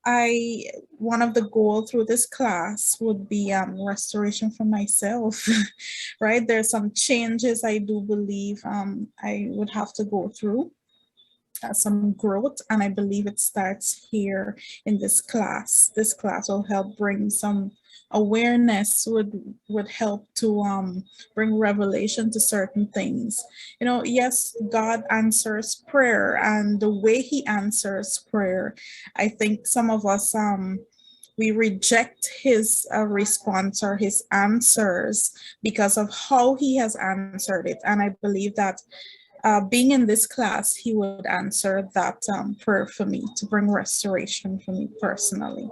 One of the goals through this class would be restoration for myself, right? There's some changes I do believe I would have to go through, some growth, and I believe it starts here in this class. This class will help bring some awareness, would help to bring revelation to certain things. Yes, God answers prayer, and the way he answers prayer, I think some of us we reject his response or his answers because of how he has answered it. And I believe that being in this class, he would answer that prayer for me to bring restoration for me personally.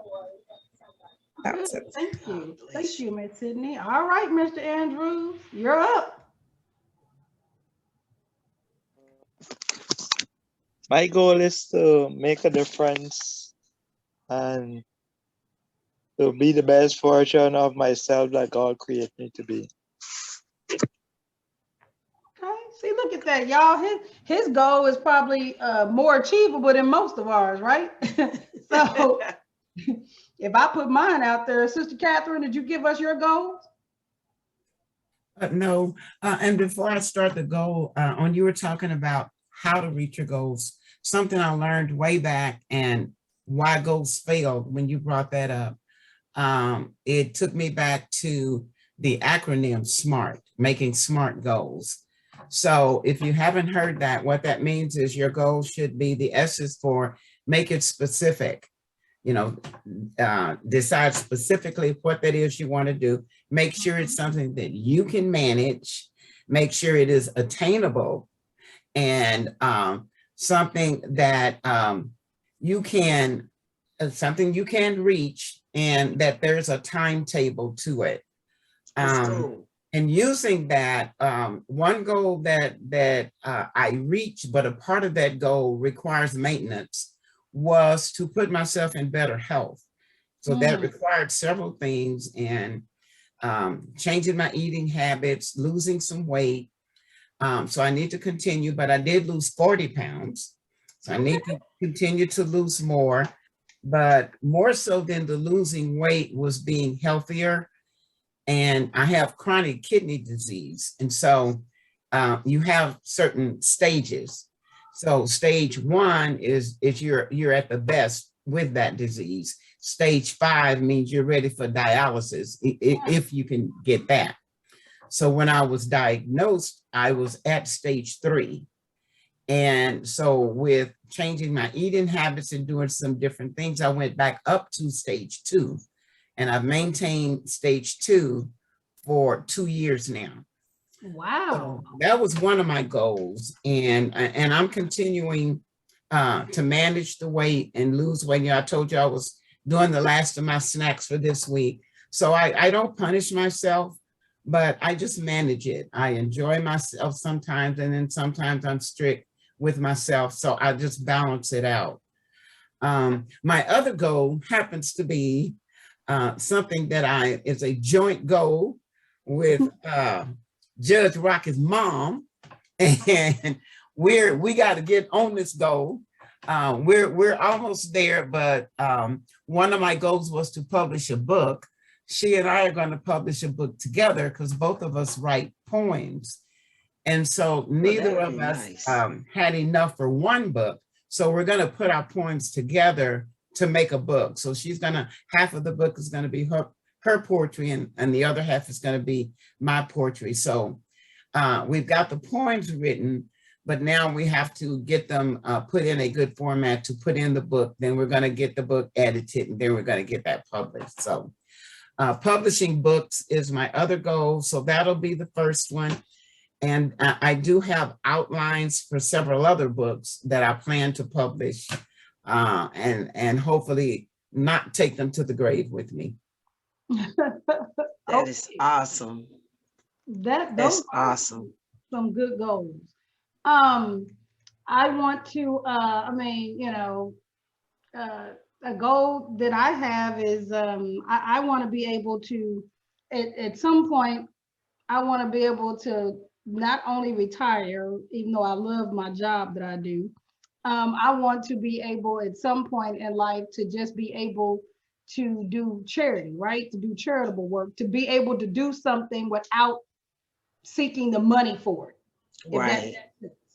That's it. Thank you. Thank you, Miss Sydney. All right, Mr. Andrews, you're up. My goal is to make a difference and to be the best version of myself that God created me to be. at that, y'all. His goal is probably more achievable than most of ours, right? So if I put mine out there, Sister Catherine, did you give us your goals? No, and before I start the goal, when you were talking about how to reach your goals, something I learned way back and why goals failed when you brought that up, it took me back to the acronym SMART, making SMART goals. So if you haven't heard that, what that means is your goal should be, the S is for make it specific. You know, decide specifically what that is you want to do. Make sure it's something that you can manage. Make sure it is attainable, and something that you can reach, and that there's a timetable to it. And using that, one goal that I reached, but a part of that goal requires maintenance, was to put myself in better health. So that required several things, and changing my eating habits, losing some weight. So I need to continue, but I did lose 40 pounds. So I need to continue to lose more, but more so than the losing weight was being healthier. And I have chronic kidney disease. And so you have certain stages. So stage 1 is you're at the best with that disease. Stage 5 means you're ready for dialysis, if you can get that. So when I was diagnosed, I was at stage 3. And so with changing my eating habits and doing some different things, I went back up to stage 2. And I've maintained stage 2 for 2 years now. Wow. So that was one of my goals. And I'm continuing to manage the weight and lose weight. You know, I told you I was doing the last of my snacks for this week. So I don't punish myself, but I just manage it. I enjoy myself sometimes, and then sometimes I'm strict with myself. So I just balance it out. My other goal happens to be something that is a joint goal with Judge Rocky's mom, and we got to get on this goal. We're almost there, but one of my goals was to publish a book. She and I are going to publish a book together because both of us write poems, and so neither of us had enough for one book. So we're going to put our poems together to make a book. So she's gonna, half of the book is gonna be her poetry, and the other half is gonna be my poetry. So we've got the poems written, but now we have to get them put in a good format to put in the book. Then we're gonna get the book edited, and then we're gonna get that published. So publishing books is my other goal. So that'll be the first one. And I do have outlines for several other books that I plan to publish, and hopefully not take them to the grave with me. That is awesome. That's awesome. Some good goals. I want to, a goal that I have is I want to be able to, at some point, I want to be able to not only retire, even though I love my job that I do. I want to be able at some point in life to just be able to do charity, right? To do charitable work, to be able to do something without seeking the money for it. Right.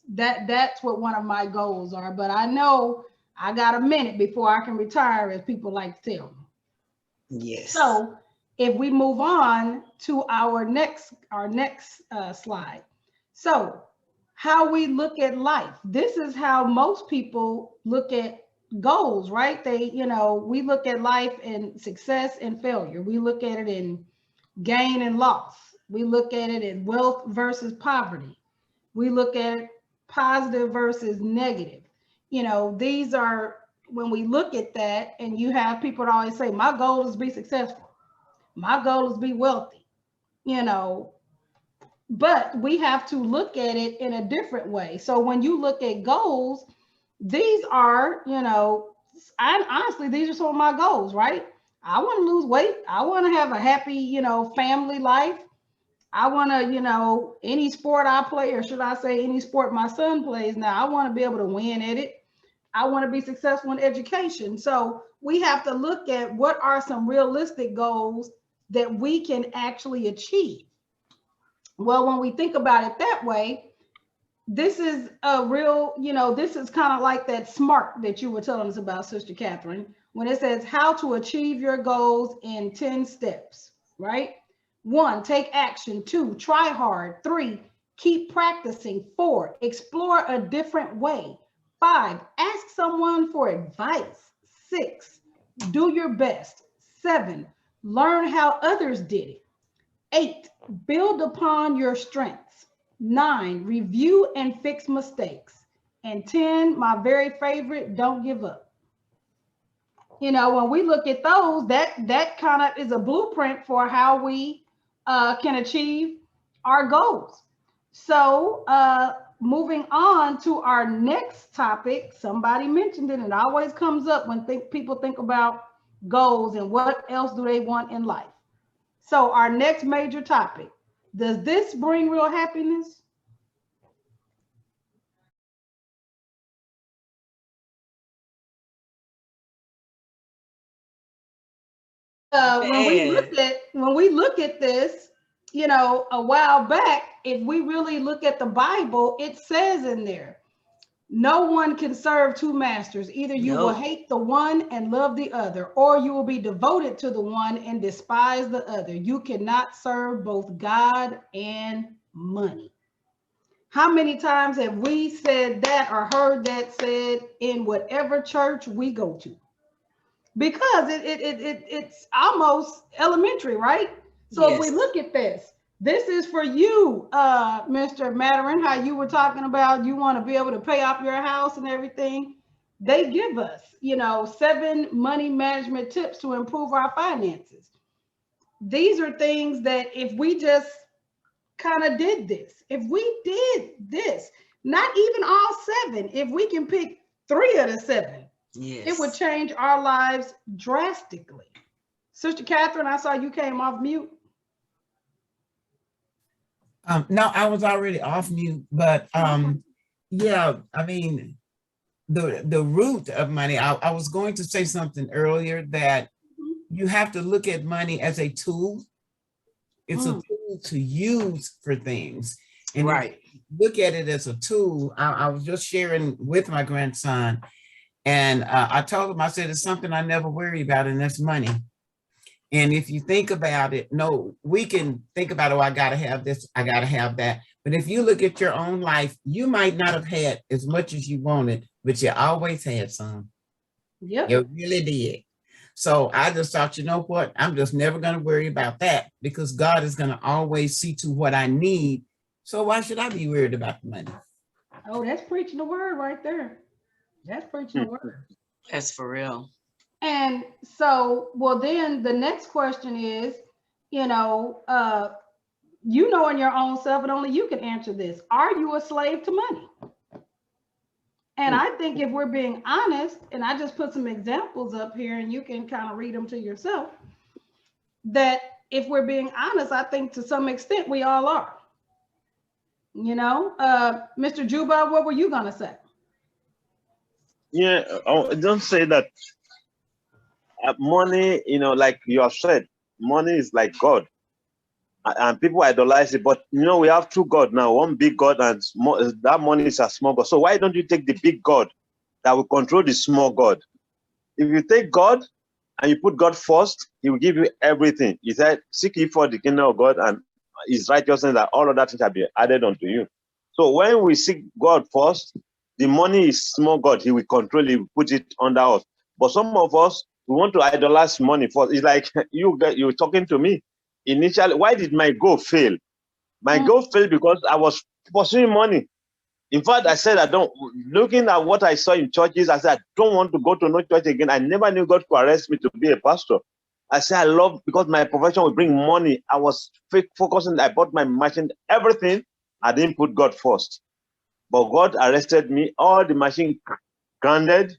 That's what one of my goals are. But I know I got a minute before I can retire, as people like to tell me. Yes. So if we move on to our next slide. So how we look at life. This is how most people look at goals, right? We look at life in success and failure. We look at it in gain and loss. We look at it in wealth versus poverty. We look at it positive versus negative. These are, when we look at that, and you have people that always say, my goal is to be successful. My goal is to be wealthy, but we have to look at it in a different way. So when you look at goals, these are, honestly, these are some of my goals, right? I want to lose weight. I want to have a happy, family life. I want to, any sport I play, or should I say any sport my son plays now, I want to be able to win at it. I want to be successful in education. So we have to look at what are some realistic goals that we can actually achieve. Well, when we think about it that way, this is a real, this is kind of like that SMART that you were telling us about, Sister Catherine, when it says how to achieve your goals in 10 steps, right? 1, take action. 2, try hard. 3, keep practicing. 4, explore a different way. 5, ask someone for advice. 6, do your best. 7, learn how others did it. 8, build upon your strengths. 9, review and fix mistakes. And 10, my very favorite, don't give up. When we look at those, that kind of is a blueprint for how we can achieve our goals. So moving on to our next topic, somebody mentioned it, and it always comes up when people think about goals and what else do they want in life. So our next major topic, does this bring real happiness? When we look at this, a while back, if we really look at the Bible, it says in there, no one can serve two masters. Either you will hate the one and love the other, or you will be devoted to the one and despise the other. You cannot serve both God and money. How many times have we said that or heard that said in whatever church we go to? Because it's almost elementary, right? So if we look at this is for you, Mr. Maturin, how you were talking about you want to be able to pay off your house and everything. They give us, 7 money management tips to improve our finances. These are things that if we just kind of did this, if we did this, not even all 7, if we can pick 3 of the 7, it would change our lives drastically. Sister Catherine, I saw you came off mute. No, I was already off mute, but yeah, I mean, the root of money, I was going to say something earlier that you have to look at money as a tool. It's a tool to use for things. And right. Look at it as a tool. I was just sharing with my grandson, and I told him, I said, it's something I never worry about, and that's money. And if you think about it, no, we can think about, oh, I got to have this, I got to have that. But if you look at your own life, you might not have had as much as you wanted, but you always had some. Yep. You really did. So I just thought, you know what? I'm just never going to worry about that, because God is going to always see to what I need. So why should I be worried about the money? Oh, that's preaching the word right there. That's preaching the word. That's for real. And so, well, then the next question is, in your own self, and only you can answer this. Are you a slave to money? And I think if we're being honest, and I just put some examples up here and you can kind of read them to yourself, that if we're being honest, I think to some extent we all are. Mr. Juba, what were you going to say? Yeah, don't say that. Money, like you have said, money is like God, and people idolize it. But we have 2 gods now, one big God, and that money is a small God. So why don't you take the big God that will control the small God? If you take God and you put God first, He will give you everything. He said, "Seek ye for the kingdom of God and His righteousness, that all of that shall be added unto you." So when we seek God first, the money is small God. He will control it, He will put it under us. But some of us, we want to idolize money first. It's like you're talking to me. Initially, why did my goal fail? My goal failed because I was pursuing money. In fact, I said, looking at what I saw in churches, I said, I don't want to go to no church again. I never knew God could arrest me to be a pastor. I said, I love, because my profession will bring money. I was focusing, I bought my machine, everything. I didn't put God first. But God arrested me. All the machine grounded.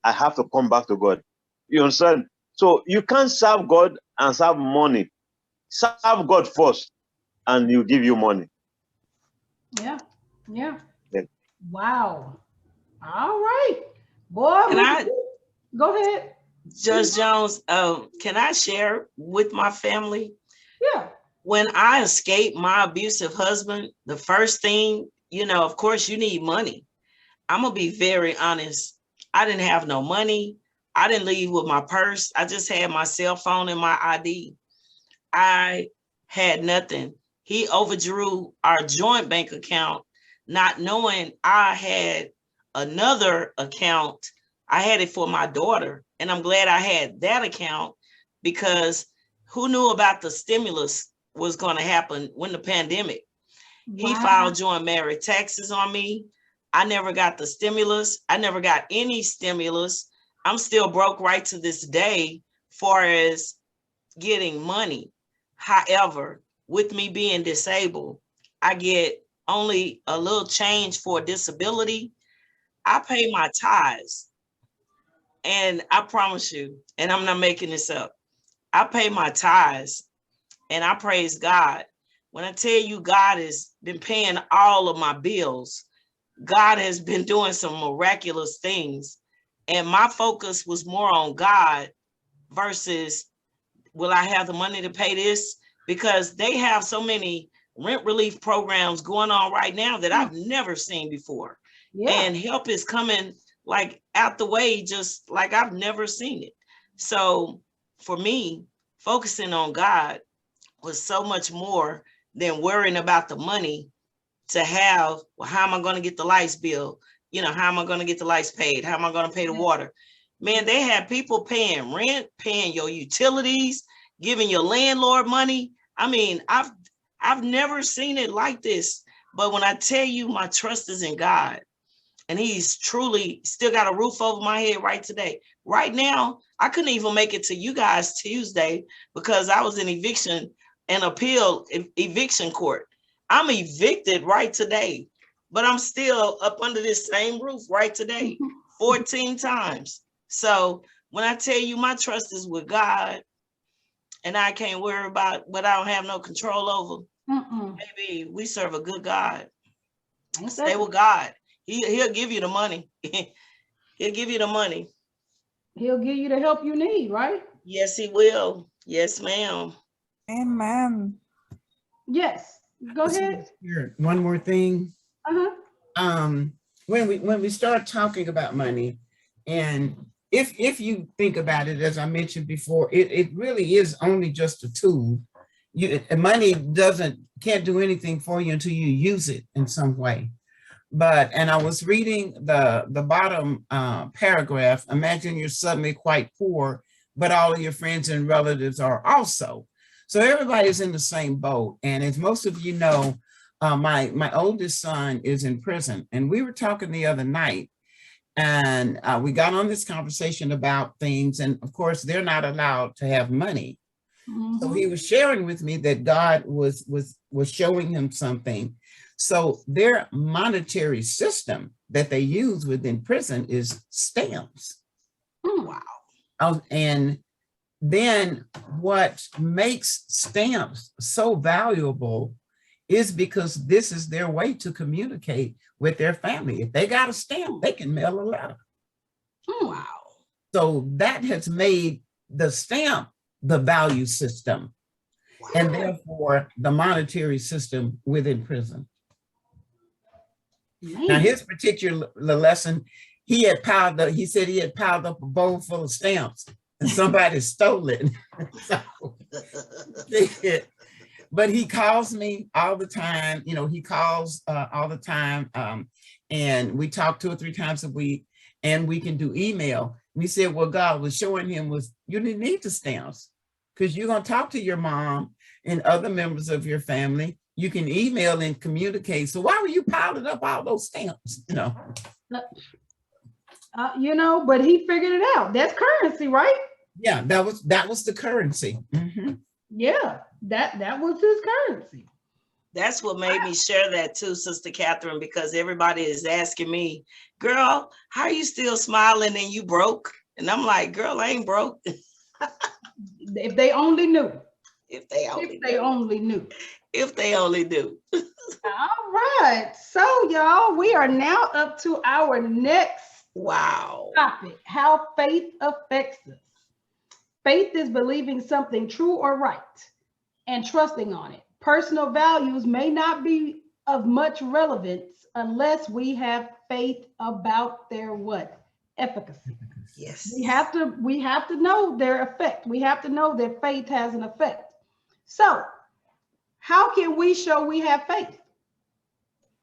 I have to come back to God. You understand? So you can't serve God and serve money. Serve God first. and you give you money. Yeah. Yeah. Yeah. Wow. All right. Boy, go ahead. Judge Jones, can I share with my family? Yeah. When I escaped my abusive husband, the first thing, of course, you need money. I'm going to be very honest. I didn't have no money. I didn't leave with my purse. I just had my cell phone and my ID. I had nothing. He overdrew our joint bank account, not knowing I had another account. I had it for my daughter, and I'm glad I had that account, because who knew about the stimulus was going to happen when the pandemic? He filed joint married taxes on me. I never got the stimulus. I never got any stimulus. I'm still broke right to this day far as getting money. However, with me being disabled, I get only a little change for disability. I pay my tithes. And I promise you, and I'm not making this up, I pay my tithes and I praise God. When I tell you God has been paying all of my bills, God has been doing some miraculous things. And my focus was more on God versus will I have the money to pay this? Because they have so many rent relief programs going on right now that I've never seen before. Yeah. And help is coming like out the way, just like I've never seen it. So for me, focusing on God was so much more than worrying about the money to have, well, how am I going to get the lights bill? How am I going to get the lights paid? How am I going to pay the water? Man, they had people paying rent, paying your utilities, giving your landlord money. I mean, I've never seen it like this. But when I tell you my trust is in God, and he's truly still got a roof over my head right today. Right now, I couldn't even make it to you guys Tuesday because I was in eviction court. I'm evicted right today, but I'm still up under this same roof right today, 14 times. So when I tell you my trust is with God and I can't worry about what I don't have no control over, baby, we serve a good God. Stay with God. He'll give you the money. He'll give you the money. He'll give you the help you need, right? Yes, he will. Yes, ma'am. Amen. Yes. Go ahead. Here, one more thing. When we start talking about money, and if you think about it, as I mentioned before, it really is only just a tool. Money can't do anything for you until you use it in some way. And I was reading the bottom paragraph. Imagine you're suddenly quite poor, but all of your friends and relatives are also. So everybody's in the same boat. And as most of you know, my oldest son is in prison. And we were talking the other night, and we got on this conversation about things. And of course, they're not allowed to have money. So he was sharing with me that God was showing him something. So their monetary system that they use within prison is stamps. Wow. And then what makes stamps so valuable is because this is their way to communicate with their family. If they got a stamp, they can mail a letter. Wow. So that has made the stamp the value system, and therefore the monetary system within prison. Now, his particular lesson, he said he had piled up a bowl full of stamps and somebody stole it. But he calls me all the time. He calls all the time. And we talk 2 or 3 times a week, and we can do email. And he said, what God was showing him was you didn't need the stamps because you're going to talk to your mom and other members of your family. You can email and communicate. So why were you piling up all those stamps? But he figured it out. That's currency, right? Yeah, that was the currency. Yeah, that was his currency. That's what made me share that too, Sister Catherine, because everybody is asking me, girl, how are you still smiling and you broke? And I'm like, girl, I ain't broke. If they only knew. If they only knew. If they only do. All right. So, y'all, we are now up to our next topic, how faith affects us. Faith is believing something true or right and trusting on it. Personal values may not be of much relevance unless we have faith about their what? Efficacy. Yes. We have to know their effect. We have to know that faith has an effect. So, how can we show we have faith?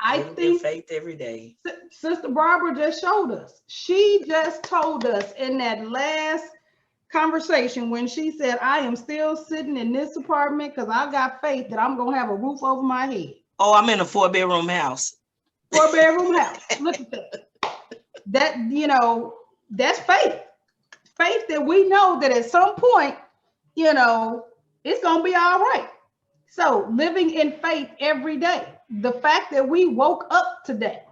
I think faith every day. Sister Barbara just showed us. She just told us in that last conversation when she said, I am still sitting in this apartment because I got faith that I'm gonna have a roof over my head. Oh, I'm in a 4-bedroom house. 4-bedroom house. Look at that. That, you know, that's faith. Faith that we know that at some point, you know, it's gonna be all right. So living in faith every day. The fact that we woke up today.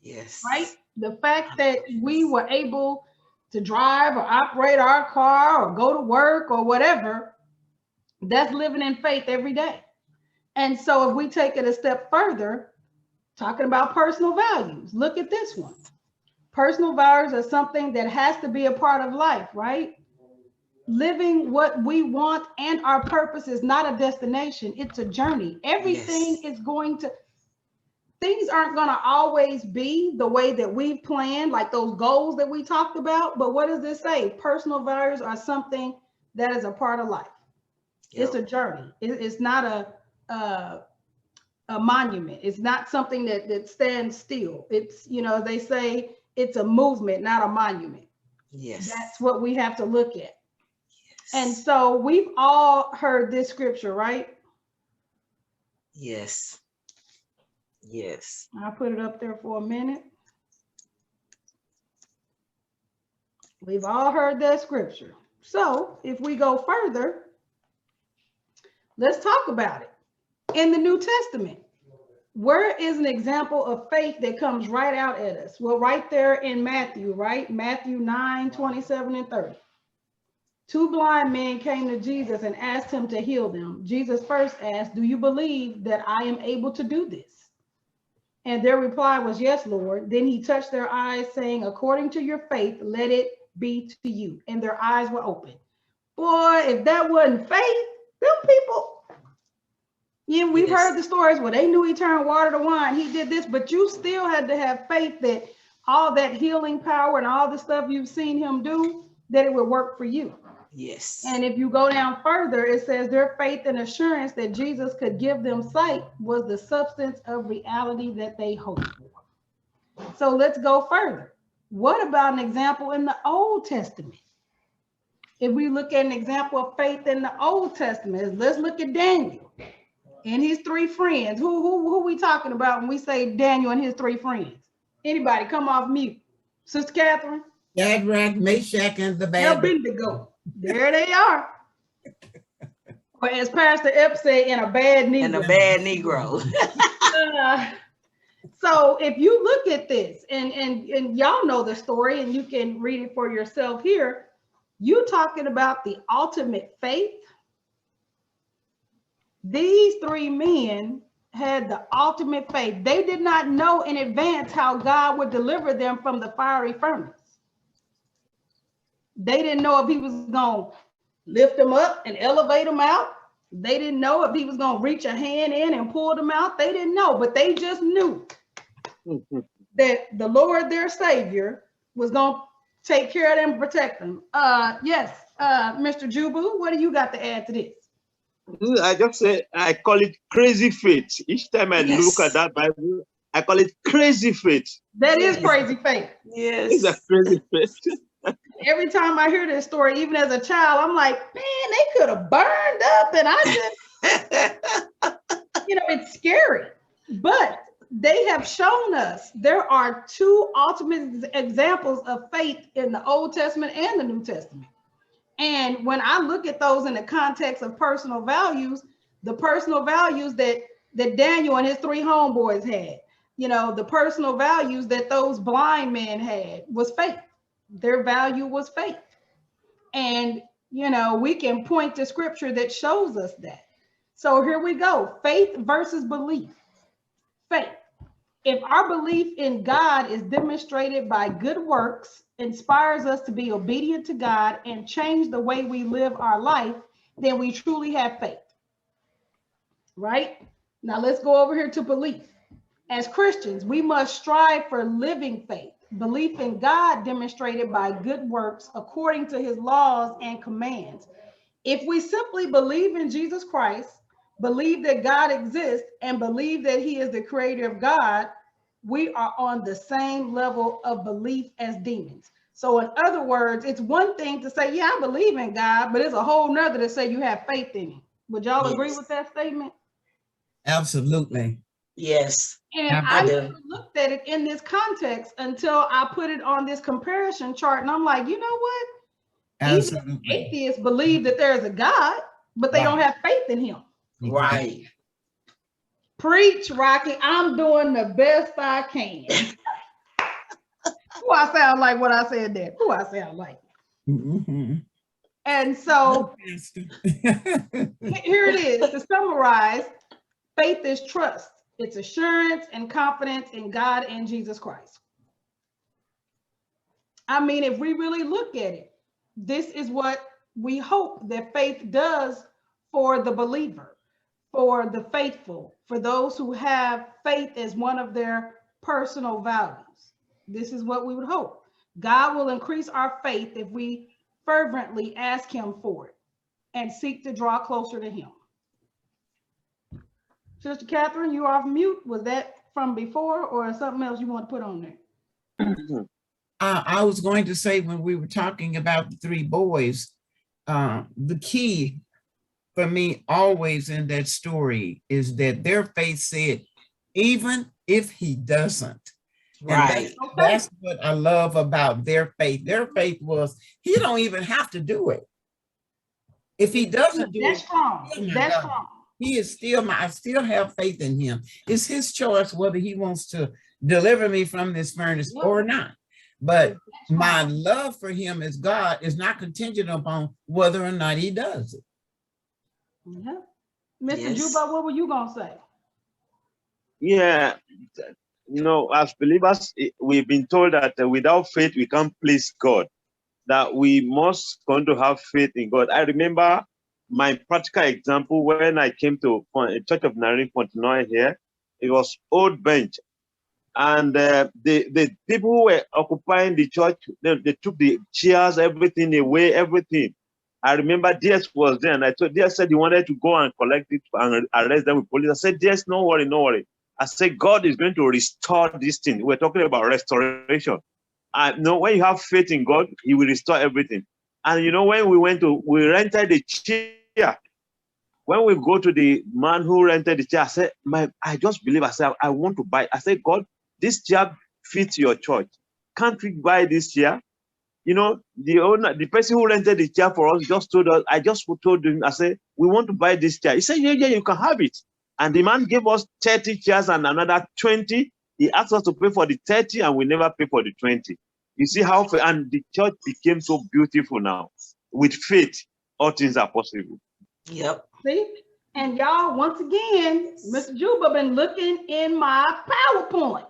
Yes. Right? The fact that we were able to drive or operate our car or go to work or whatever, that's living in faith every day. And so if we take it a step further, talking about personal values, look at this one. Personal values are something that has to be a part of life, right? Living what we want and our purpose is not a destination, it's a journey. Everything is going to, things aren't going to always be the way that we've planned, like those goals that we talked about. But what does this say? Personal values are something that is a part of life. It's a journey. It's not a monument. It's not something that stands still. It's, you know, they say it's a movement, not a monument. Yes. That's what we have to look at. And so we've all heard this scripture, right? Yes. Yes. I'll put it up there for a minute. We've all heard that scripture. So if we go further, let's talk about it. In the New Testament, where is an example of faith that comes right out at us? Well, right there in Matthew, right? Matthew 9:27 and 30. 2 blind men came to Jesus and asked him to heal them. Jesus first asked, do you believe that I am able to do this? And their reply was, yes, Lord. Then he touched their eyes, saying, according to your faith, let it be to you. And their eyes were open. Boy, if that wasn't faith, them people, yeah, we've heard the stories where they knew he turned water to wine. He did this, but you still had to have faith that all that healing power and all the stuff you've seen him do, that it would work for you. Yes. And if you go down further, it says their faith and assurance that Jesus could give them sight was the substance of reality that they hoped for. So let's go further. What about an example in the Old Testament? If we look at an example of faith in the Old Testament, let's look at Daniel and his 3 friends. Who we talking about when we say Daniel and his 3 friends? Anybody come off mute? Sister Catherine? Shadrach, Meshach, and Abednego. There they are. Or as Pastor Ep said, in a bad Negro. In a bad Negro. So if you look at this, and y'all know the story, and you can read it for yourself here, you talking about the ultimate faith. These 3 men had the ultimate faith. They did not know in advance how God would deliver them from the fiery furnace. They didn't know if he was going to lift them up and elevate them out. They didn't know if he was going to reach a hand in and pull them out. They didn't know, but they just knew that the Lord, their Savior, was going to take care of them and protect them. Yes, Mr. Jubu, what do you got to add to this? I just say, I call it crazy faith. Each time I look at that Bible, I call it crazy faith. That is crazy faith. Yes. It's a crazy faith. Every time I hear this story, even as a child, I'm like, man, they could have burned up, and I just, you know, it's scary. But they have shown us there are 2 ultimate examples of faith in the Old Testament and the New Testament. And when I look at those in the context of personal values, the personal values that Daniel and his 3 homeboys had, you know, the personal values that those blind men had was faith. Their value was faith. And, you know, we can point to scripture that shows us that. So here we go. Faith versus belief. Faith. If our belief in God is demonstrated by good works, inspires us to be obedient to God and change the way we live our life, then we truly have faith. Right? Now let's go over here to belief. As Christians, we must strive for living faith, belief in God demonstrated by good works according to his laws and commands. If we simply believe in Jesus Christ, believe that God exists, and believe that he is the creator of God, we are on the same level of belief as demons. So in other words, it's one thing to say, yeah, I believe in God, but it's a whole nother to say you have faith in him. Would y'all agree with that statement? Absolutely. Yes. And I never looked at it in this context until I put it on this comparison chart. And I'm like, you know what? Absolutely. Even atheists believe that there's a God, but they don't have faith in him. Right. Preach, Rocky. I'm doing the best I can. Who I sound like what I said there? Who I sound like? Mm-hmm. And so here it is. To summarize, faith is trust. It's assurance and confidence in God and Jesus Christ. I mean, if we really look at it, this is what we hope that faith does for the believer, for the faithful, for those who have faith as one of their personal values. This is what we would hope. God will increase our faith if we fervently ask him for it and seek to draw closer to him. Sister Catherine, you off mute. Was that from before or something else you want to put on there? I was going to say, when we were talking about the three boys, the key for me always in that story is that their faith said, even if he doesn't. Right. And that's what I love about their faith. Their faith was, he don't even have to do it. If he doesn't do that's it, strong. That's strong. He is still I still have faith in him. It's his choice whether he wants to deliver me from this furnace or not. But my love for him as God is not contingent upon whether or not he does it. Yeah. Mr. Juba, what were you going to say? Yeah, you know, as believers, we've been told that without faith, we can't please God, that we must going to have faith in God. I remember my practical example when I came to Church of Nazarene Fontenoy here. It was old bench, and the people who were occupying the church, they took the chairs, everything away, everything. I remember DS was there, and I told DS said he wanted to go and collect it and arrest them with police. I said, DS, no worry, no worry. I said, God is going to restore this thing. We're talking about restoration. I know when you have faith in God, he will restore everything. And you know, when we rented the chair. When we go to the man who rented the chair, I said, I just believe, I said, I want to buy. I said, God, this chair fits your church. Can't we buy this chair? You know, the person who rented the chair for us just told us, I just told him, I said, we want to buy this chair. He said, yeah, you can have it. And the man gave us 30 chairs and another 20. He asked us to pay for the 30 and we never pay for the 20. You see how, and the church became so beautiful now. With faith, all things are possible. Yep. See? And y'all, once again, Mr. Juba been looking in my PowerPoint.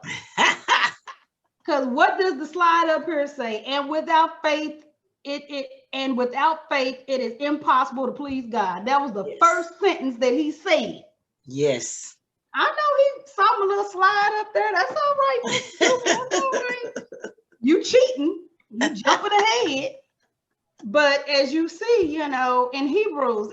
Because what does the slide up here say? And without faith, it is impossible to please God. That was the first sentence that he said. Yes. I know he saw my little slide up there. That's all right, Mr. Juba. That's all right. You cheating. You jumping ahead. But as you see, you know, in Hebrews,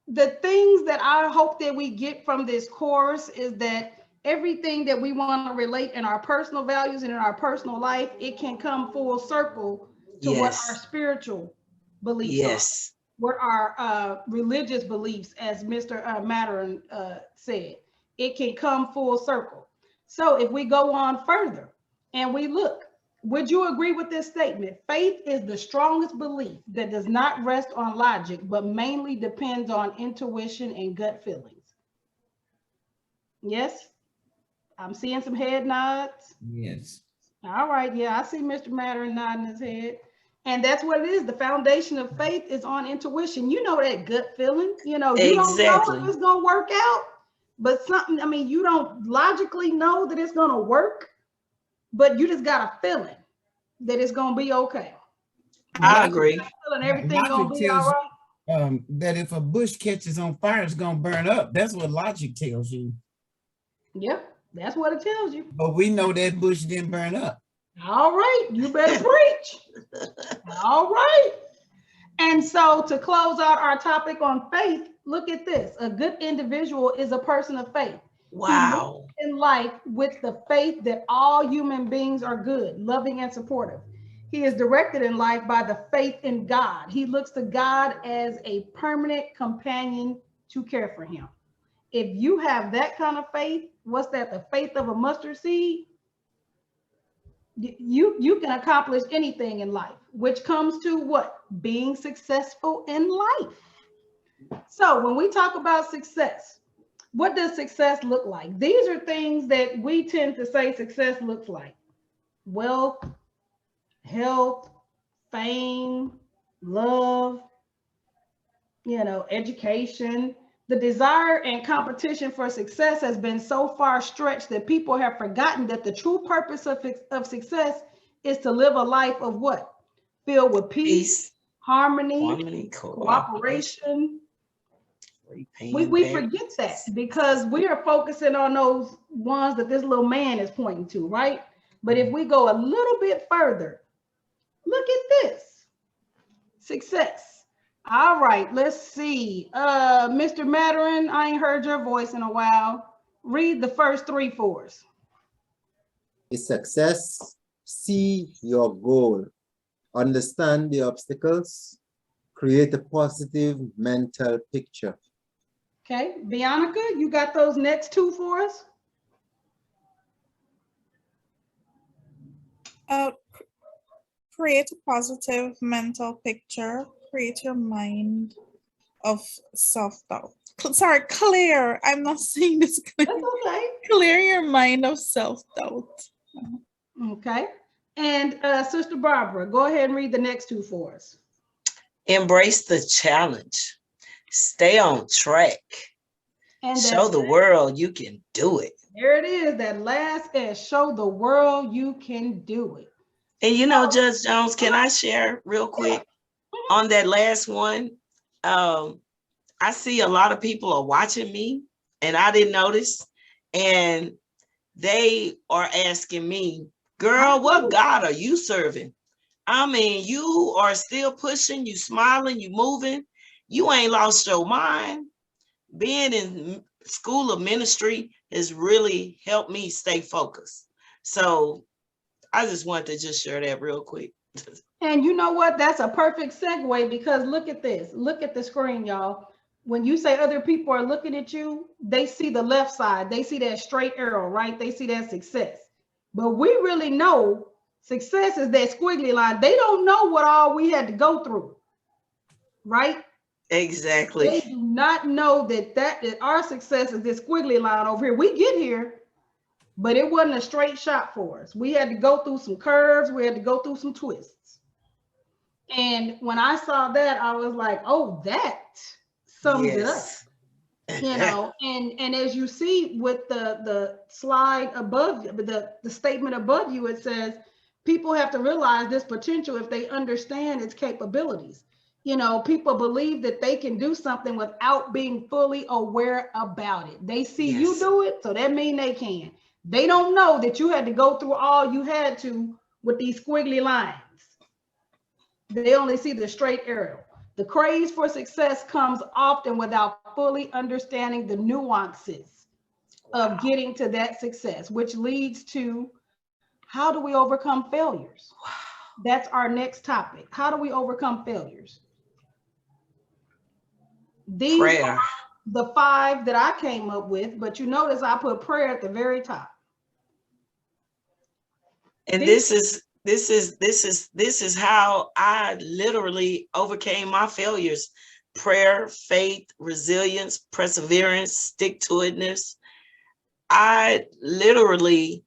the things that I hope that we get from this course is that everything that we want to relate in our personal values and in our personal life, it can come full circle to what our spiritual beliefs are, what our religious beliefs, as Mr. Maturin said, it can come full circle. So if we go on further and we look, would you agree with this statement? Faith is the strongest belief that does not rest on logic, but mainly depends on intuition and gut feelings. Yes? I'm seeing some head nods. Yes. All right. Yeah, I see Mr. Maturin nodding his head. And that's what it is. The foundation of faith is on intuition. You know that gut feeling. You know, you Exactly. don't know if it's going to work out, but something, I mean, you don't logically know that it's going to work, but you just got a feeling that it's going to be okay. I agree. Feeling everything going to be all right. That if a bush catches on fire, it's going to burn up. That's what logic tells you. Yep, that's what it tells you. But we know that bush didn't burn up. All right, you better preach. All right. And so to close out our topic on faith, look at this. A good individual is a person of faith. Wow. He lives in life with the faith that all human beings are good, loving, and supportive. He is directed in life by the faith in God. He looks to God as a permanent companion to care for him. If you have that kind of faith, what's that? The faith of a mustard seed? You can accomplish anything in life, which comes to what? Being successful in life. So when we talk about success, what does success look like? These are things that we tend to say success looks like: wealth, health, fame, love, education. The desire and competition for success has been so far stretched that people have forgotten that the true purpose of success is to live a life of what? Filled with peace, harmony, cooperation. We forget that because we are focusing on those ones that this little man is pointing to, right? But if we go a little bit further, look at this. Success. All right, let's see. Mr. Maturin, I ain't heard your voice in a while. Read the first 3 for us. Is success, see your goal, understand the obstacles, create a positive mental picture. Okay, Bianca, you got those next 2 for us? Create a positive mental picture. Create your mind of self-doubt. Sorry, clear. I'm not saying this clear. That's okay. Clear your mind of self-doubt. Okay. And Sister Barbara, go ahead and read the next 2 for us. Embrace the challenge. Stay on track. And show the world you can do it. There it is. That last S. Show the world you can do it. And Judge Jones, can I share real quick on that last one? I see a lot of people are watching me and I didn't notice. And they are asking me, girl, what God are you serving? I mean, you are still pushing, you smiling, you moving. You ain't lost your mind. Being in school of ministry has really helped me stay focused. So I just wanted to just share that real quick. And you know what? That's a perfect segue because look at this. Look at the screen, y'all. When you say other people are looking at you, they see the left side. They see that straight arrow, right? They see that success. But we really know success is that squiggly line. They don't know what all we had to go through, right? Exactly. They do not know that our success is this squiggly line over here. We get here, but it wasn't a straight shot for us. We had to go through some curves. We had to go through some twists. And when I saw that, I was like, oh, that sums it up. And as you see with the slide above, the statement above you, it says people have to realize this potential if they understand its capabilities. People believe that they can do something without being fully aware about it. They see you do it, so that means they can. They don't know that you had to go through all you had to with these squiggly lines. They only see the straight arrow. The craze for success comes often without fully understanding the nuances of getting to that success, which leads to how do we overcome failures? That's our next topic. How do we overcome failures? These prayer. Are the 5 that I came up with, but you notice I put prayer at the very top. And this is how I literally overcame my failures. Prayer, faith, resilience, perseverance, stick-to-itness. I literally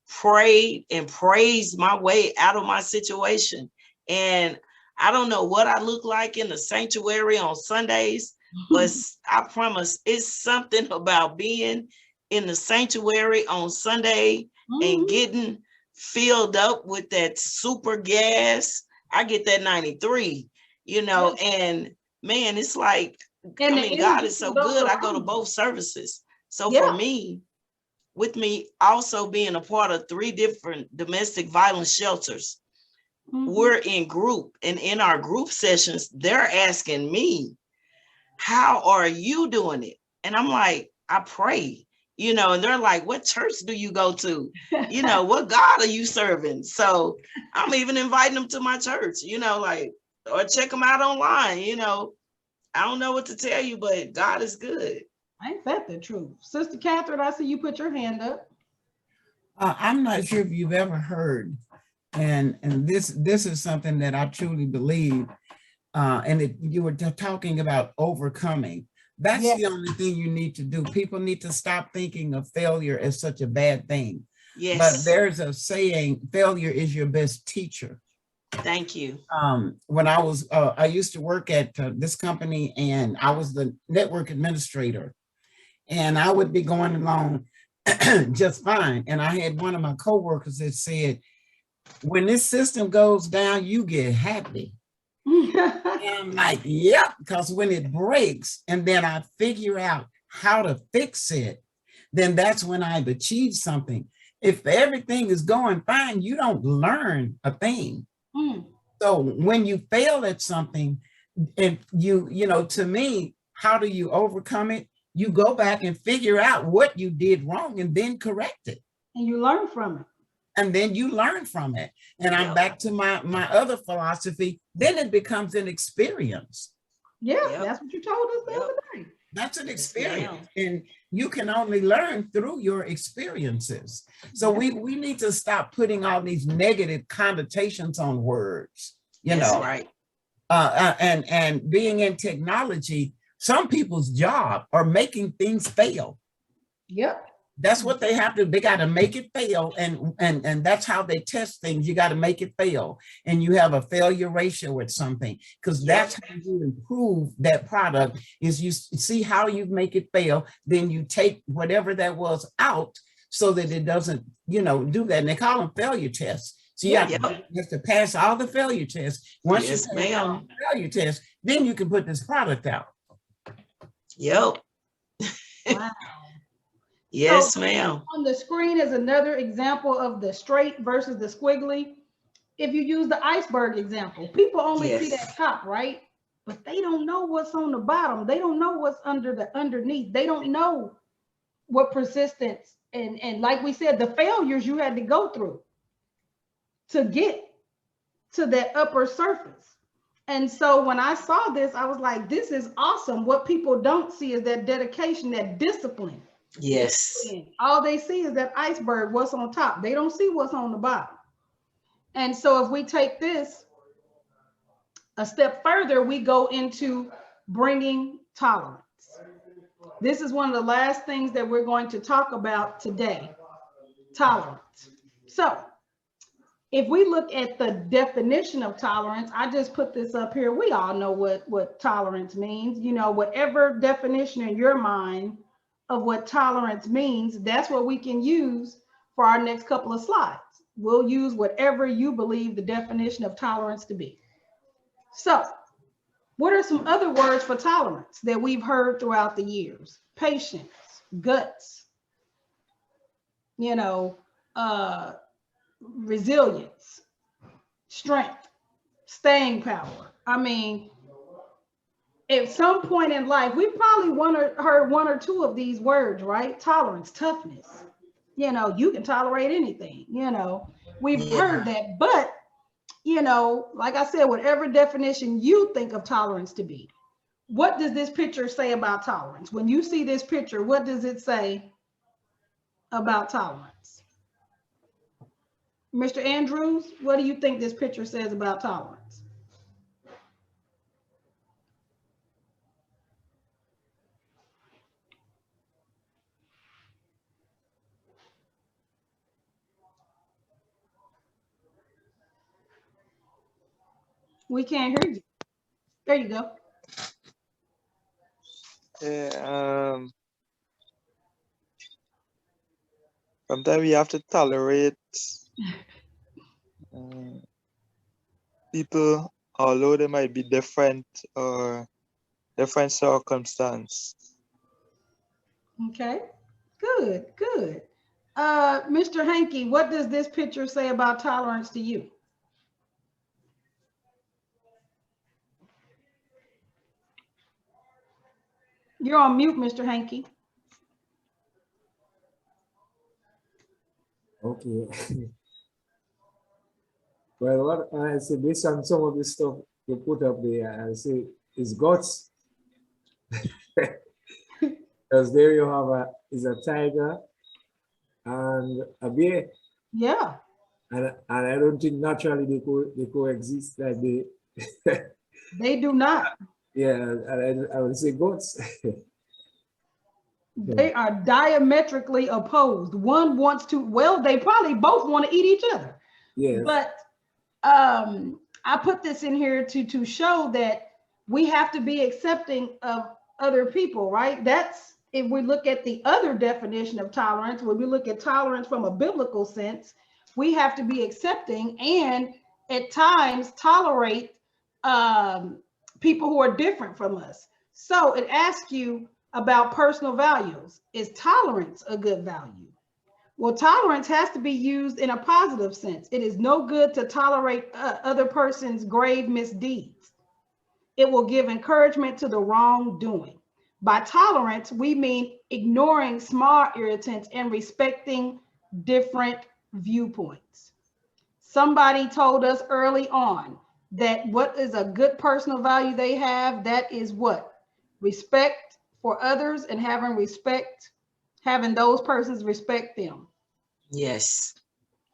prayed and praised my way out of my situation. And I don't know what I look like in the sanctuary on Sundays, but I promise it's something about being in the sanctuary on Sunday and getting filled up with that super gas. I get that 93, you know, and man, it's like, I mean, God is so good. I go to both services. So for me, with me also being a part of 3 different domestic violence shelters, we're in group, and in our group sessions, they're asking me, how are you doing it? And I'm like, I pray, you know, and they're like, what church do you go to? You know, what God are you serving? So I'm even inviting them to my church, you know, like, or check them out online, you know. I don't know what to tell you, but God is good. Ain't that the truth? Sister Catherine, I see you put your hand up. I'm not sure if you've ever heard, and this is something that I truly believe, you were talking about overcoming. That's the only thing you need to do. People need to stop thinking of failure as such a bad thing. Yes. But there's a saying, failure is your best teacher. Thank you. When I used to work at this company, and I was the network administrator, and I would be going along just fine. And I had one of my coworkers that said, when this system goes down, you get happy. And I'm like, yep, because when it breaks and then I figure out how to fix it, then that's when I've achieved something. If everything is going fine, you don't learn a thing. So when you fail at something, and you know, to me, how do you overcome it? You go back and figure out what you did wrong and then correct it. And you learn from it. And then you learn from it. And I'm back to my other philosophy. Then it becomes an experience. Yeah, that's what you told us the other day. That's an experience. And you can only learn through your experiences. So we need to stop putting all these negative connotations on words, you know. Right. And being in technology, some people's job are making things fail. Yep. That's what they have to, they got to make it fail. And that's how they test things. You got to make it fail. And you have a failure ratio with something, because that's how you improve that product, is you see how you make it fail. Then you take whatever that was out so that it doesn't, you know, do that. And they call them failure tests. So you have to pass all the failure tests. Once you pass all the failure tests, then you can put this product out. Yep. Wow. Yes, so, ma'am. On the screen is another example of the straight versus the squiggly. If you use the iceberg example, people only see that top, right? But they don't know what's on the bottom. They don't know what's underneath. They don't know what persistence and like we said, the failures you had to go through to get to that upper surface. And so when I saw this, I was like, this is awesome. What people don't see is that dedication, that discipline. Yes. All they see is that iceberg, what's on top. They don't see what's on the bottom. And so if we take this a step further, we go into bringing tolerance. This is one of the last things that we're going to talk about today, tolerance. So if we look at the definition of tolerance, I just put this up here. We all know what tolerance means. You know, whatever definition in your mind of what tolerance means, that's what we can use for our next couple of slides. We'll use whatever you believe the definition of tolerance to be. So, what are some other words for tolerance that we've heard throughout the years? Patience, guts, you know, resilience, strength, staying power. I mean, at some point in life, we probably heard one or two of these words, right? Tolerance, toughness. You know, you can tolerate anything, you know, we've heard that. But, you know, like I said, whatever definition you think of tolerance to be, what does this picture say about tolerance? When you see this picture, what does it say about tolerance? Mr. Andrews, what do you think this picture says about tolerance? We can't hear you. There you go. Yeah, sometimes we have to tolerate people, although they might be different or different circumstance. Okay, good, good. Mr. Hankey, what does this picture say about tolerance to you? You're on mute, Mr. Hankey. Okay. Well, what I say based on some of the stuff you put up there, I say it's guts. Because there you have a tiger and a bear. Yeah. And I don't think naturally they coexist like they They do not. yeah, and I would say goats. They are diametrically opposed. One wants to, well, they probably both want to eat each other. Yes. But I put this in here to show that we have to be accepting of other people, right? That's, if we look at the other definition of tolerance, when we look at tolerance from a biblical sense, we have to be accepting and at times tolerate people who are different from us. So it asks you about personal values. Is tolerance a good value? Well, tolerance has to be used in a positive sense. It is no good to tolerate other person's grave misdeeds. It will give encouragement to the wrongdoing. By tolerance, we mean ignoring small irritants and respecting different viewpoints. Somebody told us early on that what is a good personal value they have, that is what? Respect for others and having those persons respect them. Yes.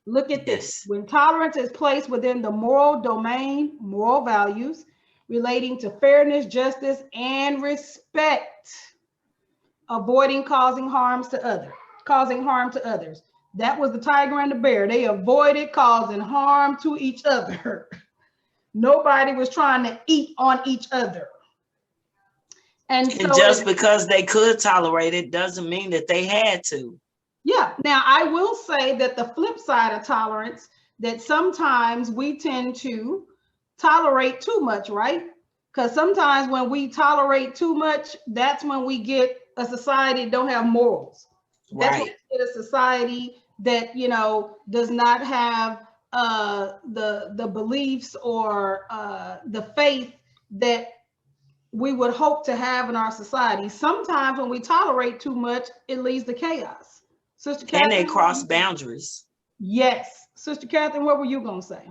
Look at this. When tolerance is placed within the moral domain, moral values relating to fairness, justice, and respect, avoiding causing harm to others. That was the tiger and the bear. They avoided causing harm to each other. Nobody was trying to eat on each other. And so just because they could tolerate it doesn't mean that they had to. Yeah. Now, I will say that the flip side of tolerance, that sometimes we tend to tolerate too much, right? Because sometimes when we tolerate too much, that's when we get a society that don't have morals. That's when we get a society that, you know, does not have the beliefs or the faith that we would hope to have in our society. Sometimes when we tolerate too much, it leads to chaos. Sister Catherine, and they cross boundaries. Yes. Sister Catherine, what were you going to say?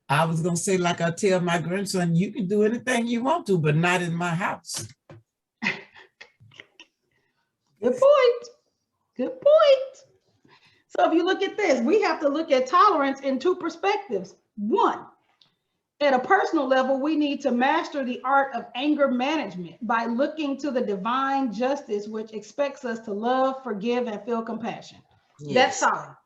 I was going to say, like I tell my grandson, you can do anything you want to, but not in my house. Good point. Good point. So if you look at this, we have to look at tolerance in two perspectives. One, at a personal level, we need to master the art of anger management by looking to the divine justice, which expects us to love, forgive, and feel compassion. Yes. That's tolerance.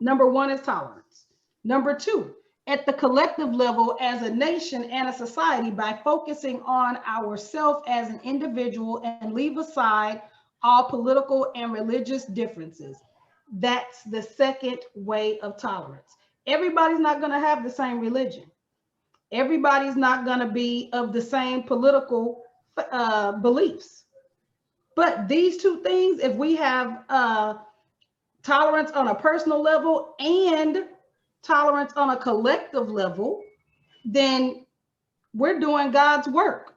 Number one is tolerance. Number two, at the collective level as a nation and a society, by focusing on ourselves as an individual and leave aside all political and religious differences. That's the second way of tolerance. Everybody's not going to have the same religion. Everybody's not going to be of the same political beliefs. But these two things, if we have tolerance on a personal level and tolerance on a collective level, then we're doing God's work.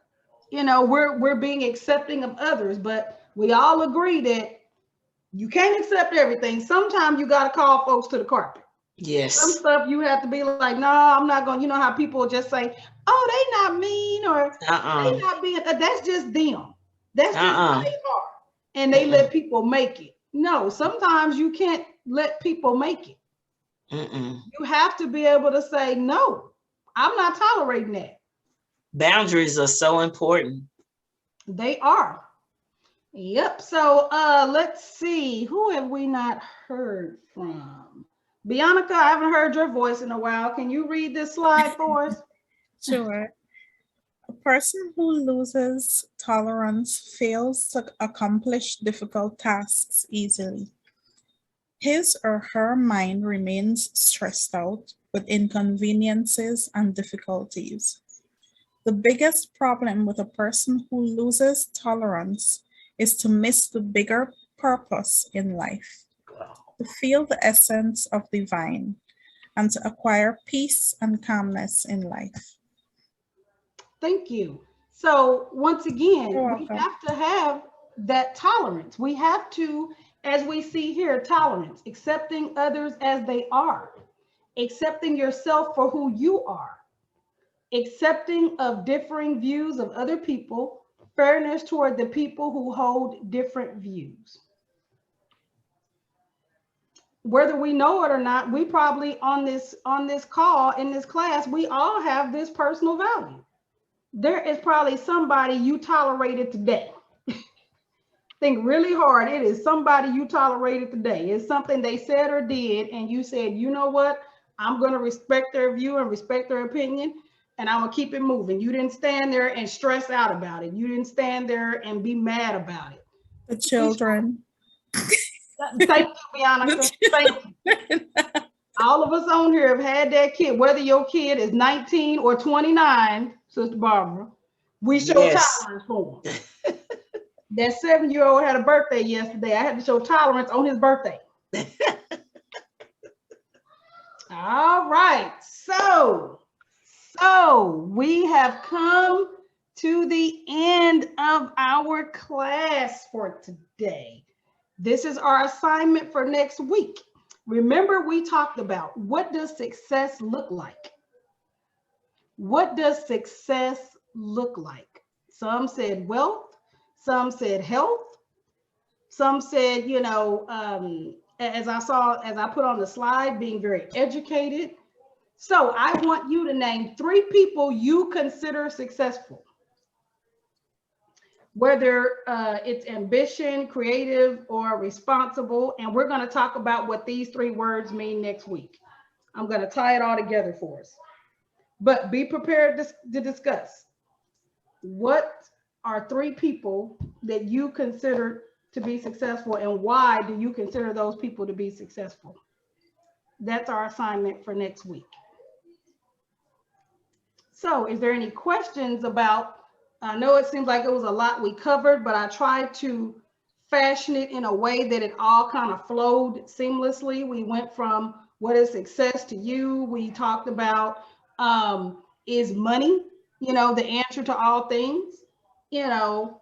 You know, we're being accepting of others, but we all agree that you can't accept everything. Sometimes you got to call folks to the carpet. Yes. Some stuff you have to be like, no, I'm not going. You know how people just say, oh, they not mean, or they not being. That's just them. That's just how they are, and they let people make it. No, sometimes you can't let people make it. You have to be able to say, no, I'm not tolerating that. Boundaries are so important. They are. Yep. So let's see. Who have we not heard from? Bianca, I haven't heard your voice in a while. Can you read this slide for us? Sure. A person who loses tolerance fails to accomplish difficult tasks easily. His or her mind remains stressed out with inconveniences and difficulties. The biggest problem with a person who loses tolerance is to miss the bigger purpose in life, to feel the essence of divine, and to acquire peace and calmness in life. Thank you. So once again, You're we welcome. have to have that tolerance. We have to, as we see here, tolerance, accepting others as they are, accepting yourself for who you are, accepting of differing views of other people, fairness toward the people who hold different views. Whether we know it or not, we probably on this call, in this class, we all have this personal value. There is probably somebody you tolerated today. Think really hard. It is somebody you tolerated today. It's something they said or did, and you said, you know what? I'm going to respect their view and respect their opinion, and I'm going to keep it moving. You didn't stand there and stress out about it. You didn't stand there and be mad about it. The children. Thank you, Bianca. Thank you. All of us on here have had that kid, whether your kid is 19 or 29, Sister Barbara, we show tolerance for them. That 7-year-old had a birthday yesterday. I had to show tolerance on his birthday. All right, so we have come to the end of our class for today. This is our assignment for next week. Remember, we talked about, what does success look like? What does success look like? Some said wealth, some said health, some said, you know, as I put on the slide, being very educated. So I want you to name 3 people you consider successful. Whether it's ambition, creative, or responsible. And we're going to talk about what these 3 words mean next week. I'm going to tie it all together for us. But be prepared to discuss. What are 3 people that you consider to be successful, and why do you consider those people to be successful? That's our assignment for next week. So is there any questions about, I know it seems like it was a lot we covered, but I tried to fashion it in a way that it all kind of flowed seamlessly. We went from what is success to you. We talked about, is money, you know, the answer to all things? You know,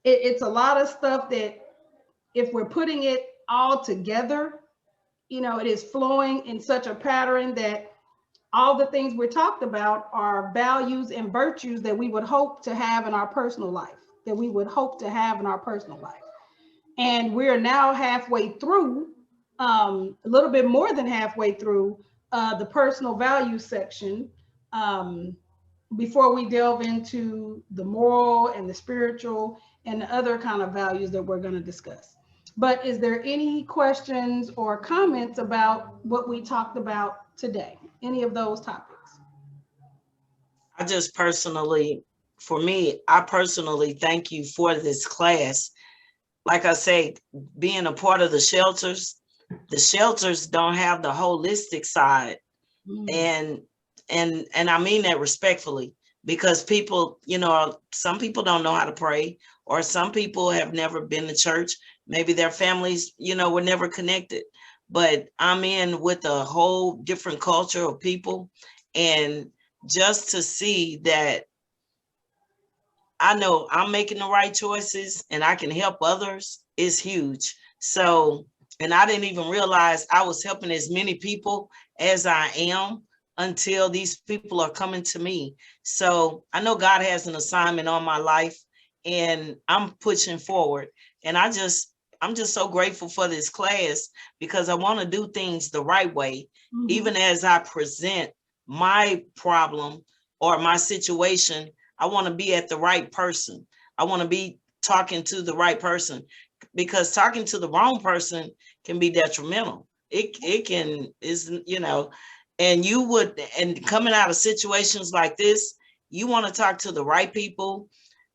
it's a lot of stuff that if we're putting it all together, you know, it is flowing in such a pattern that all the things we talked about are values and virtues that we would hope to have in our personal life, And we're now halfway through, a little bit more than halfway through the personal values section, before we delve into the moral and the spiritual and the other kind of values that we're going to discuss. But is there any questions or comments about what we talked about today? Any of those topics? I personally thank you for this class. Like I say, being a part of the shelters don't have the holistic side. And I mean that respectfully, because people, you know, some people don't know how to pray, or some people have never been to church. Maybe their families, you know, were never connected. But I'm in with a whole different culture of people. And just to see that I know I'm making the right choices and I can help others is huge. So, and I didn't even realize I was helping as many people as I am until these people are coming to me. So I know God has an assignment on my life, and I'm pushing forward. And I'm just so grateful for this class, because I want to do things the right way. Even as I present my problem or my situation, I want to be at the right person. I want to be talking to the right person, because talking to the wrong person can be detrimental. It can, you know, And coming out of situations like this, you want to talk to the right people.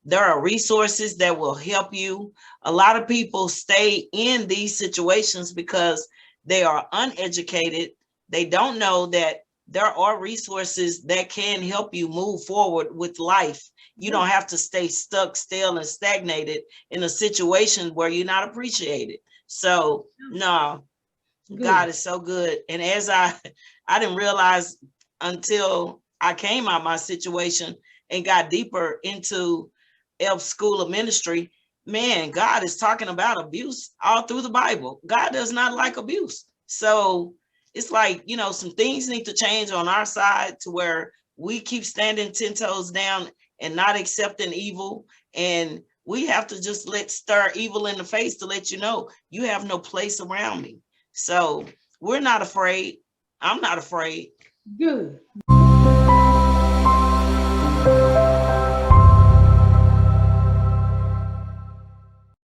There are resources that will help you. A lot of people stay in these situations because they are uneducated. They don't know that there are resources that can help you move forward with life. You don't have to stay stuck, still, and stagnated in a situation where you're not appreciated. So, no, God is so good. And as I didn't realize until I came out of my situation and got deeper into Elf School of Ministry, man, God is talking about abuse all through the Bible. God does not like abuse. So it's like, you know, some things need to change on our side to where we keep standing 10 toes down and not accepting evil. And we have to just stare evil in the face to let you know you have no place around me. So we're not afraid. I'm not afraid. Good.